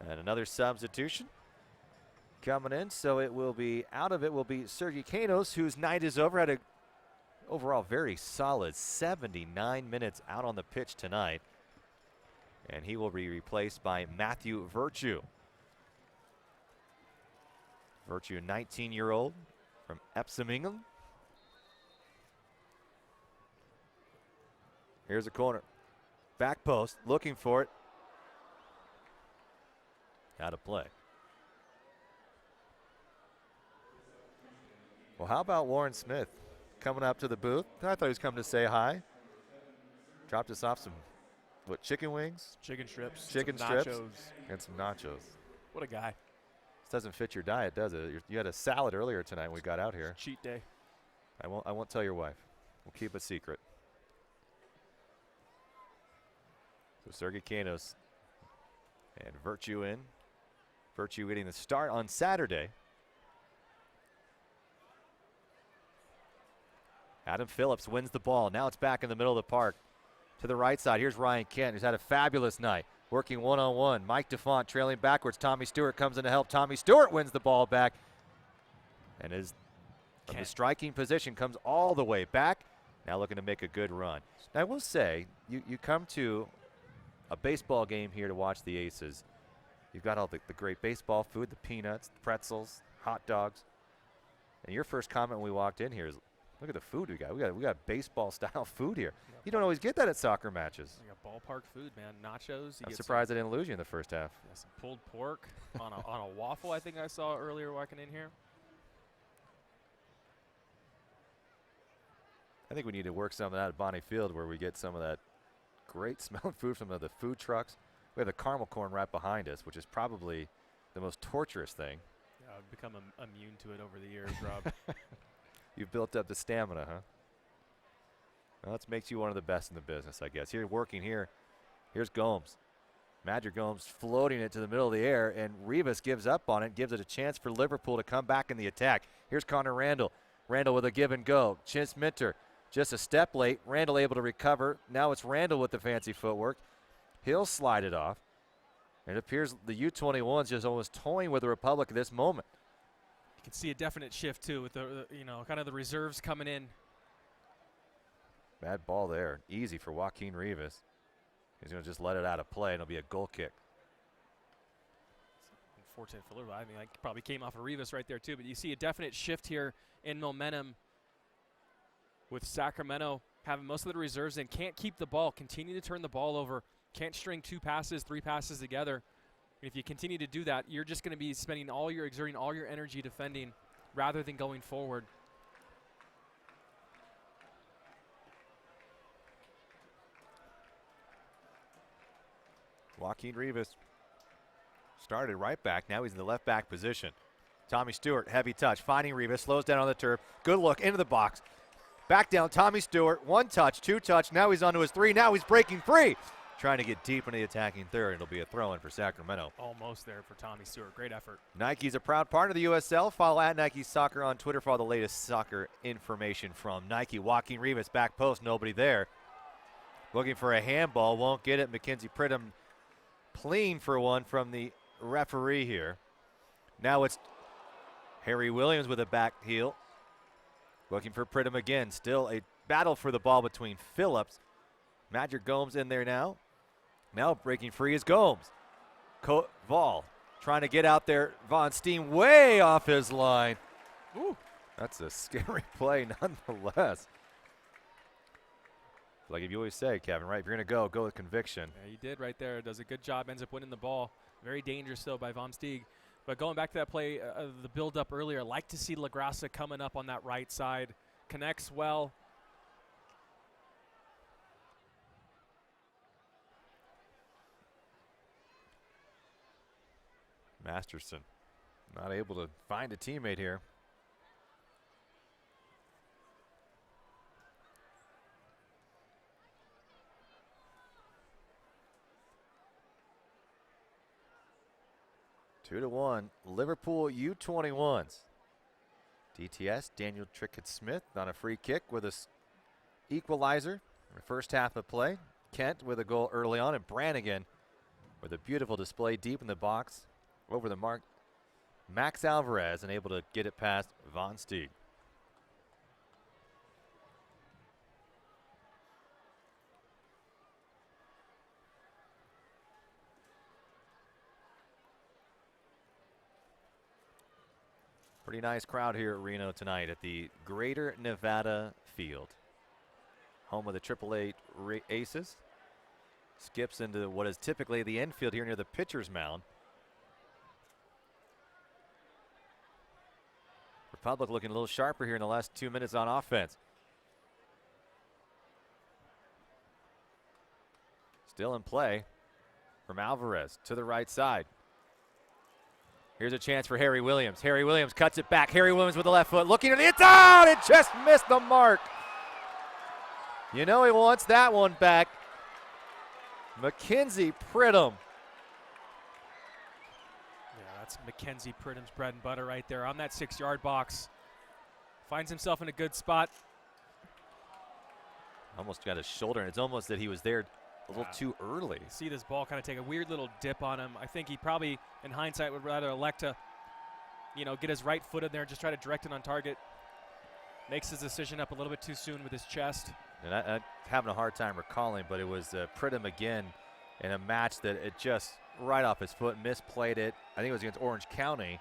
And another substitution coming in. So it will be out of it will be Sergei Kanos, whose night is over. Had a overall very solid 79 minutes out on the pitch tonight. And he will be replaced by Matthew Virtue. Virtue, 19-year-old from Epsom, England. Here's a corner. Back post, looking for it. Out of play. Well, how about Warren Smith coming up to the booth? I thought he was coming to say hi. Dropped us off some, chicken wings? Chicken strips. Chicken strips. Nachos. And some nachos. What a guy. This doesn't fit your diet, does it? You had a salad earlier tonight when we got out here. Cheat day. I won't tell your wife. We'll keep it secret. So Sergei Kanos and Virtue in. Virtue getting the start on Saturday. Adam Phillips wins the ball. Now it's back in the middle of the park to the right side. Here's Ryan Kent, who's had a fabulous night. working one-on-one. Mike DeFont trailing backwards. Tommy Stewart comes in to help. Tommy Stewart wins the ball back. And is from the striking position, comes all the way back. Now looking to make a good run. Now I will say, you come to a baseball game here to watch the Aces. You've got all the great baseball food, the peanuts, the pretzels, hot dogs. And your first comment when we walked in here is, look at the food we got. We got baseball-style food here. You don't always get that at soccer matches. We got ballpark food, man. Nachos. I'm surprised I didn't lose you in the first half. Yeah, some pulled pork on a waffle, I think I saw earlier walking in here. I think we need to work some of that at Bonnie Field where we get some of that great smelling food from the food trucks. We have the caramel corn right behind us, which is probably the most torturous thing. Yeah, I've become immune to it over the years, Rob. You've built up the stamina, huh? Well, that makes you one of the best in the business, I guess. Here, working here. Here's Gomes. Magic Gomes floating it to the middle of the air, and Rivas gives up on it, gives it a chance for Liverpool to come back in the attack. Here's Connor Randall. Randall with a give and go. Chintz Minter just a step late. Randall able to recover. Now it's Randall with the fancy footwork. He'll slide it off. And it appears the U21's just almost toying with the Republic at this moment. You can see a definite shift, too, with the kind of the reserves coming in. Bad ball there. Easy for Joaquin Rivas. He's going to just let it out of play, and it'll be a goal kick. Unfortunate for Liverpool. I mean, I probably came off of Rivas right there, too. But you see a definite shift here in momentum with Sacramento having most of the reserves in. Can't keep the ball. Continue to turn the ball over. Can't string 2 passes, 3 passes together. And if you continue to do that, you're just going to be exerting all your energy defending rather than going forward. Joaquin Rivas started right back. Now he's in the left back position. Tommy Stewart, heavy touch, finding Rivas, slows down on the turf. Good look into the box. Back down, Tommy Stewart, 1 touch, 2 touch. Now he's onto his 3. Now he's breaking free. Trying to get deep into the attacking third. It'll be a throw-in for Sacramento. Almost there for Tommy Stewart. Great effort. Nike's a proud partner of the USL. Follow at Nike Soccer on Twitter for all the latest soccer information from Nike. Joaquin Rivas, back post, nobody there. Looking for a handball, won't get it. Mackenzie Pridham pleading for one from the referee here. Now it's Harry Williams with a back heel. Looking for Pridham again. Still a battle for the ball between Phillips. Magic Gomes in there now. Now breaking free is Gomes. Vol trying to get out there. Von Steen way off his line. Ooh, that's a scary play nonetheless. Like you always say, Kevin, right? If you're going to go with conviction. Yeah, he did right there. Does a good job. Ends up winning the ball. Very dangerous, though, by Von Stieg. But going back to that play, the build-up earlier, like to see LaGrassa coming up on that right side. Connects well. Masterson not able to find a teammate here. Two to 1, Liverpool U21s. DTS, Daniel Trickett-Smith on a free kick with a equalizer in the first half of play. Kent with a goal early on, and Brannigan with a beautiful display deep in the box. Over the mark, Max Alvarez, and able to get it past Von Stieg. Pretty nice crowd here at Reno tonight at the Greater Nevada Field. Home of the AAA Aces. Skips into what is typically the infield here near the pitcher's mound. Republic looking a little sharper here in the last 2 minutes on offense. Still in play from Alvarez to the right side. Here's a chance for Harry Williams. Harry Williams cuts it back. Harry Williams with the left foot looking at it. It's out! It just missed the mark. You know he wants that one back. Mackenzie Pridham. That's Mackenzie Pridham's bread and butter right there on that 6-yard box. Finds himself in a good spot. Almost got his shoulder, and it's almost that he was there a little too early. See this ball kind of take a weird little dip on him. I think he probably, in hindsight, would rather elect to, get his right foot in there and just try to direct it on target. Makes his decision up a little bit too soon with his chest. And I'm having a hard time recalling, but it was Pregame again in a match that it just right off his foot, misplayed it. I think it was against Orange County.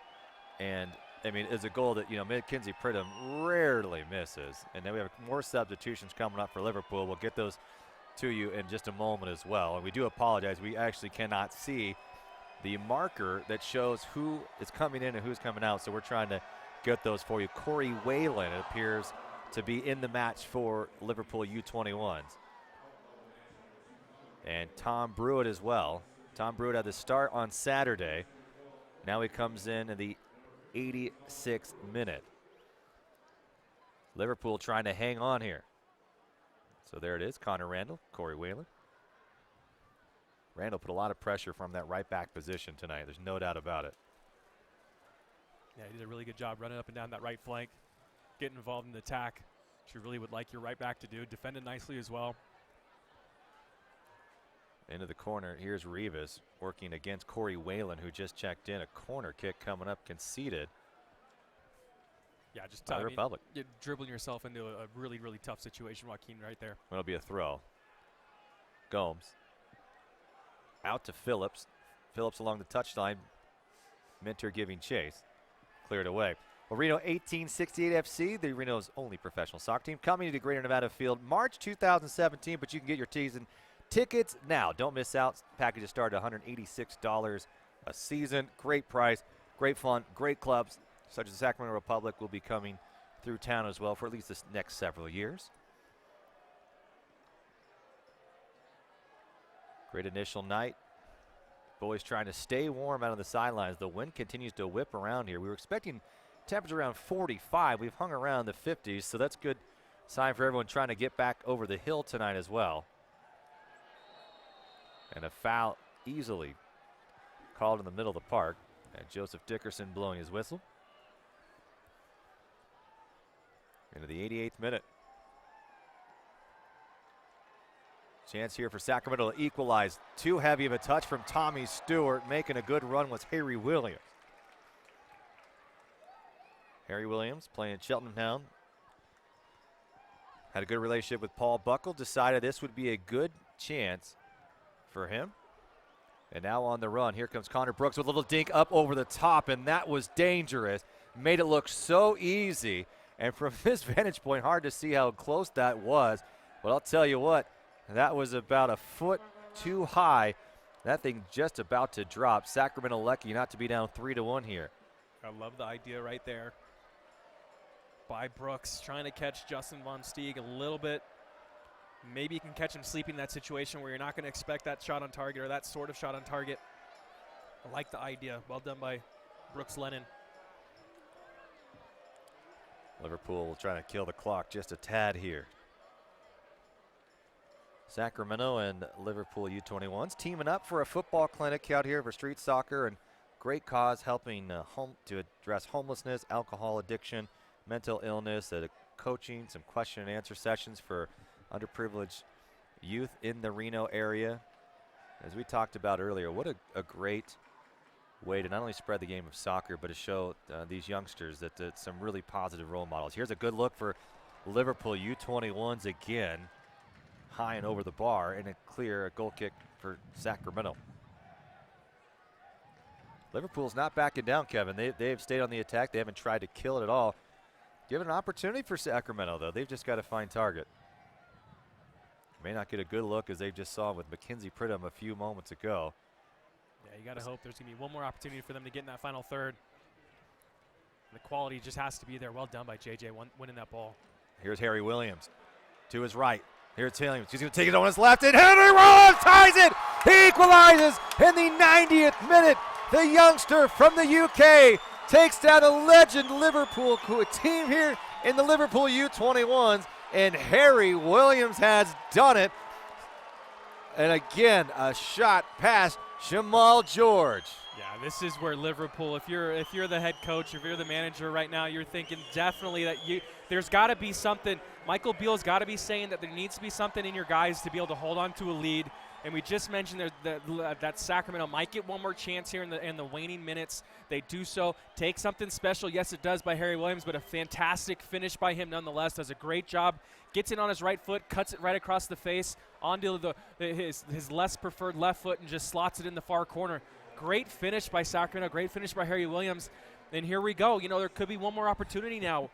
And, I mean, it's a goal that, Mackenzie Pregame rarely misses. And then we have more substitutions coming up for Liverpool. We'll get those to you in just a moment as well. And we do apologize. We actually cannot see the marker that shows who is coming in and who's coming out. So we're trying to get those for you. Corey Whalen, it appears to be in the match for Liverpool U21s. And Tom Brewitt as well. Tom Brewitt had the start on Saturday. Now he comes in the 86th minute. Liverpool trying to hang on here. So there it is, Connor Randall, Corey Whalen. Randall put a lot of pressure from that right back position tonight. There's no doubt about it. Yeah, he did a really good job running up and down that right flank, getting involved in the attack, which you really would like your right back to do. Defended nicely as well. Into the corner, here's Rivas working against Corey Whalen, who just checked in. A corner kick coming up, conceded. Yeah, just Republic. You're dribbling yourself into a really, really tough situation, Joaquin, right there. It'll be a throw. Gomes. Out to Phillips. Phillips along the touchline. Minter giving chase. Cleared away. Well, Reno 1868 FC, the Reno's only professional soccer team, coming to Greater Nevada Field March 2017, but you can get your season tickets now. Don't miss out. Packages start at $186 a season. Great price, great fun, great clubs, such as the Sacramento Republic will be coming through town as well for at least the next several years. Great initial night. Boys trying to stay warm out on the sidelines. The wind continues to whip around here. We were expecting temperature around 45. We've hung around the 50s, so that's good sign for everyone trying to get back over the hill tonight as well. And a foul easily called in the middle of the park. And Joseph Dickerson blowing his whistle. Into the 88th minute. Chance here for Sacramento to equalize. Too heavy of a touch from Tommy Stewart. Making a good run was Harry Williams. Harry Williams playing Cheltenham. Had a good relationship with Paul Buckle. Decided this would be a good chance for him. And now on the run, here comes Connor Brooks with a little dink up over the top, and that was dangerous. Made it look so easy. And from this vantage point, hard to see how close that was. But I'll tell you what, that was about a foot too high. That thing just about to drop. Sacramento lucky not to be down 3-1 here. I love the idea right there by Brooks, trying to catch Justin Von Steeg a little bit. Maybe you can catch him sleeping in that situation where you're not going to expect that shot on target or that sort of shot on target. I like the idea. Well done by Brooks Lennon. Liverpool will try to kill the clock just a tad here. Sacramento and Liverpool U21s teaming up for a football clinic out here for street soccer, and great cause helping to address homelessness, alcohol addiction, mental illness, coaching, some question and answer sessions for underprivileged youth in the Reno area. As we talked about earlier, what a great way to not only spread the game of soccer, but to show these youngsters that some really positive role models. Here's a good look for Liverpool U21s again. High and over the bar, and a goal kick for Sacramento. Liverpool's not backing down, Kevin. They've stayed on the attack. They haven't tried to kill it at all. Given an opportunity for Sacramento, though. They've just got to find target. May not get a good look, as they just saw with Mackenzie Pridham a few moments ago. Yeah, you got to hope there's going to be one more opportunity for them to get in that final third. And the quality just has to be there. Well done by JJ winning that ball. Here's Harry Williams to his right. Here's Williams. He's going to take it on his left, and Henry Williams ties it. He equalizes in the 90th minute. The youngster from the UK takes down a legend Liverpool team here in the Liverpool U21s, and Harry Williams has done it. And again, a shot past Jamal George. Yeah, this is where Liverpool, if you're the head coach, if you're the manager right now, you're thinking definitely that there's got to be something. Michael Beale's got to be saying that there needs to be something in your guys to be able to hold on to a lead And we just mentioned that Sacramento might get one more chance here in the waning minutes. They do so. Take something special. Yes, it does by Harry Williams, but a fantastic finish by him nonetheless. Does a great job. Gets it on his right foot, cuts it right across the face, onto his less preferred left foot, and just slots it in the far corner. Great finish by Sacramento. Great finish by Harry Williams. And here we go. You know, there could be one more opportunity now,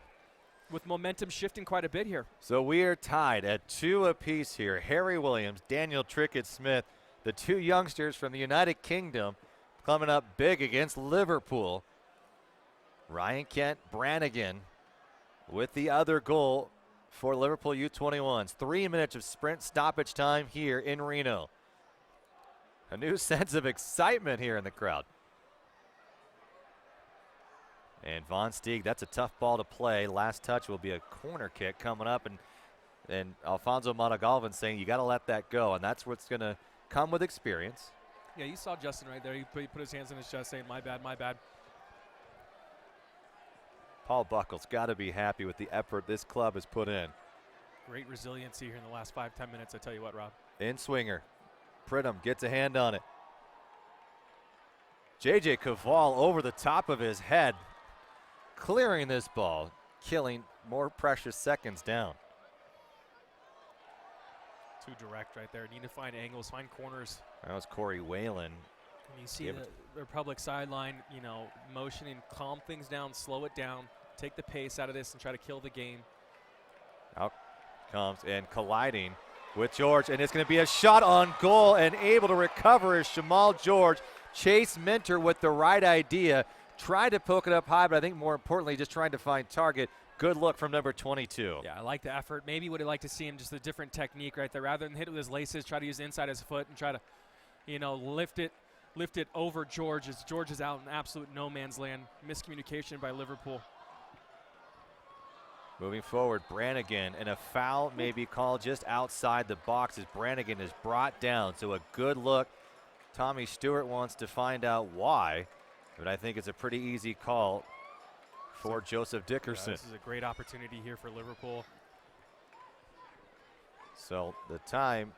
with momentum shifting quite a bit here. So we are tied at 2 apiece here. Harry Williams, Daniel Trickett-Smith, the 2 youngsters from the United Kingdom, coming up big against Liverpool. Ryan Kent Brannigan with the other goal for Liverpool U21s. 3 minutes of sprint stoppage time here in Reno. A new sense of excitement here in the crowd. And Von Steeg, that's a tough ball to play. Last touch will be a corner kick coming up. And Alfonso Matagalvin saying you got to let that go. And that's what's going to come with experience. Yeah, you saw Justin right there. He put his hands on his chest saying, my bad, my bad. Paul Buckle's got to be happy with the effort this club has put in. Great resiliency here in the last 5-10 minutes, I tell you what, Rob. In swinger. Pridham gets a hand on it. J.J. Caval over the top of his head, clearing this ball, killing more precious seconds down. Too direct right there. Need to find angles, find corners. That was Corey Whalen. And you see the Republic sideline, you know, motioning, calm things down, slow it down, take the pace out of this and try to kill the game. Out comes and colliding with George, and it's going to be a shot on goal, and able to recover is Shamal George. Chase Minter with the right idea. Tried to poke it up high, but I think more importantly just trying to find target. Good look from number 22. Yeah, I like the effort. Maybe would have liked to see him just a different technique right there. Rather than hit it with his laces, try to use the inside of his foot and try to, you know, lift it over George as George is out in absolute no man's land. Miscommunication by Liverpool. Moving forward, Brannigan, and a foul may be called just outside the box as Brannigan is brought down. So a good look. Tommy Stewart wants to find out why, but I think it's a pretty easy call for Joseph Dickerson. Yeah, this is a great opportunity here for Liverpool. So the time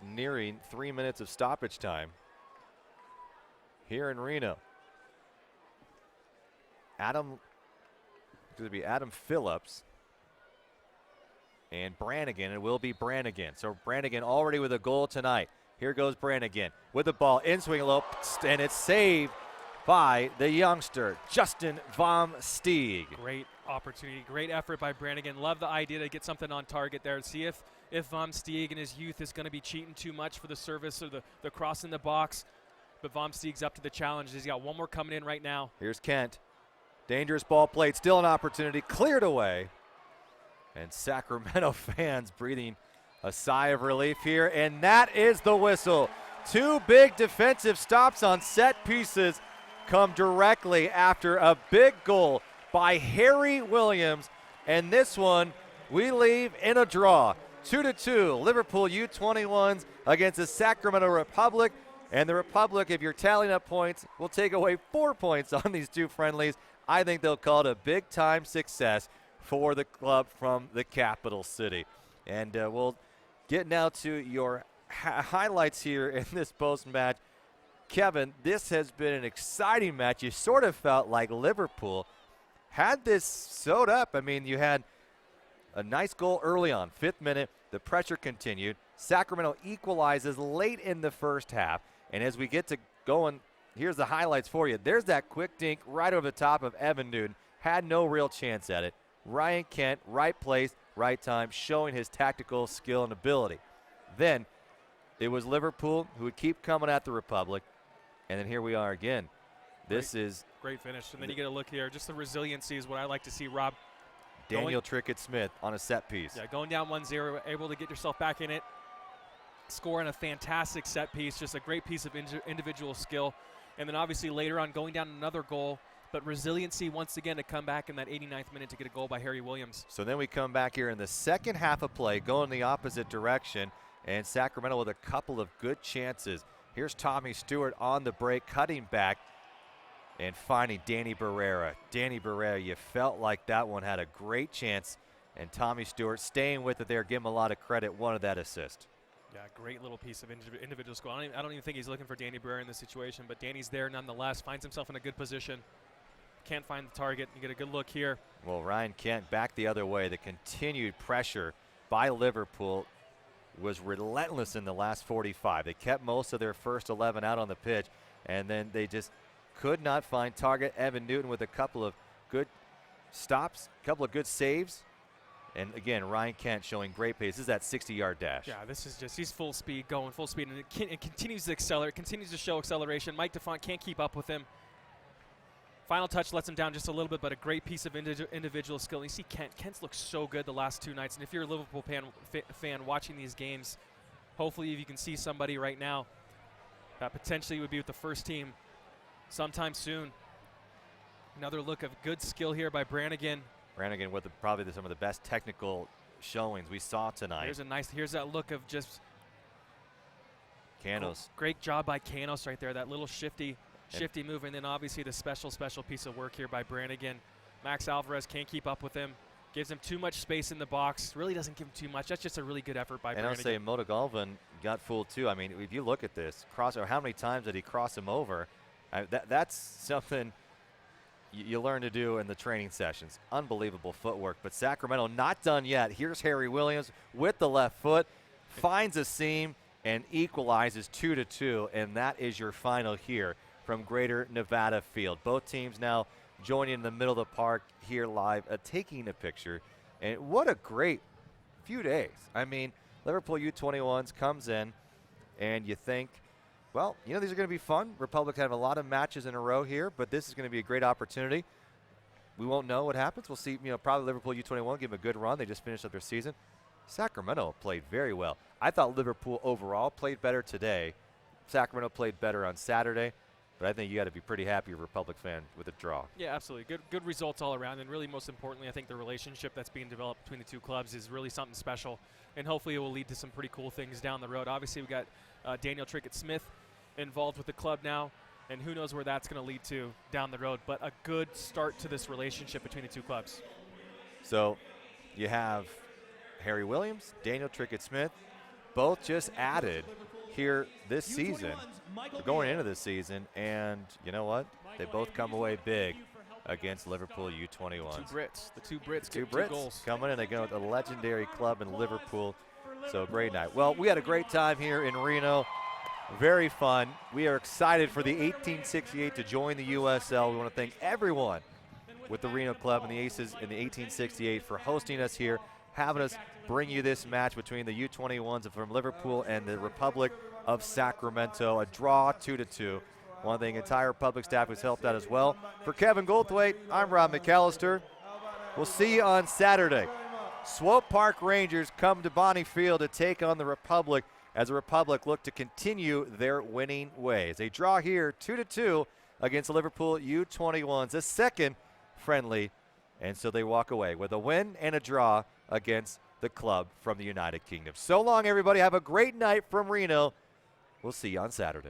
nearing 3 minutes of stoppage time here in Reno. Adam Phillips and Brannigan. It will be Brannigan. So Brannigan already with a goal tonight. Here goes Brannigan with the ball in swing low, and it's saved by the youngster, Justin Vom Steeg. Great opportunity, great effort by Brannigan. Love the idea to get something on target there. See if Vom Steeg in his youth is going to be cheating too much for the service or the cross in the box. But Vom Steeg's up to the challenge. He's got one more coming in right now. Here's Kent. Dangerous ball played, still an opportunity, cleared away. And Sacramento fans breathing a sigh of relief here, and that is the whistle. 2 big defensive stops on set pieces come directly after a big goal by Harry Williams, and this one we leave in a draw. 2-2, Liverpool U21s against the Sacramento Republic, and the Republic, if you're tallying up points, will take away 4 points on these 2 friendlies. I think they'll call it a big-time success for the club from the capital city. And we'll get now to your highlights here in this post-match. Kevin, this has been an exciting match. You sort of felt like Liverpool had this sewed up. I mean, you had a nice goal early on, 5th minute. The pressure continued. Sacramento equalizes late in the first half. And as we get to going, here's the highlights for you. There's that quick dink right over the top of Evan Newton. Had no real chance at it. Ryan Kent, right place, right time, showing his tactical skill and ability. Then it was Liverpool who would keep coming at the Republic. And then here we are again. This is great finish. And then you get a look here. Just the resiliency is what I like to see, Rob. Daniel Trickett-Smith on a set piece. Yeah, going down 1-0, able to get yourself back in it. Scoring a fantastic set piece. Just a great piece of individual skill. And then obviously later on going down another goal. But resiliency once again to come back in that 89th minute to get a goal by Harry Williams. So then we come back here in the second half of play, going the opposite direction. And Sacramento with a couple of good chances. Here's Tommy Stewart on the break, cutting back and finding Danny Barrera. Danny Barrera, you felt like that one had a great chance. And Tommy Stewart staying with it there, give him a lot of credit, wanted that assist. Yeah, great little piece of individual skill. I don't even think he's looking for Danny Brewer in this situation, but Danny's there nonetheless, finds himself in a good position. Can't find the target. You get a good look here. Well, Ryan Kent back the other way. The continued pressure by Liverpool was relentless in the last 45. They kept most of their first 11 out on the pitch, and then they just could not find target. Evan Newton with a couple of good stops, a couple of good saves. And again, Ryan Kent showing great pace. This is that 60-yard dash. Yeah, this is just, he's full speed, going full speed, and it continues to accelerate, continues to show acceleration. Mike DeFont can't keep up with him. Final touch lets him down just a little bit, but a great piece of individual skill. And you see Kent's looked so good the last 2 nights. And if you're a Liverpool fan watching these games, hopefully if you can see somebody right now that potentially would be with the first team sometime soon. Another look of good skill here by Brannigan. Brannigan with probably some of the best technical showings we saw tonight. Here's that look of just Canos. Great job by Canos right there. That little shifty move, and then obviously the special piece of work here by Brannigan. Max Alvarez can't keep up with him. Gives him too much space in the box. Really doesn't give him too much. That's just a really good effort by Brannigan. And I'll say Motogalvin got fooled too. I mean, if you look at this, how many times did he cross him over? That's something you learn to do in the training sessions. Unbelievable footwork. But Sacramento not done yet. Here's Harry Williams with the left foot, finds a seam, and equalizes 2-2. And that is your final here from Greater Nevada Field. Both teams now joining in the middle of the park here live, taking a picture. And what a great few days. I mean, Liverpool U21s comes in, and you think, well, these are going to be fun. Republic have a lot of matches in a row here, but this is going to be a great opportunity. We won't know what happens. We'll see, probably Liverpool U21 give them a good run. They just finished up their season. Sacramento played very well. I thought Liverpool overall played better today. Sacramento played better on Saturday, but I think you got to be pretty happy, Republic fan, with a draw. Yeah, absolutely. Good results all around, and really most importantly, I think the relationship that's being developed between the two clubs is really something special, and hopefully it will lead to some pretty cool things down the road. Obviously, we got Daniel Trickett-Smith involved with the club now, and who knows where that's going to lead to down the road, but a good start to this relationship between the two clubs. So you have Harry Williams, Daniel Trickett-Smith, both just added here this season, going into this season, and you know what? They both come away big against Liverpool U21. The two Brits get 2 goals. Coming in, they go with a legendary club in Liverpool. So great night. Well, we had a great time here in Reno. Very fun. We are excited for the 1868 to join the USL. We want to thank everyone with the Reno Club and the Aces in the 1868 for hosting us here, having us bring you this match between the U21s from Liverpool and the Republic of Sacramento. A draw 2-2. I want to thank the entire Republic staff who's helped out as well. For Kevin Goldthwait, I'm Rob McAllister. We'll see you on Saturday. Swope Park Rangers come to Bonnie Field to take on the Republic as the Republic look to continue their winning ways. A draw here, 2-2 against the Liverpool U21s, the second friendly, and so they walk away with a win and a draw against the club from the United Kingdom. So long, everybody. Have a great night from Reno. We'll see you on Saturday.